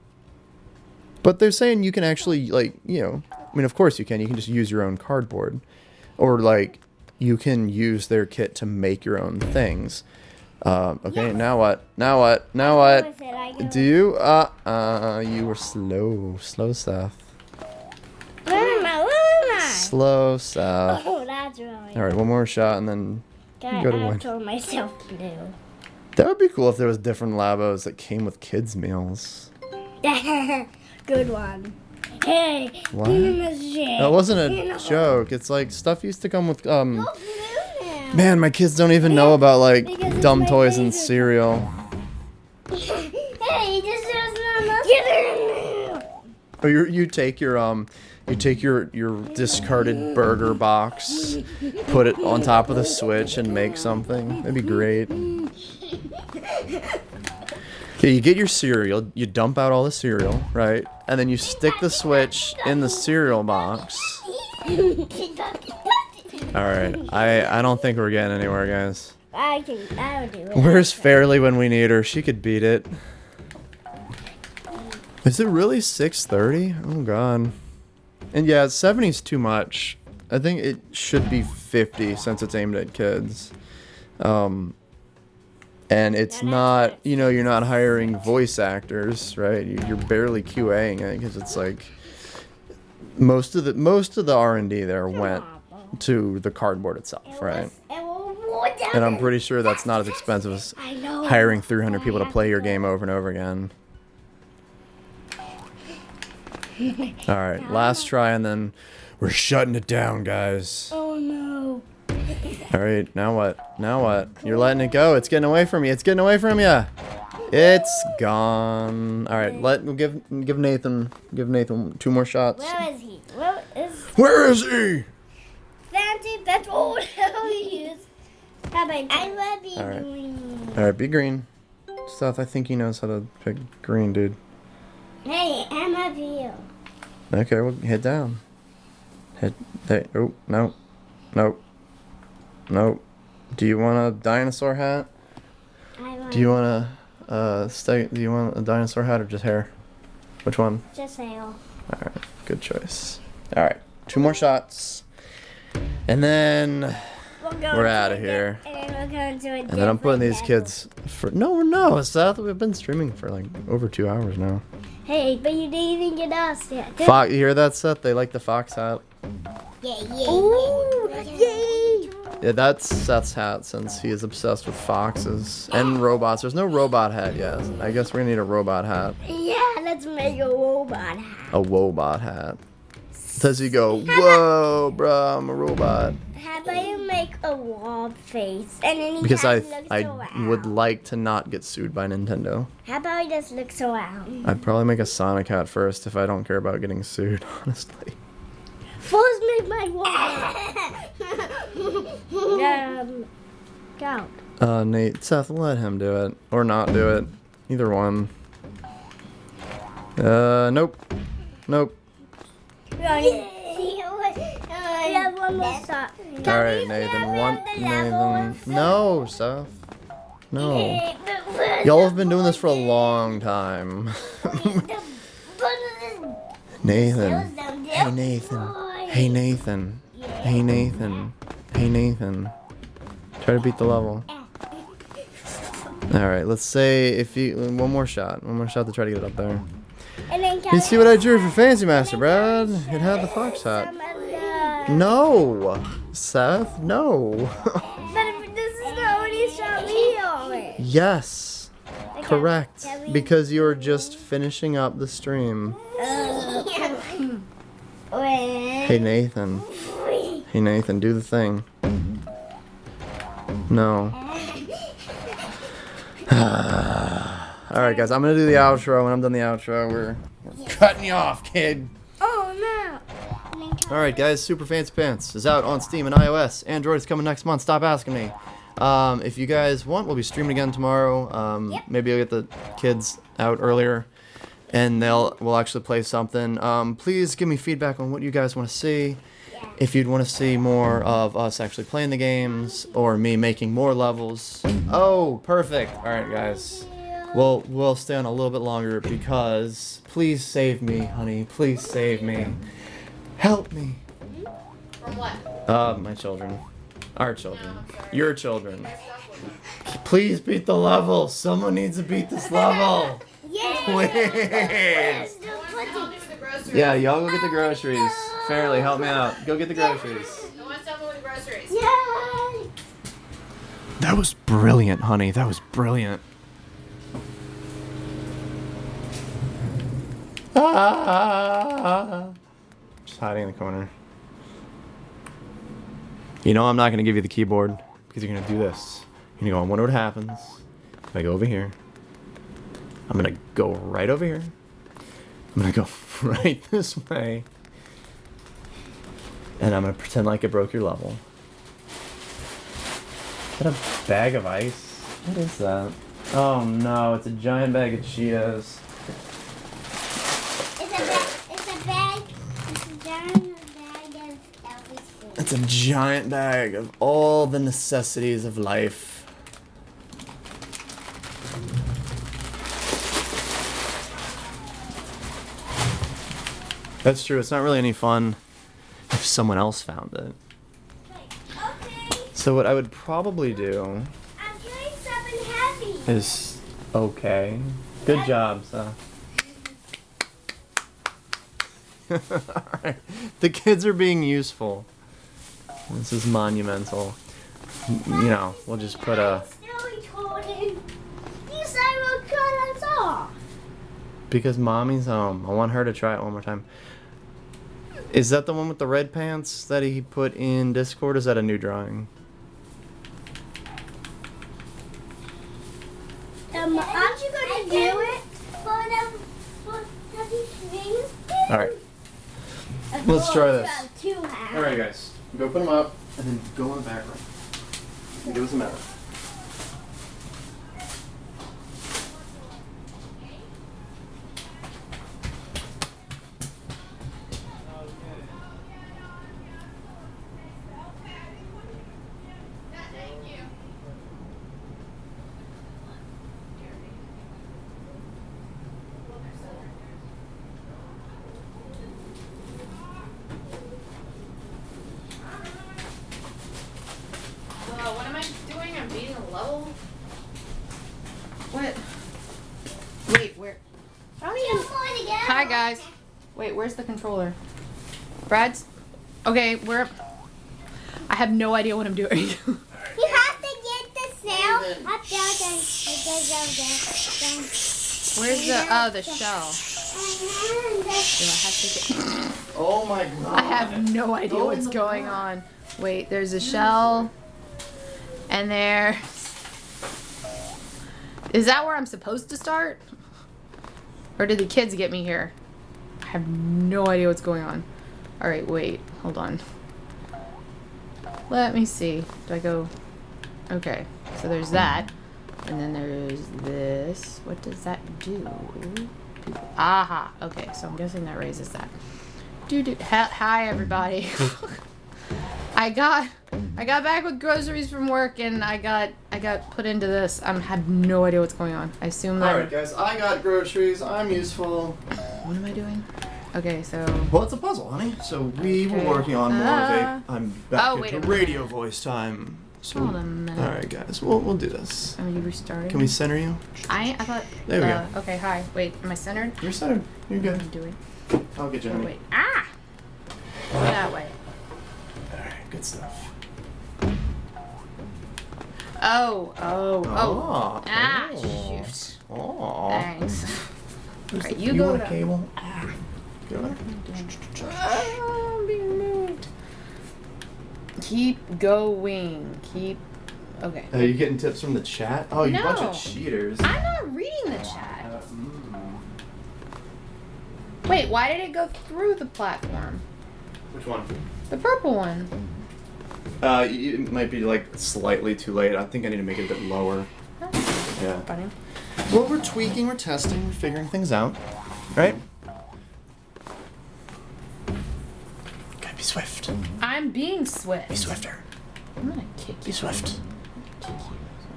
Speaker 1: But they're saying you can actually, like, you know, I mean, of course you can. You can just use your own cardboard. Or, like, you can use their kit to make your own things. Okay, now what? Now what? Now what? Do you? You were slow. Slow stuff.
Speaker 3: Where am I?
Speaker 1: Slow stuff.
Speaker 3: Oh, that's right.
Speaker 1: Alright, one more shot and then you go to
Speaker 3: I
Speaker 1: one.
Speaker 3: told myself blue.
Speaker 1: That would be cool if there was different Labos that came with kids' meals.
Speaker 3: Good one. Hey,
Speaker 1: What?
Speaker 3: that
Speaker 1: That wasn't a joke. It's like stuff used to come with, Man, my kids don't even know about, like,
Speaker 3: Because
Speaker 1: dumb
Speaker 3: it's my
Speaker 1: toys and
Speaker 3: favorite.
Speaker 1: cereal.
Speaker 2: Hey, this is not
Speaker 3: Get in
Speaker 1: Or you take your discarded burger box, put it on top of the Switch and make something. That'd be great. Okay, you get your cereal, you dump out all the cereal, right? And then you stick the Switch in the cereal box. Alright, I don't think we're getting anywhere, guys.
Speaker 3: I'll do it.
Speaker 1: Where's Fairly when we need her? She could beat it. Is it really 6:30? Oh god. And yeah, 70's too much. I think it should be 50 since it's aimed at kids. And it's not, you know, you're not hiring voice actors, right? You're barely QAing it because it's like most of the R&D there went to the cardboard itself, right? And I'm pretty sure that's not as expensive as hiring 300 people to play your game over and over again. All right, last try, and then we're shutting it down, guys.
Speaker 3: Oh no.
Speaker 1: All right, now what? Now what? You're letting it go. It's getting away from you. It's getting away from you. It's gone. All right, give Nathan 2 more shots.
Speaker 3: Where is he?
Speaker 1: Where is he?
Speaker 3: Fancy petrol use. How about
Speaker 2: I will be
Speaker 1: All right.
Speaker 2: green.
Speaker 1: All right, be green. Seth, I think he knows how to pick green, dude.
Speaker 2: Hey, I'm up here.
Speaker 1: Okay, well, hit down. Hit there. Oh, no. Nope. Nope. Do you want a dinosaur hat? Do you want do you want a dinosaur hat or just hair? Which one?
Speaker 2: Just hair.
Speaker 1: Alright, good choice. Alright, 2 more shots. And then we're out of here.
Speaker 2: And then we're going to a
Speaker 1: And then I'm putting these kids for no, Seth, we've been streaming for like over 2 hours now.
Speaker 3: Hey, but you didn't even get us yet.
Speaker 1: Fox, you hear that, Seth? They like the fox hat.
Speaker 2: Yeah.
Speaker 3: Ooh, yay!
Speaker 1: Yeah, that's Seth's hat since he is obsessed with foxes and robots. There's no robot hat yet. I guess we're gonna need a robot hat.
Speaker 3: Yeah, let's make a robot hat.
Speaker 1: A wobot hat. Does he go, whoa, bruh, I'm a robot?
Speaker 3: How about you make a wall face and then he
Speaker 1: Because I
Speaker 3: just looks
Speaker 1: I
Speaker 3: around.
Speaker 1: would like to not get sued by Nintendo.
Speaker 3: How about he just looks around?
Speaker 1: I'd probably make a Sonic hat first if I don't care about getting sued, honestly.
Speaker 3: First make my wall. Go.
Speaker 1: Nate, Seth, let him do it. Or not do it. Either one. Nope. Nope.
Speaker 3: We have one more shot.
Speaker 1: Alright, Nathan. No, Seth. No. Y'all have been doing this for a long time. Nathan. Hey, Nathan. Hey, Nathan. Hey, Nathan. Hey, Nathan. Try to beat the level. Alright, let's say if you... One more shot. One more shot to try to get it up there.
Speaker 3: And then
Speaker 1: You see what I drew for Fancy Master, Brad? It had the fox hat. No! Seth, no.
Speaker 3: But this is the only shot we always.
Speaker 1: Yes. Correct. Because you're just finishing up the stream. Hey, Nathan. Hey, Nathan, do the thing. No. Alright, guys, I'm going to do the outro. When I'm done the outro, we're cutting you off, kid.
Speaker 3: Oh no.
Speaker 1: Alright, guys, Super Fancy Pants is out on Steam and iOS. Android is coming next month. Stop asking me. If you guys want, we'll be streaming again tomorrow. Maybe I'll get the kids out earlier, and we'll actually play something. Please give me feedback on what you guys want to see. If you'd want to see more of us actually playing the games, or me making more levels. Oh, perfect. Alright, guys. We'll stay on a little bit longer because please save me, honey. Please save me. Help me.
Speaker 4: From what?
Speaker 1: My children. Our children. Your children. Please beat the level. Someone needs to beat this level. Please. Yeah, y'all go get the groceries. Fairly, help me out. Go get the groceries.
Speaker 4: Who wants to help me with the groceries?
Speaker 3: Yay!
Speaker 1: That was brilliant, honey. That was brilliant. Just hiding in the corner. You know I'm not going to give you the keyboard because you're going to do this. You're going to go, I wonder what happens if I go over here. I'm going to go right over here. I'm going to go right this way. And I'm going to pretend like I broke your level. Is that a bag of ice? What is that? Oh no, it's a giant bag of Cheetos.
Speaker 2: It's a bag. It's a giant bag of everything.
Speaker 1: It's a giant bag of all the necessities of life. That's true. It's not really any fun if someone else found it.
Speaker 3: Okay.
Speaker 1: So what I would probably do
Speaker 3: I'm doing something heavy.
Speaker 1: is okay. Good job, so. Alright. The kids are being useful. This is monumental. You know, we'll just put a...
Speaker 3: Still recording. You said we'll cut us off.
Speaker 1: Because mommy's home. I want her to try it one more time. Is that the one with the red pants that he put in Discord? Or is that a new drawing?
Speaker 3: Aren't you going to do it for these things?
Speaker 1: Alright. Let's try this.
Speaker 3: Two halves.
Speaker 1: Alright, guys. Go put them up and then go in the back room. And give us a minute.
Speaker 4: What am I doing? I'm beating a level? What? Wait, where? I don't even... Hi, guys. Wait, where's the controller? Brad's? Okay, where... I have no idea what I'm doing.
Speaker 3: You have to get the cell up there.
Speaker 4: Where's the... Oh, the shell. Do I have to get...
Speaker 1: Oh my god.
Speaker 4: I have no idea what's going on. Wait, there's a shell. And there... Is that where I'm supposed to start? Or did the kids get me here? I have no idea what's going on. Alright, wait. Hold on. Let me see. Do I go... Okay. So there's that. And then there's this. What does that do? Aha. Okay, so I'm guessing that raises that. Hi, everybody. I got back with groceries from work and I got put into this. I have no idea what's going on. I assume that...
Speaker 1: Alright guys, I got groceries, I'm useful.
Speaker 4: What am I doing? Okay, so...
Speaker 1: Well, it's a puzzle, honey. So we were working on more of a... I'm back
Speaker 4: wait
Speaker 1: into
Speaker 4: a minute.
Speaker 1: radio voice time. So,
Speaker 4: Hold a minute.
Speaker 1: Alright guys, we'll do this.
Speaker 4: Are you restarting?
Speaker 1: Can we center you?
Speaker 4: I thought...
Speaker 1: There we go.
Speaker 4: Okay, hi. Wait, am I centered?
Speaker 1: You're centered. You're
Speaker 4: What am I
Speaker 1: good.
Speaker 4: doing?
Speaker 1: I'll get you,
Speaker 4: Oh,
Speaker 1: honey.
Speaker 4: wait. Ah! That way.
Speaker 1: Alright, good stuff.
Speaker 4: Oh.
Speaker 1: Ah,
Speaker 4: Ah,
Speaker 1: oh.
Speaker 4: shoot.
Speaker 1: Oh.
Speaker 4: Thanks. Alright, you
Speaker 1: You
Speaker 4: go
Speaker 1: want a
Speaker 4: to...
Speaker 1: cable? Go there.
Speaker 4: Oh, I'm being moved. Keep going. Keep... Okay.
Speaker 1: Are you getting tips from the chat? Oh, you bunch
Speaker 4: No.
Speaker 1: of cheaters.
Speaker 4: I'm not reading the chat.
Speaker 1: Mm.
Speaker 4: Wait, why did it go through the platform?
Speaker 1: Which one?
Speaker 4: The purple one.
Speaker 1: It might be like slightly too late. I think I need to make it a bit lower.
Speaker 4: That's
Speaker 1: Yeah.
Speaker 4: funny.
Speaker 1: Well, we're tweaking, we're testing, we're figuring things out. Right? Gotta be swift.
Speaker 4: I'm being swift.
Speaker 1: Be swifter.
Speaker 4: I'm gonna kick you.
Speaker 1: Be swift.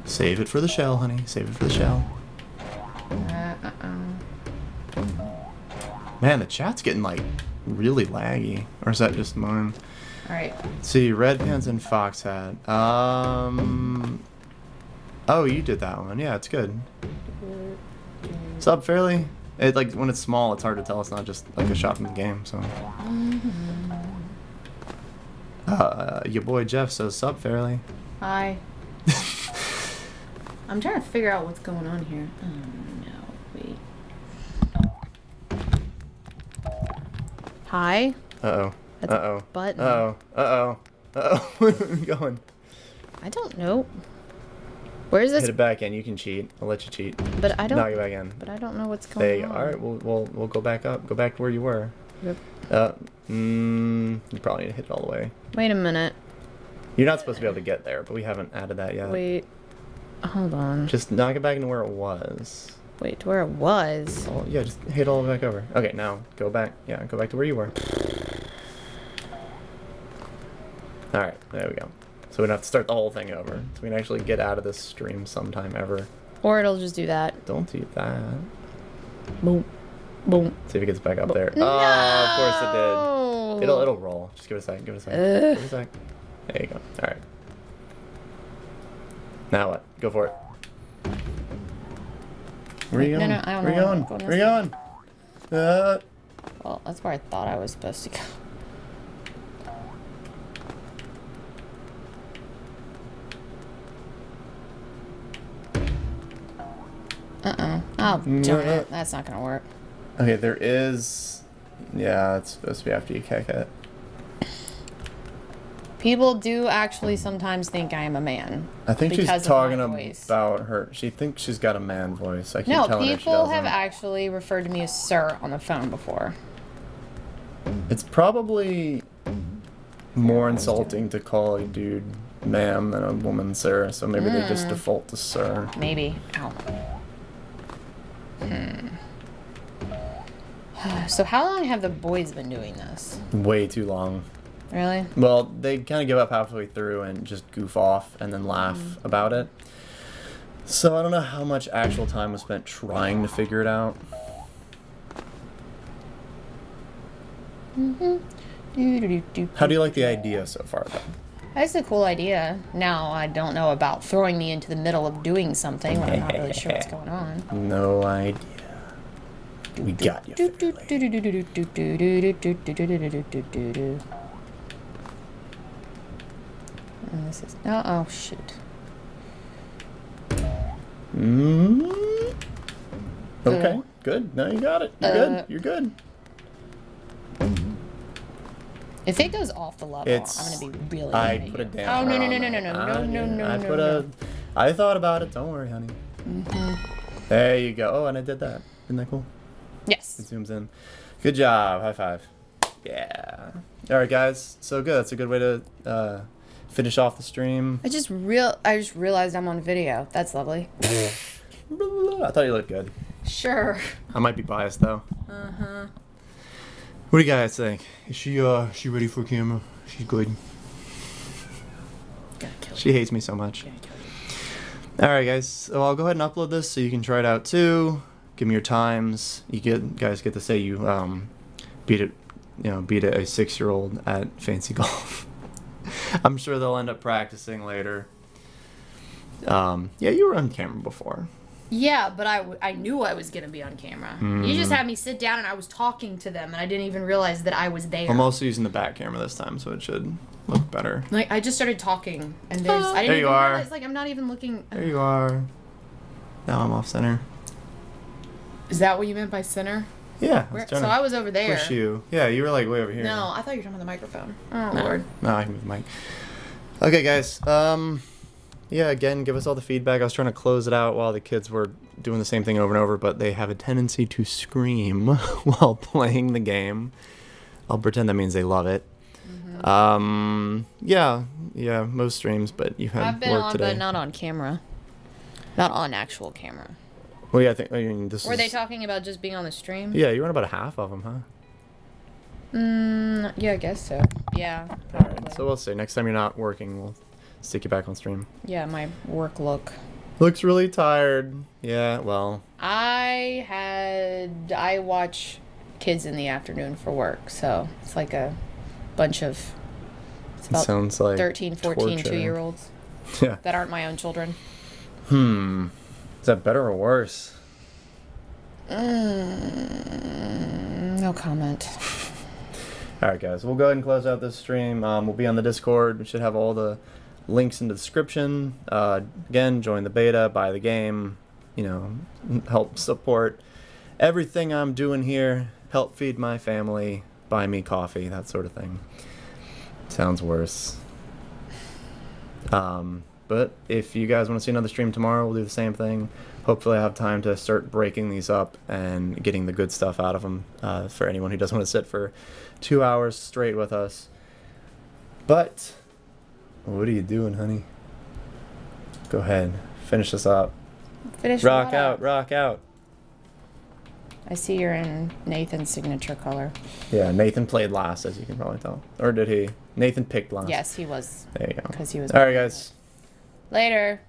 Speaker 1: Save it for the shell, honey. Save it for the shell. Man, the chat's getting like really laggy. Or is that just mine?
Speaker 4: Alright.
Speaker 1: See, red pants and fox hat. Oh, you did that one. Yeah, it's good. Sub fairly. It like when it's small, it's hard to tell. It's not just like a shot in the game. So. Your boy Jeff says sub fairly.
Speaker 4: Hi. I'm trying to figure out what's going on here. Oh no, wait. Hi?
Speaker 1: Uh-oh.
Speaker 4: That's a
Speaker 1: Uh-oh.
Speaker 4: button.
Speaker 1: Uh-oh. Uh-oh. Uh-oh. Where are we going?
Speaker 4: I don't know. Where's this?
Speaker 1: Hit it back in. You can cheat. I'll let you cheat.
Speaker 4: But I don't.
Speaker 1: Knock it back in.
Speaker 4: But I don't know what's going
Speaker 1: There you
Speaker 4: on.
Speaker 1: go. All right, we'll go back up. Go back to where you were.
Speaker 4: Yep.
Speaker 1: You probably need to hit it all the way.
Speaker 4: Wait a minute.
Speaker 1: You're not supposed to be able to get there, but we haven't added that yet.
Speaker 4: Wait. Hold on.
Speaker 1: Just knock it back into where it was.
Speaker 4: Wait, to where it was.
Speaker 1: Oh, yeah, just hit all the way back over. Okay, now go back. Yeah, go back to where you were. All right, there we go. So we don't have to start the whole thing over. So we can actually get out of this stream sometime ever.
Speaker 4: Or it'll just do that.
Speaker 1: Don't do that.
Speaker 4: Boom. Boom.
Speaker 1: See if it gets back up there.
Speaker 4: No!
Speaker 1: Oh, of course it did. It'll roll. Just give it a second. Give it a second. Give it a second. There you go. All right. Now what? Go for it. Where are you going?
Speaker 4: No, I don't
Speaker 1: Where
Speaker 4: know.
Speaker 1: are you going? Where are you going?
Speaker 4: Well, that's where I thought I was supposed to go. Oh, darn it. That's not gonna work.
Speaker 1: Okay, there is... Yeah, it's supposed to be after you kick it.
Speaker 4: People do actually sometimes think I am a man.
Speaker 1: I think she's
Speaker 4: because of
Speaker 1: talking
Speaker 4: my voice.
Speaker 1: about her. She thinks she's got a man voice. I keep
Speaker 4: No,
Speaker 1: telling her she
Speaker 4: people have
Speaker 1: doesn't.
Speaker 4: actually referred to me as sir on the phone before.
Speaker 1: It's probably more insulting to call a dude ma'am than a woman sir, so maybe they just default to sir.
Speaker 4: Maybe. Ow. So how long have the boys been doing this?
Speaker 1: Way too long.
Speaker 4: Really?
Speaker 1: Well, they kind of give up halfway through and just goof off and then laugh about it. So I don't know how much actual time was spent trying to figure it out. How do you like the idea so far, though?
Speaker 4: That's a cool idea. Now, I don't know about throwing me into the middle of doing something when I'm not really sure what's going on.
Speaker 1: No idea. We got you.
Speaker 4: And this is oh shoot.
Speaker 1: Okay, good. No, you got it. You're good. You're good.
Speaker 4: If it goes off the level, I'm gonna be really.
Speaker 1: I
Speaker 4: angry.
Speaker 1: put a damper.
Speaker 4: Oh no!
Speaker 1: I thought about it. Don't worry, honey. There you go. Oh, and I did that. Isn't that cool?
Speaker 4: Yes.
Speaker 1: It zooms in. Good job. High five. Yeah. All right, guys. So good. That's a good way to finish off the stream.
Speaker 4: I just realized I'm on video. That's lovely.
Speaker 1: I thought you looked good.
Speaker 4: Sure.
Speaker 1: I might be biased though. What do you guys think? Is she ready for camera? She's good. She hates me so much. All right, guys. So I'll go ahead and upload this so you can try it out too. Give me your times. Guys get to say you beat a 6-year-old at fancy golf. I'm sure they'll end up practicing later. Yeah, you were on camera before.
Speaker 4: Yeah, but I knew I was going to be on camera. You just had me sit down and I was talking to them and I didn't even realize that I was there.
Speaker 1: I'm also using the back camera this time, so it should look better.
Speaker 4: Like, I just started talking and I didn't
Speaker 1: There you
Speaker 4: even
Speaker 1: are.
Speaker 4: realize, like, I'm not even looking.
Speaker 1: There you are. Now I'm off center.
Speaker 4: Is that what you meant by center?
Speaker 1: Yeah.
Speaker 4: So I was over there.
Speaker 1: Push you. Yeah, you were like way over here.
Speaker 4: No, I thought you were talking about the microphone. Oh,
Speaker 1: No.
Speaker 4: Lord.
Speaker 1: No, I can move the mic. Okay, guys. Yeah, again, give us all the feedback. I was trying to close it out while the kids were doing the same thing over and over, but they have a tendency to scream while playing the game. I'll pretend that means they love it. Yeah, most streams, but you had
Speaker 4: I've been
Speaker 1: work
Speaker 4: on,
Speaker 1: today.
Speaker 4: but not on camera. Not on actual camera.
Speaker 1: Well, yeah, I mean, this
Speaker 4: Were
Speaker 1: is...
Speaker 4: they talking about just being on the stream?
Speaker 1: Yeah, you were on about half of them, huh?
Speaker 4: Yeah, I guess so. Yeah, probably.
Speaker 1: So we'll see. Next time you're not working, we'll stick you back on stream.
Speaker 4: Yeah, my work look.
Speaker 1: Looks really tired. Yeah, well...
Speaker 4: I watch kids in the afternoon for work, so it's like a bunch of... It's about
Speaker 1: sounds like
Speaker 4: 13, 14,
Speaker 1: torture.
Speaker 4: 2-year-olds
Speaker 1: Yeah.
Speaker 4: that aren't my own children.
Speaker 1: Is that better or worse?
Speaker 4: No comment.
Speaker 1: Alright, guys. We'll go ahead and close out this stream. We'll be on the Discord. We should have all the links in the description. Again, join the beta, buy the game, help support everything I'm doing here, help feed my family, buy me coffee, that sort of thing. Sounds worse. But if you guys want to see another stream tomorrow, we'll do the same thing. Hopefully I have time to start breaking these up and getting the good stuff out of them for anyone who doesn't want to sit for 2 hours straight with us. But what are you doing, honey? Go ahead. Finish this up.
Speaker 4: Finish
Speaker 1: Rock
Speaker 4: what
Speaker 1: out,
Speaker 4: up?
Speaker 1: rock out.
Speaker 4: I see you're in Nathan's signature color.
Speaker 1: Yeah, Nathan played last, as you can probably tell. Or did he? Nathan picked last.
Speaker 4: Yes, he was.
Speaker 1: There you go.
Speaker 4: Because he was.
Speaker 1: All right, guys.
Speaker 4: Later.